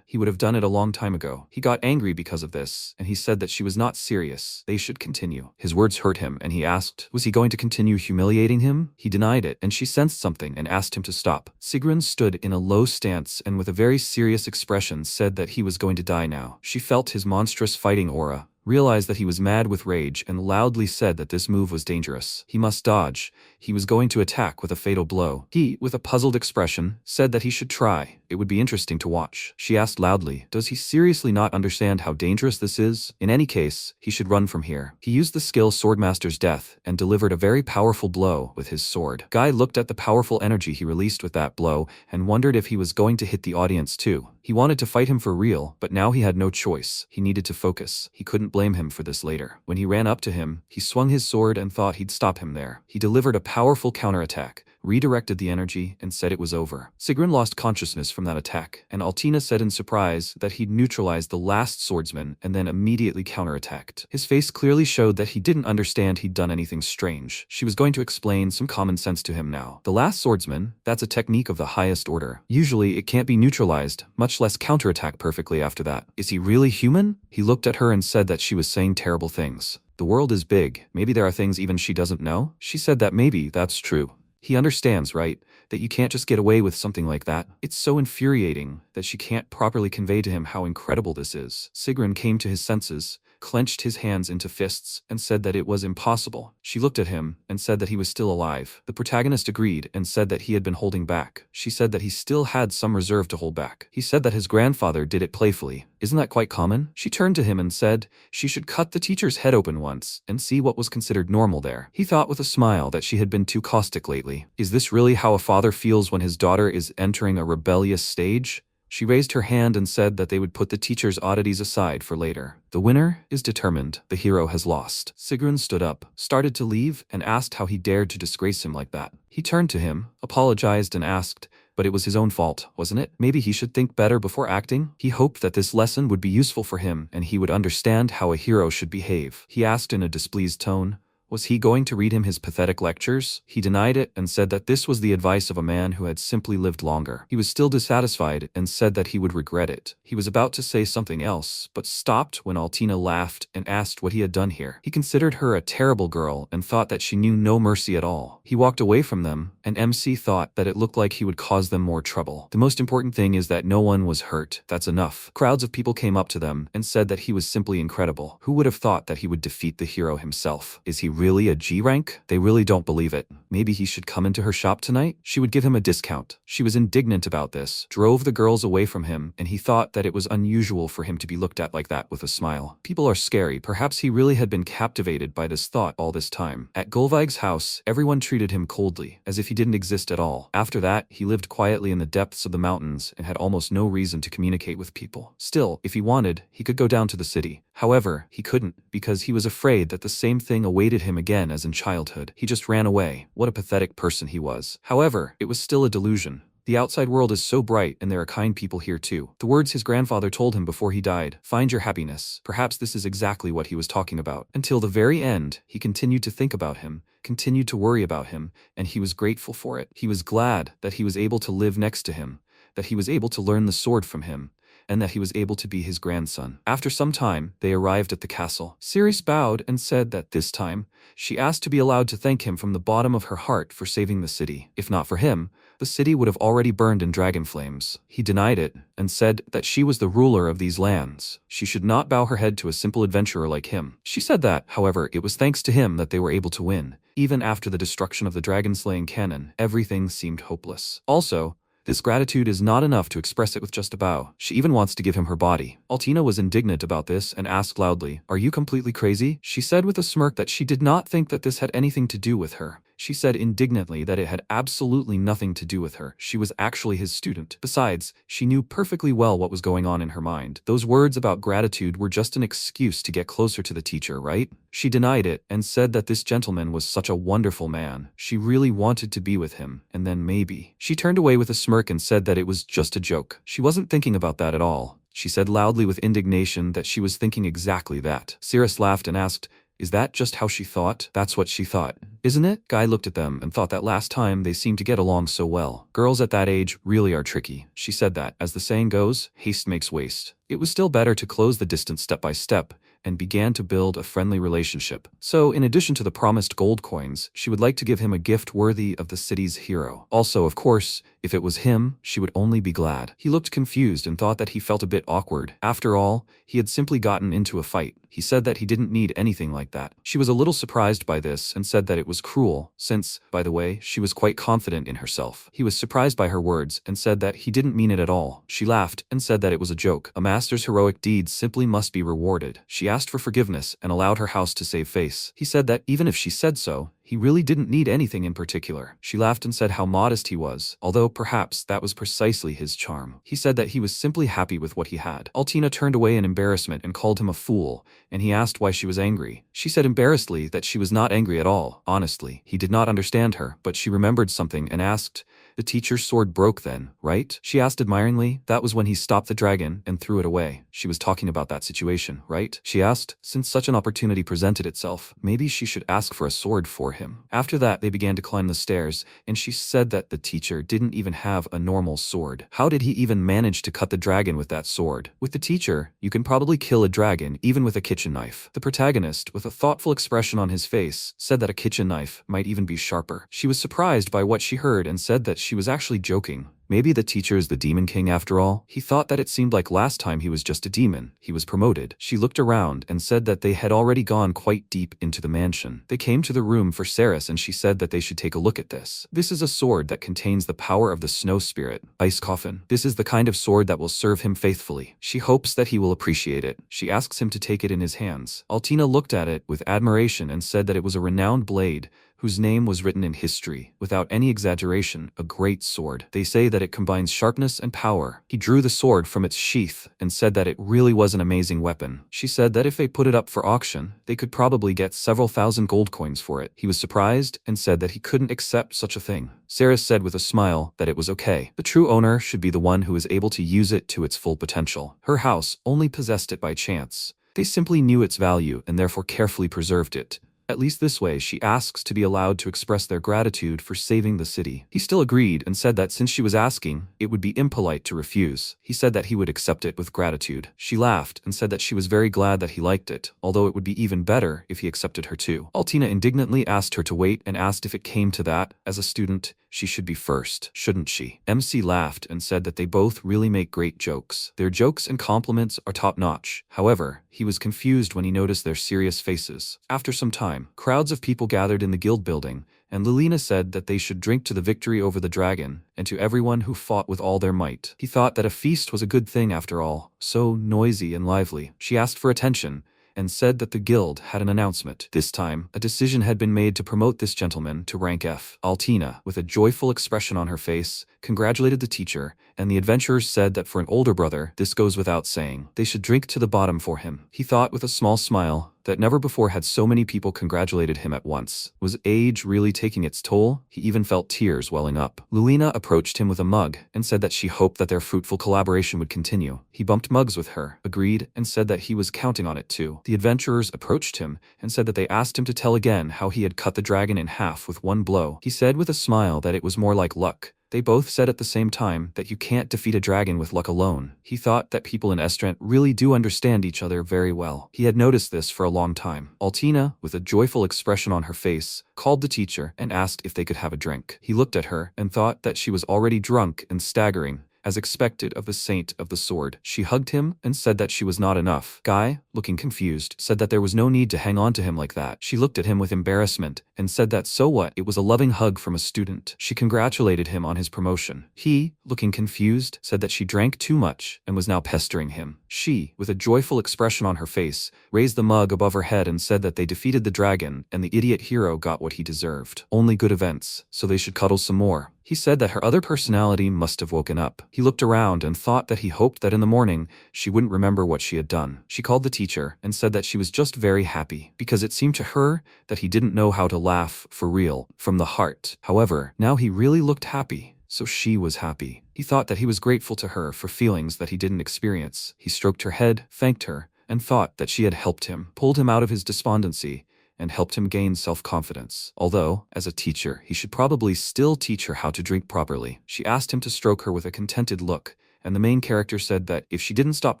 would have done it a long time ago. He got angry because of this, and he said that she was not serious. They should continue. His words hurt him, and he asked, was he going to continue humiliating him? He denied it, and she sensed something and asked him to stop. Sigrun stood in a low stance and with a very serious expression said that he was going to die now. She felt his monstrous fighting aura, realized that he was mad with rage, and loudly said that this move was dangerous. He must dodge. He was going to attack with a fatal blow. He, with a puzzled expression, said that he should try. It would be interesting to watch. She asked loudly, does he seriously not understand how dangerous this is? In any case, he should run from here. He used the skill Swordmaster's Death and delivered a very powerful blow with his sword. Guy looked at the powerful energy he released with that blow and wondered if he was going to hit the audience too. He wanted to fight him for real, but now he had no choice. He needed to focus. He couldn't blame him for this later. When he ran up to him, he swung his sword and thought he'd stop him there. He delivered a powerful counterattack, redirected the energy, and said it was over. Sigrun lost consciousness from that attack, and Altina said in surprise that he'd neutralized the last swordsman and then immediately counterattacked. His face clearly showed that he didn't understand he'd done anything strange. She was going to explain some common sense to him now. The last swordsman, that's a technique of the highest order. Usually it can't be neutralized, much less counterattack perfectly after that. Is he really human? He looked at her and said that she was saying terrible things. The world is big. Maybe there are things even she doesn't know? She said that maybe that's true. He understands, right? That you can't just get away with something like that. It's so infuriating that she can't properly convey to him how incredible this is. Sigrun came to his senses, clenched his hands into fists, and said that it was impossible. She looked at him and said that he was still alive. The protagonist agreed and said that he had been holding back. She said that he still had some reserve to hold back. He said that his grandfather did it playfully. Isn't that quite common? She turned to him and said she should cut the teacher's head open once and see what was considered normal there. He thought with a smile that she had been too caustic lately. Is this really how a father feels when his daughter is entering a rebellious stage? She raised her hand and said that they would put the teacher's oddities aside for later. The winner is determined. The hero has lost. Sigrun stood up, started to leave, and asked how he dared to disgrace him like that. He turned to him, apologized, and asked, but it was his own fault, wasn't it? Maybe he should think better before acting? He hoped that this lesson would be useful for him and he would understand how a hero should behave. He asked in a displeased tone, was he going to read him his pathetic lectures? He denied it and said that this was the advice of a man who had simply lived longer. He was still dissatisfied and said that he would regret it. He was about to say something else, but stopped when Altina laughed and asked what he had done here. He considered her a terrible girl and thought that she knew no mercy at all. He walked away from them, and MC thought that it looked like he would cause them more trouble. The most important thing is that no one was hurt. That's enough. Crowds of people came up to them and said that he was simply incredible. Who would have thought that he would defeat the hero himself? Is he really a G rank? They really don't believe it. Maybe he should come into her shop tonight? She would give him a discount. She was indignant about this, drove the girls away from him, and he thought that it was unusual for him to be looked at like that with a smile. People are scary. Perhaps he really had been captivated by this thought all this time. At Golveig's house, everyone treated him coldly, as if he didn't exist at all. After that, he lived quietly in the depths of the mountains and had almost no reason to communicate with people. Still, if he wanted, he could go down to the city. However, he couldn't, because he was afraid that the same thing awaited him again as in childhood. He just ran away. What a pathetic person he was. However, it was still a delusion. The outside world is so bright and there are kind people here too. The words his grandfather told him before he died, find your happiness. Perhaps this is exactly what he was talking about. Until the very end, he continued to think about him, continued to worry about him, and he was grateful for it. He was glad that he was able to live next to him, that he was able to learn the sword from him, and that he was able to be his grandson. After some time, they arrived at the castle. Ceres bowed and said that this time, she asked to be allowed to thank him from the bottom of her heart for saving the city. If not for him, the the city would have already burned in dragon flames. He denied it, and said that she was the ruler of these lands. She should not bow her head to a simple adventurer like him. She said that, however, it was thanks to him that they were able to win. Even after the destruction of the dragon-slaying cannon, everything seemed hopeless. Also, this gratitude is not enough to express it with just a bow. She even wants to give him her body. Altina was indignant about this and asked loudly, "Are you completely crazy?" She said with a smirk that she did not think that this had anything to do with her. She said indignantly that it had absolutely nothing to do with her. She was actually his student. Besides, she knew perfectly well what was going on in her mind. Those words about gratitude were just an excuse to get closer to the teacher, right? She denied it and said that this gentleman was such a wonderful man. She really wanted to be with him, and then maybe. She turned away with a smirk and said that it was just a joke. She wasn't thinking about that at all. She said loudly with indignation that she was thinking exactly that. Cirrus laughed and asked, "Is that just how she thought?" "That's what she thought, isn't it?" Guy looked at them and thought that last time they seemed to get along so well. Girls at that age really are tricky. She said that, as the saying goes, haste makes waste. It was still better to close the distance step by step, and began to build a friendly relationship. So, in addition to the promised gold coins, she would like to give him a gift worthy of the city's hero. Also, of course, if it was him, she would only be glad. He looked confused and thought that he felt a bit awkward. After all, he had simply gotten into a fight. He said that he didn't need anything like that. She was a little surprised by this and said that it was cruel, since, by the way, she was quite confident in herself. He was surprised by her words and said that he didn't mean it at all. She laughed and said that it was a joke. A master's heroic deeds simply must be rewarded. She asked for forgiveness and allowed her house to save face. He said that even if she said so, he really didn't need anything in particular. She laughed and said how modest he was, although perhaps that was precisely his charm. He said that he was simply happy with what he had. Altina turned away in embarrassment and called him a fool, and he asked why she was angry. She said embarrassedly that she was not angry at all, honestly. He did not understand her, but she remembered something and asked, "The teacher's sword broke then, right?" She asked admiringly. "That was when he stopped the dragon and threw it away." She was talking about that situation, right? She asked, since such an opportunity presented itself, maybe she should ask for a sword for him. After that, they began to climb the stairs, and she said that the teacher didn't even have a normal sword. How did he even manage to cut the dragon with that sword? With the teacher, you can probably kill a dragon even with a kitchen knife. The protagonist, with a thoughtful expression on his face, said that a kitchen knife might even be sharper. She was surprised by what she heard and said that she was actually joking. Maybe the teacher is the Demon King after all? He thought that it seemed like last time he was just a demon. He was promoted. She looked around and said that they had already gone quite deep into the mansion. They came to the room for Ceres and she said that they should take a look at this. This is a sword that contains the power of the snow spirit. Ice Coffin. This is the kind of sword that will serve him faithfully. She hopes that he will appreciate it. She asks him to take it in his hands. Altina looked at it with admiration and said that it was a renowned blade whose name was written in history. Without any exaggeration, a great sword. They say that it combines sharpness and power. He drew the sword from its sheath and said that it really was an amazing weapon. She said that if they put it up for auction, they could probably get several thousand gold coins for it. He was surprised and said that he couldn't accept such a thing. Ceres said with a smile that it was okay. The true owner should be the one who is able to use it to its full potential. Her house only possessed it by chance. They simply knew its value and therefore carefully preserved it. At least this way, she asks to be allowed to express their gratitude for saving the city. He still agreed and said that since she was asking, it would be impolite to refuse. He said that he would accept it with gratitude. She laughed and said that she was very glad that he liked it, although it would be even better if he accepted her too. Altina indignantly asked her to wait and asked if it came to that, as a student, she should be first, shouldn't she? MC laughed and said that they both really make great jokes. Their jokes and compliments are top-notch. However, he was confused when he noticed their serious faces. After some time, crowds of people gathered in the guild building, and Lilina said that they should drink to the victory over the dragon, and to everyone who fought with all their might. He thought that a feast was a good thing after all, so noisy and lively. She asked for attention, and said that the guild had an announcement. This time, a decision had been made to promote this gentleman to rank F. Altina, with a joyful expression on her face, congratulated the teacher, and the adventurers said that for an older brother, this goes without saying. They should drink to the bottom for him. He thought with a small smile that never before had so many people congratulated him at once. Was age really taking its toll? He even felt tears welling up. Lulina approached him with a mug and said that she hoped that their fruitful collaboration would continue. He bumped mugs with her, agreed, and said that he was counting on it too. The adventurers approached him and said that they asked him to tell again how he had cut the dragon in half with one blow. He said with a smile that it was more like luck. They both said at the same time that you can't defeat a dragon with luck alone. He thought that people in Estrant really do understand each other very well. He had noticed this for a long time. Altina, with a joyful expression on her face, called the teacher and asked if they could have a drink. He looked at her and thought that she was already drunk and staggering, as expected of the Saint of the Sword. She hugged him and said that she was not enough. Guy, looking confused, said that there was no need to hang on to him like that. She looked at him with embarrassment and said that so what, it was a loving hug from a student. She congratulated him on his promotion. He, looking confused, said that she drank too much and was now pestering him. She, with a joyful expression on her face, raised the mug above her head and said that they defeated the dragon and the idiot hero got what he deserved. Only good events, so they should cuddle some more. He said that her other personality must have woken up. He looked around and thought that he hoped that in the morning she wouldn't remember what she had done. She called the teacher and said that she was just very happy, because it seemed to her that he didn't know how to laugh for real, from the heart. However, now he really looked happy, so she was happy. He thought that he was grateful to her for feelings that he didn't experience. He stroked her head, thanked her, and thought that she had helped him, pulled him out of his despondency, and helped him gain self-confidence. Although, as a teacher, he should probably still teach her how to drink properly. She asked him to stroke her with a contented look, and the main character said that if she didn't stop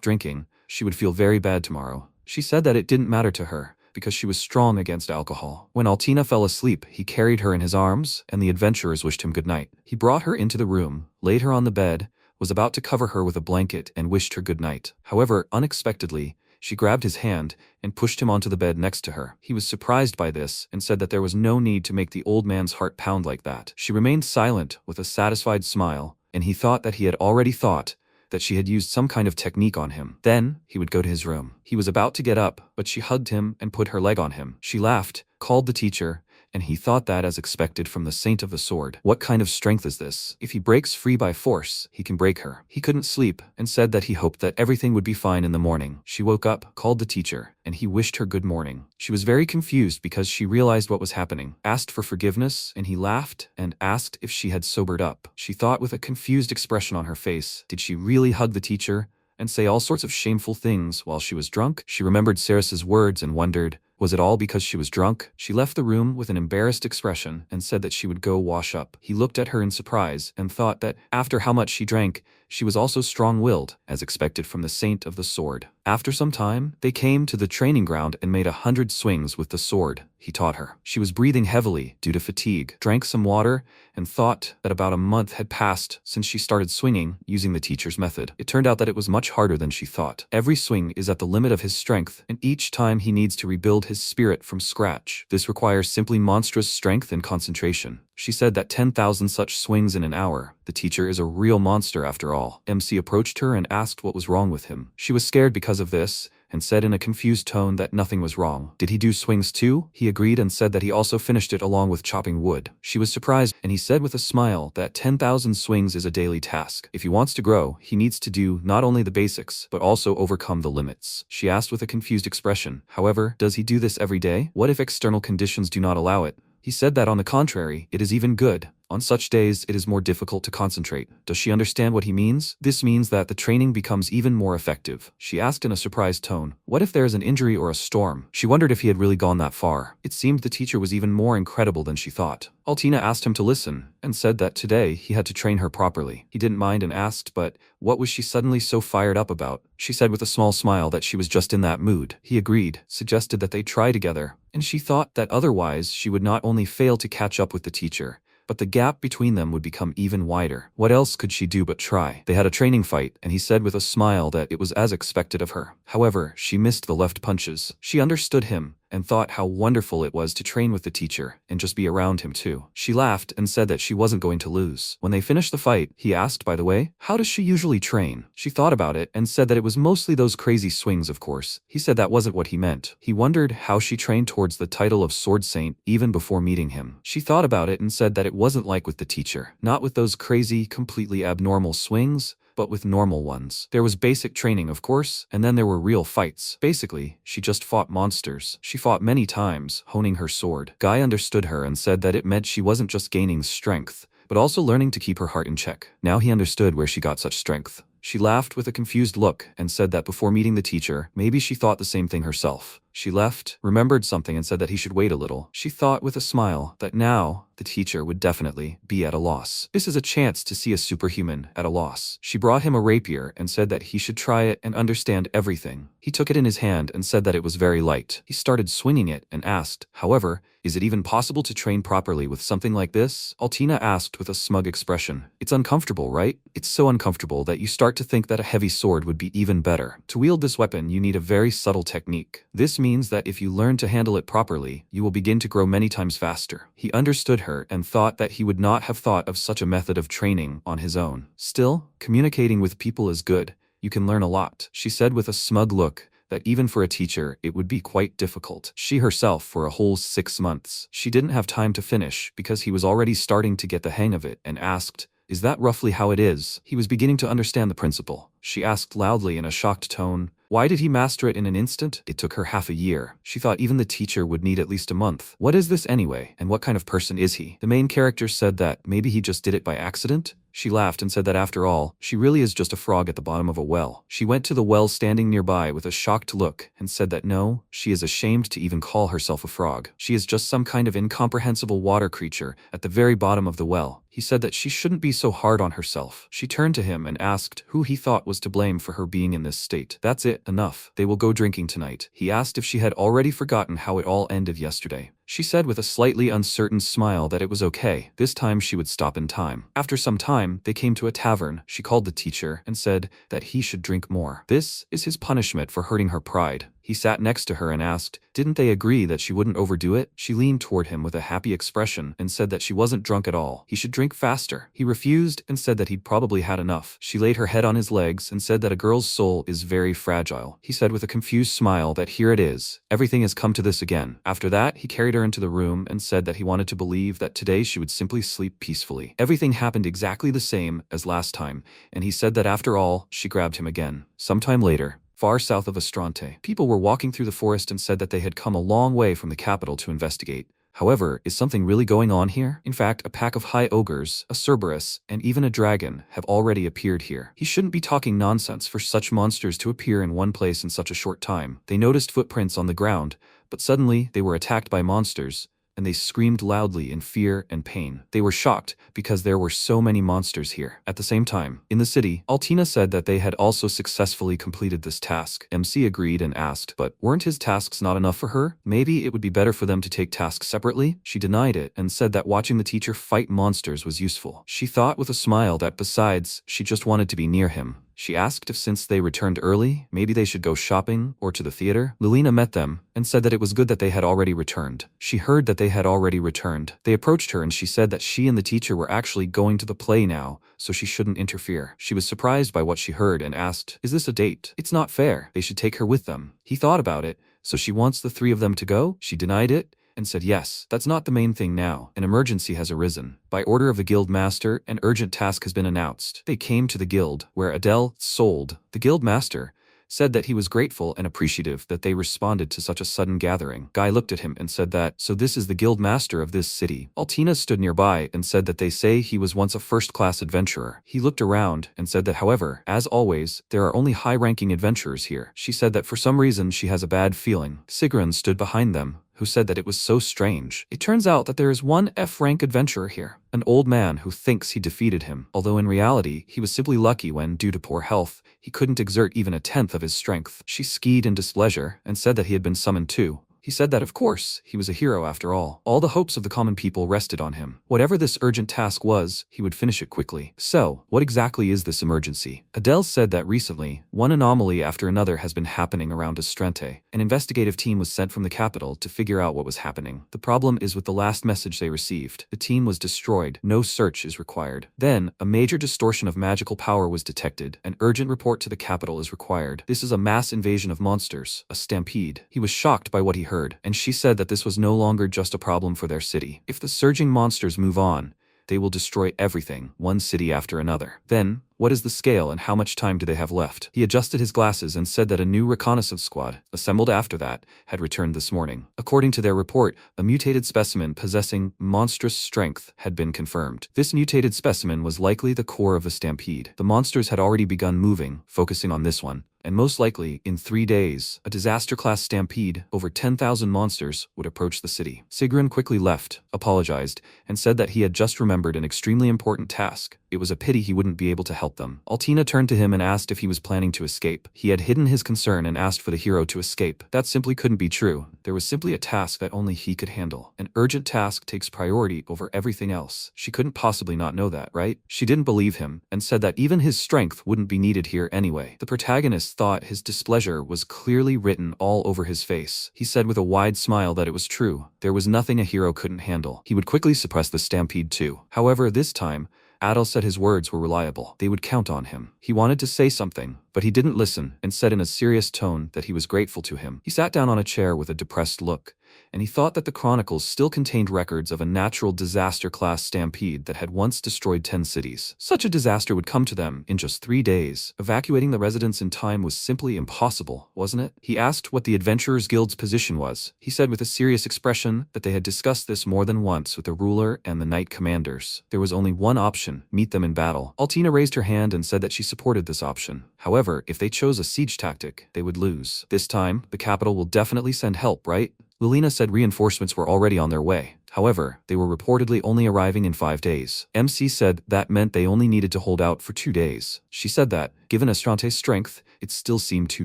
drinking, she would feel very bad tomorrow. She said that it didn't matter to her, because she was strong against alcohol. When Altina fell asleep, he carried her in his arms, and the adventurers wished him good night. He brought her into the room, laid her on the bed, was about to cover her with a blanket, and wished her good night. However, unexpectedly, she grabbed his hand and pushed him onto the bed next to her. He was surprised by this and said that there was no need to make the old man's heart pound like that. She remained silent with a satisfied smile, and he thought that he had already thought that she had used some kind of technique on him. Then, he would go to his room. He was about to get up, but she hugged him and put her leg on him. She laughed, called the teacher, and he thought that as expected from the Saint of the Sword. What kind of strength is this? If he breaks free by force, he can break her. He couldn't sleep and said that he hoped that everything would be fine in the morning. She woke up, called the teacher, and he wished her good morning. She was very confused because she realized what was happening, asked for forgiveness, and he laughed and asked if she had sobered up. She thought with a confused expression on her face, did she really hug the teacher and say all sorts of shameful things while she was drunk? She remembered Ceres's words and wondered, was it all because she was drunk? She left the room with an embarrassed expression and said that she would go wash up. He looked at her in surprise and thought that, after how much she drank, she was also strong-willed, as expected from the Saint of the Sword. After some time, they came to the training ground and made 100 swings with the sword he taught her. She was breathing heavily due to fatigue, drank some water, and thought that about a month had passed since she started swinging using the teacher's method. It turned out that it was much harder than she thought. Every swing is at the limit of his strength, and each time he needs to rebuild his spirit from scratch. This requires simply monstrous strength and concentration. She said that 10,000 such swings in an hour. The teacher is a real monster after all. MC approached her and asked what was wrong with him. She was scared because of this, and said in a confused tone that nothing was wrong. Did he do swings too? He agreed and said that he also finished it along with chopping wood. She was surprised, and he said with a smile that 10,000 swings is a daily task. If he wants to grow, he needs to do not only the basics, but also overcome the limits. She asked with a confused expression, however, does he do this every day? What if external conditions do not allow it? He said that on the contrary, it is even good. On such days, it is more difficult to concentrate. Does she understand what he means? This means that the training becomes even more effective. She asked in a surprised tone, what if there is an injury or a storm? She wondered if he had really gone that far. It seemed the teacher was even more incredible than she thought. Altina asked him to listen, and said that today he had to train her properly. He didn't mind and asked, but what was she suddenly so fired up about? She said with a small smile that she was just in that mood. He agreed, suggested that they try together, and she thought that otherwise she would not only fail to catch up with the teacher, but the gap between them would become even wider. What else could she do but try? They had a training fight, and he said with a smile that it was as expected of her. However, she missed the left punches. She understood him, and thought how wonderful it was to train with the teacher, and just be around him too. She laughed and said that she wasn't going to lose. When they finished the fight, he asked, by the way, how does she usually train? She thought about it, and said that it was mostly those crazy swings, of course. He said that wasn't what he meant. He wondered how she trained towards the title of Sword Saint even before meeting him. She thought about it and said that it wasn't like with the teacher. Not with those crazy, completely abnormal swings, but with normal ones. There was basic training, of course, and then there were real fights. Basically, she just fought monsters. She fought many times, honing her sword. Guy understood her and said that it meant she wasn't just gaining strength, but also learning to keep her heart in check. Now he understood where she got such strength. She laughed with a confused look and said that before meeting the teacher, maybe she thought the same thing herself. She left, remembered something and said that he should wait a little. She thought with a smile that now the teacher would definitely be at a loss. This is a chance to see a superhuman at a loss. She brought him a rapier and said that he should try it and understand everything. He took it in his hand and said that it was very light. He started swinging it and asked, however, is it even possible to train properly with something like this? Altina asked with a smug expression. It's uncomfortable, right? It's so uncomfortable that you start to think that a heavy sword would be even better. To wield this weapon, you need a very subtle technique. This means that if you learn to handle it properly, you will begin to grow many times faster. He understood her and thought that he would not have thought of such a method of training on his own. Still, communicating with people is good. You can learn a lot, she said with a smug look, that even for a teacher, it would be quite difficult. She herself for a whole 6 months. She didn't have time to finish because he was already starting to get the hang of it and asked, is that roughly how it is? He was beginning to understand the principle. She asked loudly in a shocked tone, why did he master it in an instant? It took her half a year. She thought even the teacher would need at least a month. What is this anyway? And what kind of person is he? The main character said that maybe he just did it by accident. She laughed and said that after all, she really is just a frog at the bottom of a well. She went to the well standing nearby with a shocked look and said that no, she is ashamed to even call herself a frog. She is just some kind of incomprehensible water creature at the very bottom of the well. He said that she shouldn't be so hard on herself. She turned to him and asked who he thought was to blame for her being in this state. That's it, enough. They will go drinking tonight. He asked if she had already forgotten how it all ended yesterday. She said with a slightly uncertain smile that it was okay. This time she would stop in time. After some time, they came to a tavern. She called the teacher and said that he should drink more. This is his punishment for hurting her pride. He sat next to her and asked, didn't they agree that she wouldn't overdo it? She leaned toward him with a happy expression and said that she wasn't drunk at all. He should drink faster. He refused and said that he'd probably had enough. She laid her head on his legs and said that a girl's soul is very fragile. He said with a confused smile that here it is. Everything has come to this again. After that, he carried her into the room and said that he wanted to believe that today she would simply sleep peacefully. Everything happened exactly the same as last time, and he said that after all, she grabbed him again. Sometime later, far south of Astrante, people were walking through the forest and said that they had come a long way from the capital to investigate. However, is something really going on here? In fact, a pack of high ogres, a Cerberus, and even a dragon have already appeared here. He shouldn't be talking nonsense for such monsters to appear in one place in such a short time. They noticed footprints on the ground, but suddenly they were attacked by monsters, and they screamed loudly in fear and pain. They were shocked because there were so many monsters here. At the same time, in the city, Altina said that they had also successfully completed this task. MC agreed and asked, but weren't his tasks not enough for her? Maybe it would be better for them to take tasks separately? She denied it and said that watching the teacher fight monsters was useful. She thought with a smile that besides, she just wanted to be near him. She asked if since they returned early, maybe they should go shopping or to the theater. Lilina met them and said that it was good that they had already returned. She heard that they had already returned. They approached her and she said that she and the teacher were actually going to the play now, so she shouldn't interfere. She was surprised by what she heard and asked, is this a date? It's not fair. They should take her with them. He thought about it. So she wants the three of them to go? She denied it and said yes, that's not the main thing now. An emergency has arisen. By order of the guild master, an urgent task has been announced. They came to the guild, where Adele sold. The guild master said that he was grateful and appreciative that they responded to such a sudden gathering. Guy looked at him and said that, so this is the guild master of this city. Altina stood nearby and said that they say he was once a first-class adventurer. He looked around and said that however, as always, there are only high-ranking adventurers here. She said that for some reason she has a bad feeling. Sigrun stood behind them, who said that it was so strange. It turns out that there is one F-rank adventurer here, an old man who thinks he defeated him, although in reality, he was simply lucky when, due to poor health, he couldn't exert even a tenth of his strength. She skied in displeasure and said that he had been summoned too. He said that of course, he was a hero after all. All the hopes of the common people rested on him. Whatever this urgent task was, he would finish it quickly. So, what exactly is this emergency? Adele said that recently, one anomaly after another has been happening around Astrante. An investigative team was sent from the capital to figure out what was happening. The problem is with the last message they received. The team was destroyed. No search is required. Then, a major distortion of magical power was detected. An urgent report to the capital is required. This is a mass invasion of monsters, a stampede. He was shocked by what he heard, and she said that this was no longer just a problem for their city. If the surging monsters move on, they will destroy everything, one city after another. Then, what is the scale and how much time do they have left? He adjusted his glasses and said that a new reconnaissance squad, assembled after that, had returned this morning. According to their report, a mutated specimen possessing monstrous strength had been confirmed. This mutated specimen was likely the core of the stampede. The monsters had already begun moving, focusing on this one. and most likely, in 3 days, a disaster-class stampede, over 10,000 monsters, would approach the city. Sigrun quickly left, apologized, and said that he had just remembered an extremely important task. It was a pity he wouldn't be able to help them. Altina turned to him and asked if he was planning to escape. He had hidden his concern and asked for the hero to escape. That simply couldn't be true. There was simply a task that only he could handle. An urgent task takes priority over everything else. She couldn't possibly not know that, right? She didn't believe him, and said that even his strength wouldn't be needed here anyway. The protagonist thought his displeasure was clearly written all over his face. He said with a wide smile that it was true. There was nothing a hero couldn't handle. He would quickly suppress the stampede too. However, this time, Adel said his words were reliable. They would count on him. He wanted to say something, but he didn't listen and said in a serious tone that he was grateful to him. He sat down on a chair with a depressed look, and he thought that the chronicles still contained records of a natural disaster-class stampede that had once destroyed 10 cities. Such a disaster would come to them in just 3 days. Evacuating the residents in time was simply impossible, wasn't it? He asked what the Adventurers Guild's position was. He said with a serious expression that they had discussed this more than once with the ruler and the knight commanders. There was only one option: meet them in battle. Altina raised her hand and said that she supported this option. However, if they chose a siege tactic, they would lose. This time, the capital will definitely send help, right? Lilina said reinforcements were already on their way. However, they were reportedly only arriving in 5 days. MC said that meant they only needed to hold out for 2 days. She said that, given Estrante's strength, it still seemed too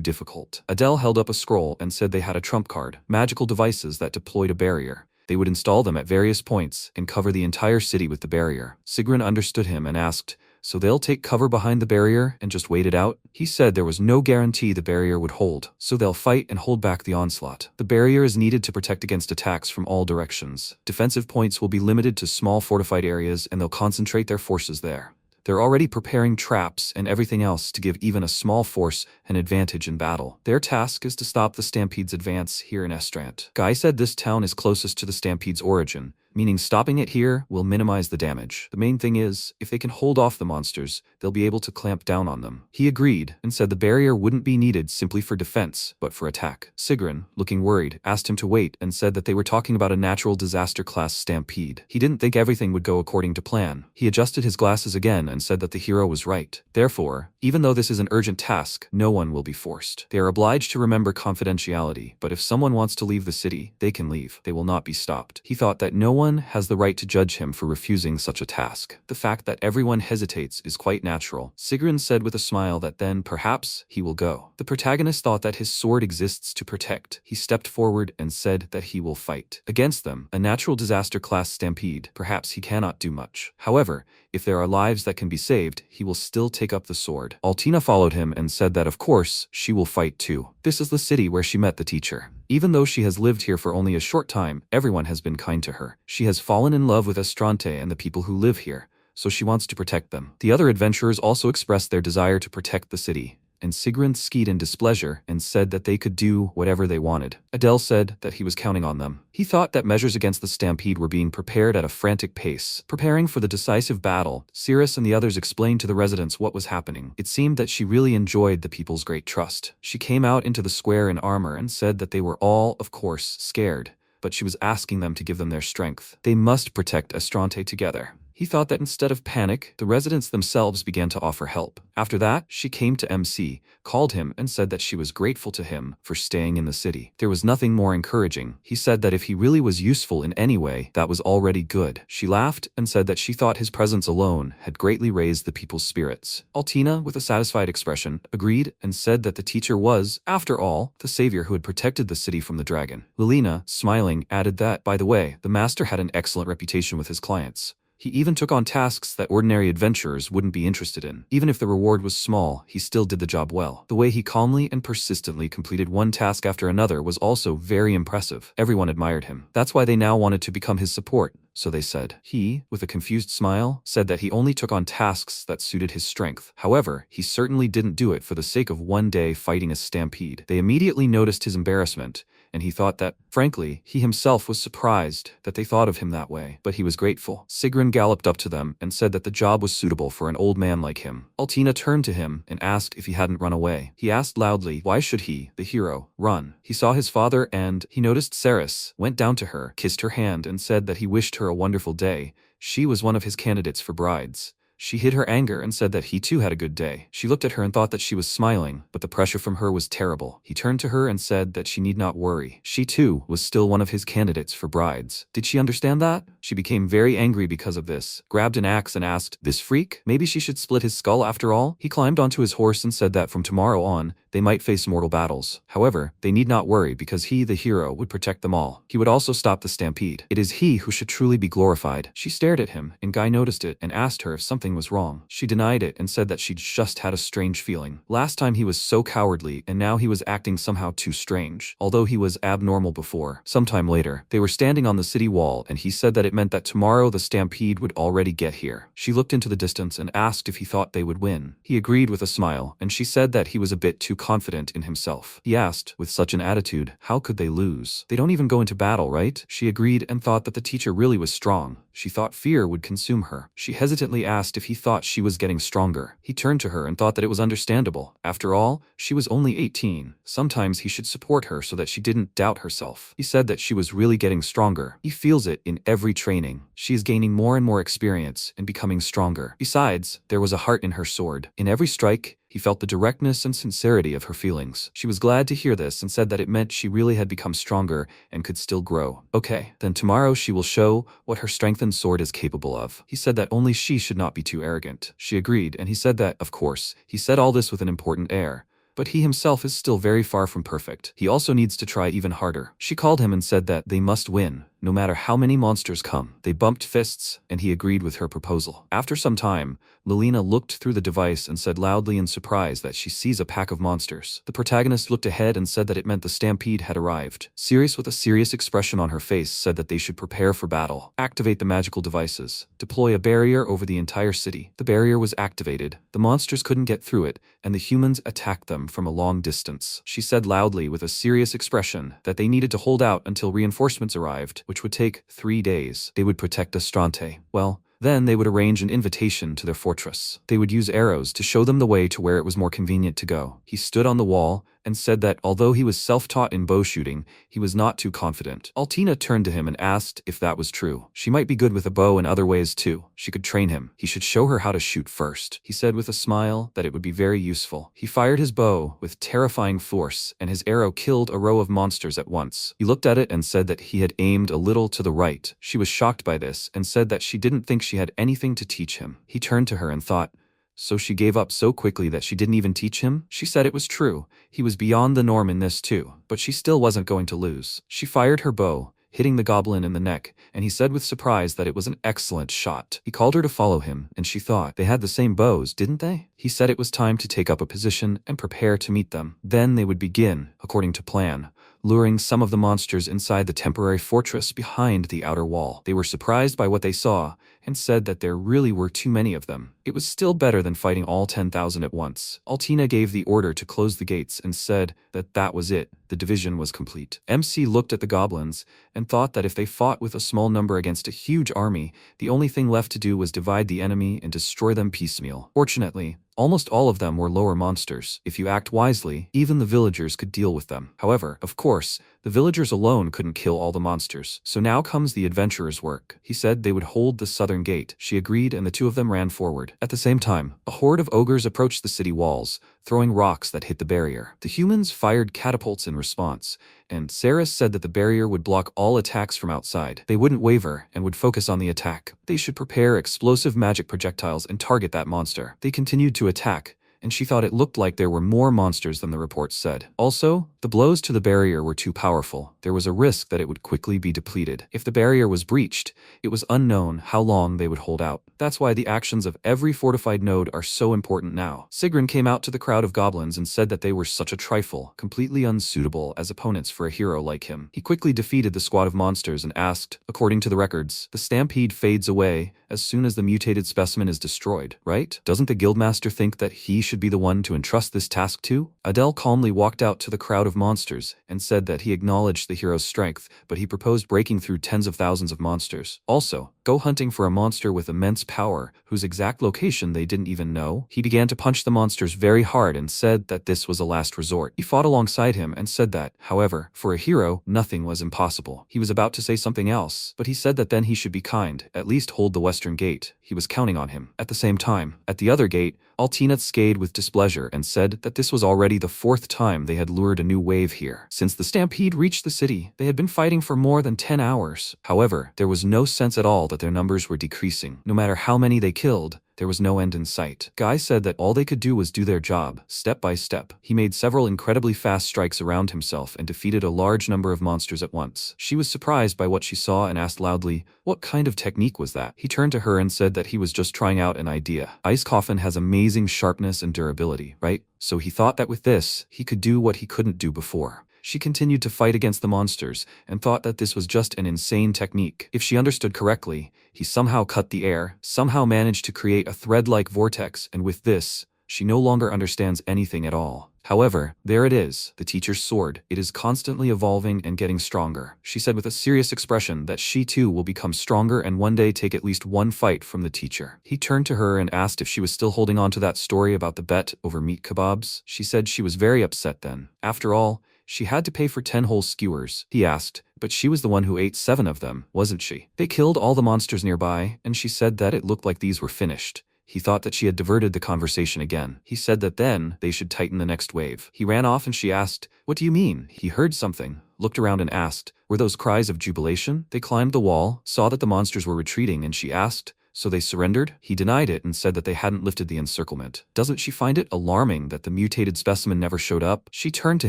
difficult. Adele held up a scroll and said they had a trump card, magical devices that deployed a barrier. They would install them at various points and cover the entire city with the barrier. Sigrun understood him and asked, "So they'll take cover behind the barrier and just wait it out?" He said there was no guarantee the barrier would hold, so they'll fight and hold back the onslaught. The barrier is needed to protect against attacks from all directions. Defensive points will be limited to small fortified areas and they'll concentrate their forces there. They're already preparing traps and everything else to give even a small force an advantage in battle. Their task is to stop the Stampede's advance here in Estrant. Guy said this town is closest to the Stampede's origin, meaning stopping it here will minimize the damage. The main thing is, if they can hold off the monsters, they'll be able to clamp down on them. He agreed and said the barrier wouldn't be needed simply for defense, but for attack. Sigrun, looking worried, asked him to wait and said that they were talking about a natural disaster-class stampede. He didn't think everything would go according to plan. He adjusted his glasses again and said that the hero was right. Therefore, even though this is an urgent task, no one will be forced. They are obliged to remember confidentiality, but if someone wants to leave the city, they can leave. They will not be stopped. He thought that no one has the right to judge him for refusing such a task. The fact that everyone hesitates is quite natural. Sigrun said with a smile that then, perhaps, he will go. The protagonist thought that his sword exists to protect. He stepped forward and said that he will fight. Against them, a natural disaster-class stampede, perhaps he cannot do much. However, if there are lives that can be saved, he will still take up the sword. Altina followed him and said that of course, she will fight too. This is the city where she met the teacher. Even though she has lived here for only a short time, everyone has been kind to her. She has fallen in love with Estrante and the people who live here, so she wants to protect them. The other adventurers also expressed their desire to protect the city, and Sigrun skied in displeasure and said that they could do whatever they wanted. Adele said that he was counting on them. He thought that measures against the stampede were being prepared at a frantic pace. Preparing for the decisive battle, Cirrus and the others explained to the residents what was happening. It seemed that she really enjoyed the people's great trust. She came out into the square in armor and said that they were all, of course, scared, but she was asking them to give them their strength. They must protect Estrante together. He thought that instead of panic, the residents themselves began to offer help. After that, she came to MC, called him and said that she was grateful to him for staying in the city. There was nothing more encouraging. He said that if he really was useful in any way, that was already good. She laughed and said that she thought his presence alone had greatly raised the people's spirits. Altina, with a satisfied expression, agreed and said that the teacher was, after all, the savior who had protected the city from the dragon. Lilina, smiling, added that, by the way, the master had an excellent reputation with his clients. He even took on tasks that ordinary adventurers wouldn't be interested in. Even if the reward was small, he still did the job well. The way he calmly and persistently completed one task after another was also very impressive. Everyone admired him. That's why they now wanted to become his support, so they said. He, with a confused smile, said that he only took on tasks that suited his strength. However, he certainly didn't do it for the sake of one day fighting a stampede. They immediately noticed his embarrassment, and he thought that, frankly, he himself was surprised that they thought of him that way. But he was grateful. Sigrun galloped up to them and said that the job was suitable for an old man like him. Altina turned to him and asked if he hadn't run away. He asked loudly, why should he, the hero, run? He saw his father and, he noticed Ceres, went down to her, kissed her hand and said that he wished her a wonderful day. She was one of his candidates for brides. She hid her anger and said that he too had a good day. She looked at her and thought that she was smiling, but the pressure from her was terrible. He turned to her and said that she need not worry. She too was still one of his candidates for brides. Did she understand that? She became very angry because of this, grabbed an axe and asked, "This freak? Maybe she should split his skull after all?" He climbed onto his horse and said that from tomorrow on, they might face mortal battles. However, they need not worry because he, the hero, would protect them all. He would also stop the stampede. It is he who should truly be glorified. She stared at him, and Guy noticed it and asked her if something was wrong. She denied it and said that she'd just had a strange feeling. Last time he was so cowardly, and now he was acting somehow too strange, although he was abnormal before. Sometime later, they were standing on the city wall, and he said that it meant that tomorrow the stampede would already get here. She looked into the distance and asked if he thought they would win. He agreed with a smile, and she said that he was a bit too confident in himself. He asked, with such an attitude, how could they lose? They don't even go into battle, right? She agreed and thought that the teacher really was strong. She thought fear would consume her. She hesitantly asked if he thought she was getting stronger. He turned to her and thought that it was understandable. After all, she was only 18. Sometimes he should support her so that she didn't doubt herself. He said that she was really getting stronger. He feels it in every training. She is gaining more and more experience and becoming stronger. Besides, there was a heart in her sword. In every strike, he felt the directness and sincerity of her feelings. She was glad to hear this and said that it meant she really had become stronger and could still grow. Okay, then tomorrow she will show what her strengthened sword is capable of. He said that only she should not be too arrogant. She agreed, and he said that, of course, he said all this with an important air. But he himself is still very far from perfect. He also needs to try even harder. She called him and said that they must win, no matter how many monsters come. They bumped fists, and he agreed with her proposal. After some time, Lilina looked through the device and said loudly in surprise that she sees a pack of monsters. The protagonist looked ahead and said that it meant the stampede had arrived. Sirius, with a serious expression on her face, said that they should prepare for battle. Activate the magical devices. Deploy a barrier over the entire city. The barrier was activated. The monsters couldn't get through it, and the humans attacked them from a long distance. She said loudly with a serious expression that they needed to hold out until reinforcements arrived, which would take 3 days. They would protect Astrante. Well, then they would arrange an invitation to their fortress. They would use arrows to show them the way to where it was more convenient to go. He stood on the wall and said that although he was self-taught in bow shooting, he was not too confident. Altina turned to him and asked if that was true. She might be good with a bow in other ways too. She could train him. He should show her how to shoot first. He said with a smile that it would be very useful. He fired his bow with terrifying force, and his arrow killed a row of monsters at once. He looked at it and said that he had aimed a little to the right. She was shocked by this and said that she didn't think she had anything to teach him. He turned to her and thought, so she gave up so quickly that she didn't even teach him? She said it was true. He was beyond the norm in this too, but she still wasn't going to lose. She fired her bow, hitting the goblin in the neck, and he said with surprise that it was an excellent shot. He called her to follow him, and she thought, they had the same bows, didn't they? He said it was time to take up a position and prepare to meet them. Then they would begin, according to plan, luring some of the monsters inside the temporary fortress behind the outer wall. They were surprised by what they saw, and said that there really were too many of them. It was still better than fighting all 10,000 at once. Altina gave the order to close the gates and said that that was it. The division was complete. MC looked at the goblins and thought that if they fought with a small number against a huge army, the only thing left to do was divide the enemy and destroy them piecemeal. Fortunately, almost all of them were lower monsters. If you act wisely, even the villagers could deal with them. However, of course, the villagers alone couldn't kill all the monsters. So now comes the adventurer's work. He said they would hold the southern gate. She agreed, and the two of them ran forward. At the same time, a horde of ogres approached the city walls, throwing rocks that hit the barrier. The humans fired catapults in response, and Saris said that the barrier would block all attacks from outside. They wouldn't waver and would focus on the attack. They should prepare explosive magic projectiles and target that monster. They continued to attack, and she thought it looked like there were more monsters than the reports said. Also, the blows to the barrier were too powerful. There was a risk that it would quickly be depleted. If the barrier was breached, it was unknown how long they would hold out. That's why the actions of every fortified node are so important now. Sigrun came out to the crowd of goblins and said that they were such a trifle, completely unsuitable as opponents for a hero like him. He quickly defeated the squad of monsters and asked, according to the records, the stampede fades away as soon as the mutated specimen is destroyed, right? Doesn't the guildmaster think that he should be the one to entrust this task to? Adele calmly walked out to the crowd of monsters and said that he acknowledged the hero's strength, but he proposed breaking through tens of thousands of monsters. Also, go hunting for a monster with immense power, whose exact location they didn't even know. He began to punch the monsters very hard and said that this was a last resort. He fought alongside him and said that, however, for a hero, nothing was impossible. He was about to say something else, but he said that then he should be kind, at least hold the western gate. He was counting on him. At the same time, at the other gate, Altina scayed with displeasure and said that this was already the 4th time they had lured a new wave here. Since the stampede reached the city, they had been fighting for more than 10 hours. However, there was no sense at all that their numbers were decreasing. No matter how many they killed, there was no end in sight. Guy said that all they could do was do their job, step by step. He made several incredibly fast strikes around himself and defeated a large number of monsters at once. She was surprised by what she saw and asked loudly, "What kind of technique was that?" He turned to her and said that he was just trying out an idea. Ice Coffin has amazing sharpness and durability, right? So he thought that with this, he could do what he couldn't do before. She continued to fight against the monsters and thought that this was just an insane technique. If she understood correctly, he somehow cut the air, somehow managed to create a thread-like vortex, and with this, she no longer understands anything at all. However, there it is, the teacher's sword. It is constantly evolving and getting stronger. She said with a serious expression that she too will become stronger and one day take at least one fight from the teacher. He turned to her and asked if she was still holding on to that story about the bet over meat kebabs. She said she was very upset then. After all, she had to pay for 10 whole skewers. He asked, but she was the one who ate 7 of them, wasn't she? They killed all the monsters nearby, and she said that it looked like these were finished. He thought that she had diverted the conversation again. He said that then they should tighten the next wave. He ran off and she asked, "What do you mean?" He heard something, looked around and asked, "Were those cries of jubilation?" They climbed the wall, saw that the monsters were retreating, and she asked, "So they surrendered?" He denied it and said that they hadn't lifted the encirclement. Doesn't she find it alarming that the mutated specimen never showed up? She turned to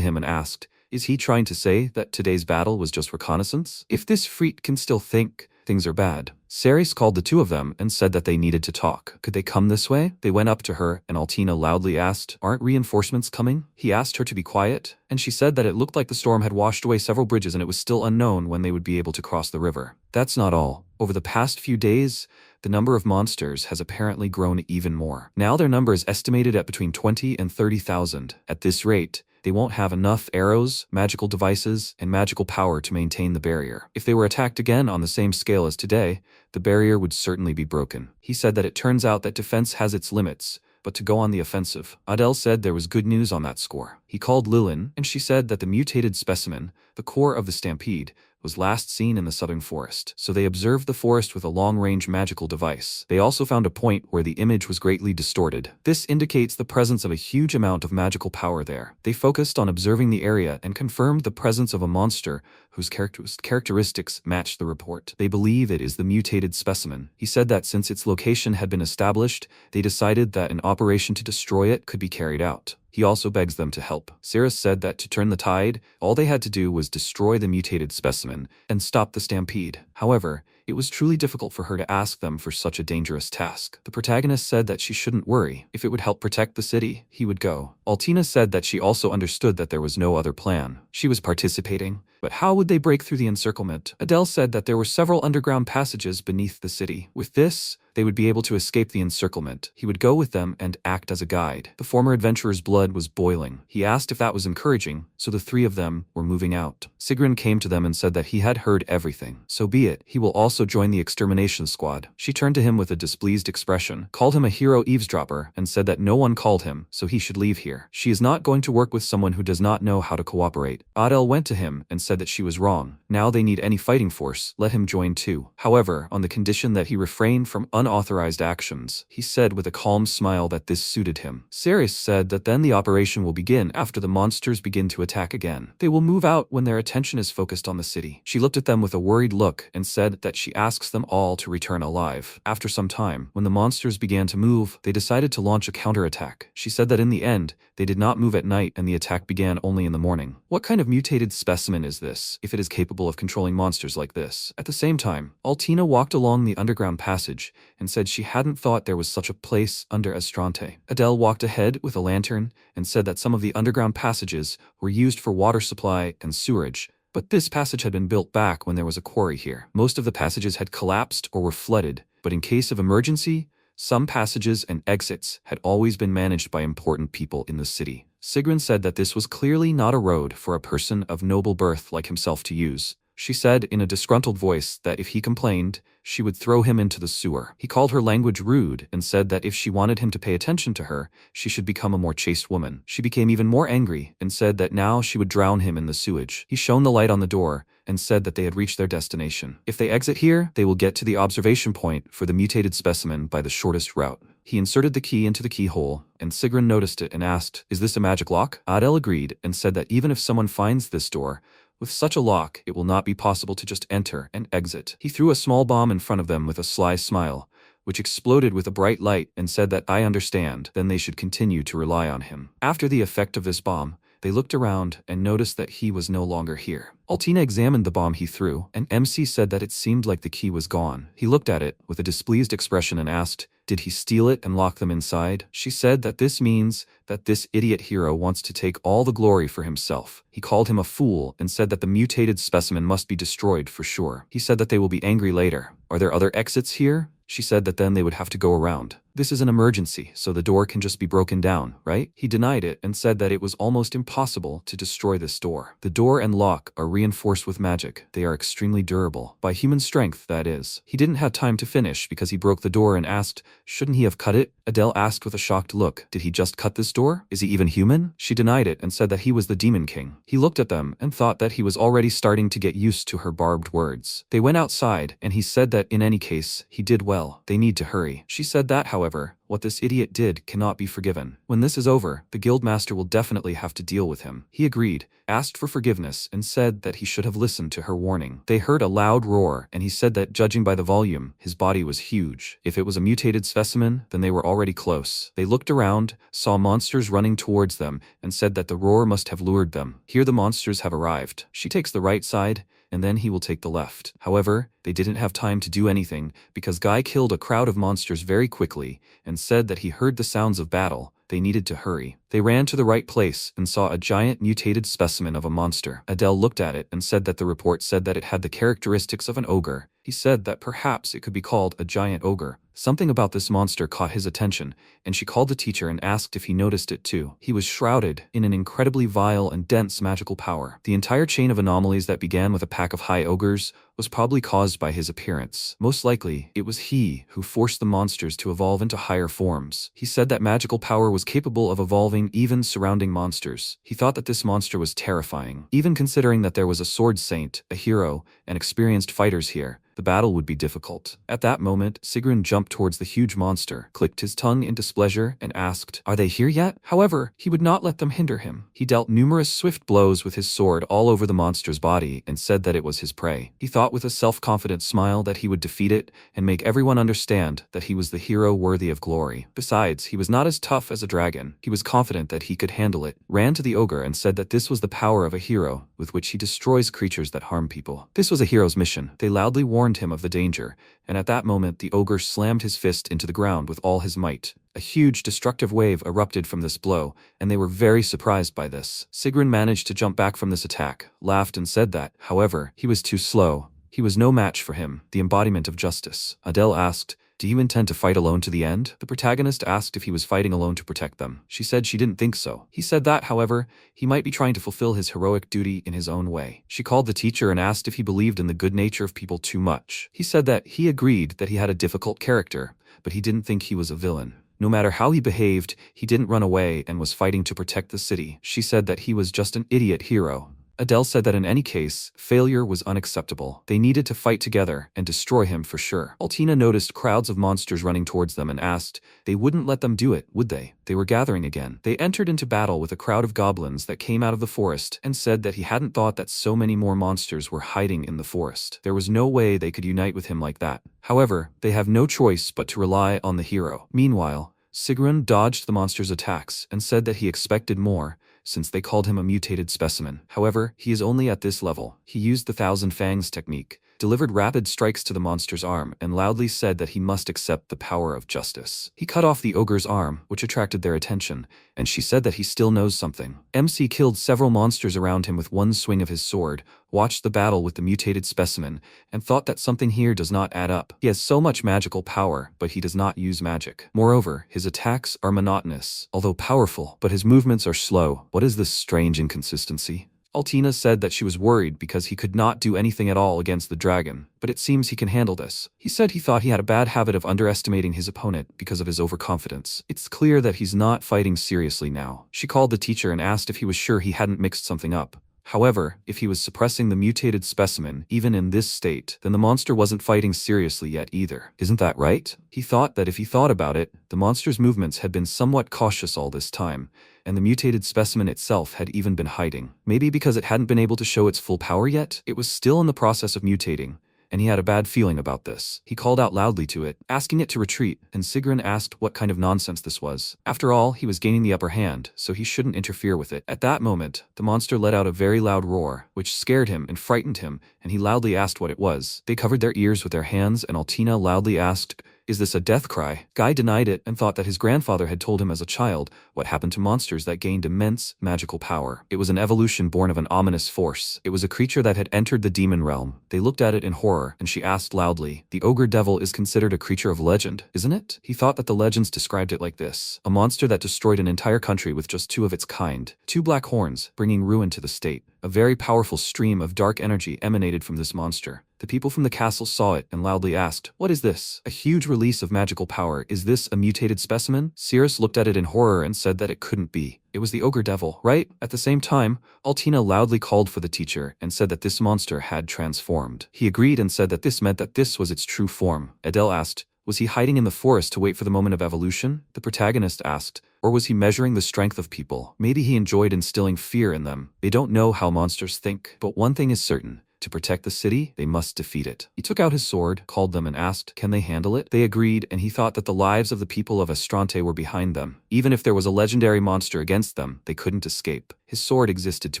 him and asked, "Is he trying to say that today's battle was just reconnaissance? If this freak can still think, things are bad." Ceres called the two of them and said that they needed to talk. Could they come this way? They went up to her, and Altina loudly asked, "Aren't reinforcements coming?" He asked her to be quiet, and she said that it looked like the storm had washed away several bridges and it was still unknown when they would be able to cross the river. That's not all. Over the past few days, the number of monsters has apparently grown even more. Now their number is estimated at between 20 and 30,000. At this rate, they won't have enough arrows, magical devices, and magical power to maintain the barrier. If they were attacked again on the same scale as today, the barrier would certainly be broken. He said that it turns out that defense has its limits, but to go on the offensive. Adele said there was good news on that score. He called Lilin, and she said that the mutated specimen, the core of the stampede, was last seen in the southern forest. So they observed the forest with a long-range magical device. They also found a point where the image was greatly distorted. This indicates the presence of a huge amount of magical power there. They focused on observing the area and confirmed the presence of a monster whose characteristics matched the report. They believe it is the mutated specimen. He said that since its location had been established, they decided that an operation to destroy it could be carried out. He also begs them to help. Ceres said that to turn the tide, all they had to do was destroy the mutated specimen and stop the stampede. However, it was truly difficult for her to ask them for such a dangerous task. The protagonist said that she shouldn't worry. If it would help protect the city, he would go. Altina said that she also understood that there was no other plan. She was participating, but how would they break through the encirclement? Adele said that there were several underground passages beneath the city. With this, they would be able to escape the encirclement. He would go with them and act as a guide. The former adventurer's blood was boiling. He asked if that was encouraging, so the 3 of them were moving out. Sigrun came to them and said that he had heard everything. So be it. He will also join the extermination squad. She turned to him with a displeased expression, called him a hero eavesdropper, and said that no one called him, so he should leave here. She is not going to work with someone who does not know how to cooperate. Adele went to him and said that she was wrong. Now they need any fighting force. Let him join too. However, on the condition that he refrain from unauthorized actions. He said with a calm smile that this suited him. Ceres said that then the operation will begin after the monsters begin to attack again. They will move out when their attention is focused on the city. She looked at them with a worried look and said that she asks them all to return alive. After some time, when the monsters began to move, they decided to launch a counterattack. She said that in the end, they did not move at night and the attack began only in the morning. What kind of mutated specimen is this, if it is capable of controlling monsters like this? At the same time, Altina walked along the underground passage and said she hadn't thought there was such a place under Estrante. Adele walked ahead with a lantern and said that some of the underground passages were used for water supply and sewerage, but this passage had been built back when there was a quarry here. Most of the passages had collapsed or were flooded, but in case of emergency, some passages and exits had always been managed by important people in the city. Sigrun said that this was clearly not a road for a person of noble birth like himself to use. She said in a disgruntled voice that if he complained, she would throw him into the sewer. He called her language rude and said that if she wanted him to pay attention to her, she should become a more chaste woman. She became even more angry and said that now she would drown him in the sewage. He shone the light on the door and said that they had reached their destination. If they exit here, they will get to the observation point for the mutated specimen by the shortest route. He inserted the key into the keyhole, and Sigrun noticed it and asked, "Is this a magic lock?" Adele agreed and said that even if someone finds this door, with such a lock, it will not be possible to just enter and exit. He threw a small bomb in front of them with a sly smile, which exploded with a bright light and said that I understand, then they should continue to rely on him. After the effect of this bomb, they looked around and noticed that he was no longer here. Altina examined the bomb he threw, and MC said that it seemed like the key was gone. He looked at it with a displeased expression and asked, did he steal it and lock them inside? She said that this means that this idiot hero wants to take all the glory for himself. He called him a fool and said that the mutated specimen must be destroyed for sure. He said that they will be angry later. Are there other exits here? She said that then they would have to go around. This is an emergency, so the door can just be broken down, right? He denied it and said that it was almost impossible to destroy this door. The door and lock are reinforced with magic. They are extremely durable. By human strength, that is. He didn't have time to finish because he broke the door and asked, shouldn't he have cut it? Adele asked with a shocked look, did he just cut this door? Is he even human? She denied it and said that he was the Demon King. He looked at them and thought that he was already starting to get used to her barbed words. They went outside and he said that in any case, he did well. They need to hurry. She said that, however, what this idiot did cannot be forgiven. When this is over, the guildmaster will definitely have to deal with him. He agreed, asked for forgiveness, and said that he should have listened to her warning. They heard a loud roar, and he said that judging by the volume, his body was huge. If it was a mutated specimen, then they were already close. They looked around, saw monsters running towards them, and said that the roar must have lured them. Here the monsters have arrived. She takes the right side, and then he will take the left. However, they didn't have time to do anything because Guy killed a crowd of monsters very quickly and said that he heard the sounds of battle. They needed to hurry. They ran to the right place and saw a giant mutated specimen of a monster. Adele looked at it and said that the report said that it had the characteristics of an ogre. He said that perhaps it could be called a giant ogre. Something about this monster caught his attention, and she called the teacher and asked if he noticed it too. He was shrouded in an incredibly vile and dense magical power. The entire chain of anomalies that began with a pack of high ogres was probably caused by his appearance. Most likely, it was he who forced the monsters to evolve into higher forms. He said that magical power was capable of evolving even surrounding monsters. He thought that this monster was terrifying. Even considering that there was a sword saint, a hero, and experienced fighters here, the battle would be difficult. At that moment, Sigrun jumped towards the huge monster, clicked his tongue in displeasure, and asked, are they here yet? However, he would not let them hinder him. He dealt numerous swift blows with his sword all over the monster's body and said that it was his prey. He thought with a self-confident smile that he would defeat it and make everyone understand that he was the hero worthy of glory. Besides, he was not as tough as a dragon. He was confident that he could handle it, ran to the ogre and said that this was the power of a hero with which he destroys creatures that harm people. This was a hero's mission. They loudly warned him of the danger, and at that moment the ogre slammed his fist into the ground with all his might. A huge destructive wave erupted from this blow, and they were very surprised by this. Sigrun managed to jump back from this attack, laughed and said that, however, he was too slow. He was no match for him, the embodiment of justice. Adele asked, do you intend to fight alone to the end? The protagonist asked if he was fighting alone to protect them. She said she didn't think so. He said that, however, he might be trying to fulfill his heroic duty in his own way. She called the teacher and asked if he believed in the good nature of people too much. He said that he agreed that he had a difficult character, but he didn't think he was a villain. No matter how he behaved, he didn't run away and was fighting to protect the city. She said that he was just an idiot hero. Adele said that in any case, failure was unacceptable. They needed to fight together and destroy him for sure. Altina noticed crowds of monsters running towards them and asked, they wouldn't let them do it, would they? They were gathering again. They entered into battle with a crowd of goblins that came out of the forest and said that he hadn't thought that so many more monsters were hiding in the forest. There was no way they could unite with him like that. However, they have no choice but to rely on the hero. Meanwhile, Sigrun dodged the monsters' attacks and said that he expected more, since they called him a mutated specimen. However, he is only at this level. He used the Thousand Fangs technique, delivered rapid strikes to the monster's arm, and loudly said that he must accept the power of justice. He cut off the ogre's arm, which attracted their attention, and she said that he still knows something. MC killed several monsters around him with one swing of his sword, watched the battle with the mutated specimen, and thought that something here does not add up. He has so much magical power, but he does not use magic. Moreover, his attacks are monotonous, although powerful, but his movements are slow. What is this strange inconsistency? Altina said that she was worried because he could not do anything at all against the dragon, but it seems he can handle this. He said he thought he had a bad habit of underestimating his opponent because of his overconfidence. It's clear that he's not fighting seriously now. She called the teacher and asked if he was sure he hadn't mixed something up. However, if he was suppressing the mutated specimen, even in this state, then the monster wasn't fighting seriously yet either. Isn't that right? He thought that if he thought about it, the monster's movements had been somewhat cautious all this time, and the mutated specimen itself had even been hiding. Maybe because it hadn't been able to show its full power yet? It was still in the process of mutating, and he had a bad feeling about this. He called out loudly to it, asking it to retreat, and Sigrun asked what kind of nonsense this was. After all, he was gaining the upper hand, so he shouldn't interfere with it. At that moment, the monster let out a very loud roar, which scared him and frightened him, and he loudly asked what it was. They covered their ears with their hands, and Altina loudly asked, "Is this a death cry?" Guy denied it and thought that his grandfather had told him as a child what happened to monsters that gained immense magical power. It was an evolution born of an ominous force. It was a creature that had entered the demon realm. They looked at it in horror, and she asked loudly, "The ogre devil is considered a creature of legend, isn't it?" He thought that the legends described it like this: a monster that destroyed an entire country with just 2 of its kind, 2 black horns, bringing ruin to the state. A very powerful stream of dark energy emanated from this monster. The people from the castle saw it and loudly asked, "What is this? A huge release of magical power. Is this a mutated specimen?" Cirrus looked at it in horror and said that it couldn't be. It was the ogre devil, right? At the same time, Altina loudly called for the teacher and said that this monster had transformed. He agreed and said that this meant that this was its true form. Adele asked, was he hiding in the forest to wait for the moment of evolution? The protagonist asked, or was he measuring the strength of people? Maybe he enjoyed instilling fear in them. They don't know how monsters think, but one thing is certain. To protect the city, they must defeat it. He took out his sword, called them and asked, can they handle it? They agreed, and he thought that the lives of the people of Estrante were behind them. Even if there was a legendary monster against them, they couldn't escape. His sword existed to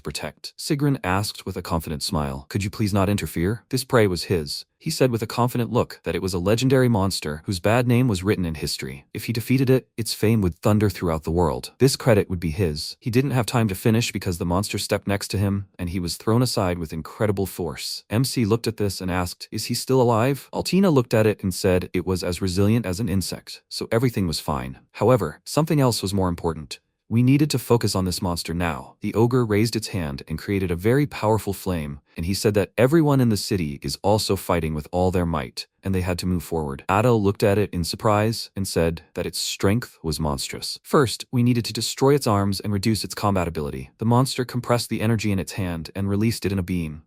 protect. Sigrun asked with a confident smile, could you please not interfere? This prey was his. He said with a confident look that it was a legendary monster whose bad name was written in history. If he defeated it, its fame would thunder throughout the world. This credit would be his. He didn't have time to finish because the monster stepped next to him, and he was thrown aside with incredible force. MC looked at this and asked, is he still alive? Altina looked at it and said it was as resilient as an insect, so everything was fine. However, something else was more important. We needed to focus on this monster now. The ogre raised its hand and created a very powerful flame, and he said that everyone in the city is also fighting with all their might, and they had to move forward. Adel looked at it in surprise and said that its strength was monstrous. First, we needed to destroy its arms and reduce its combat ability. The monster compressed the energy in its hand and released it in a beam.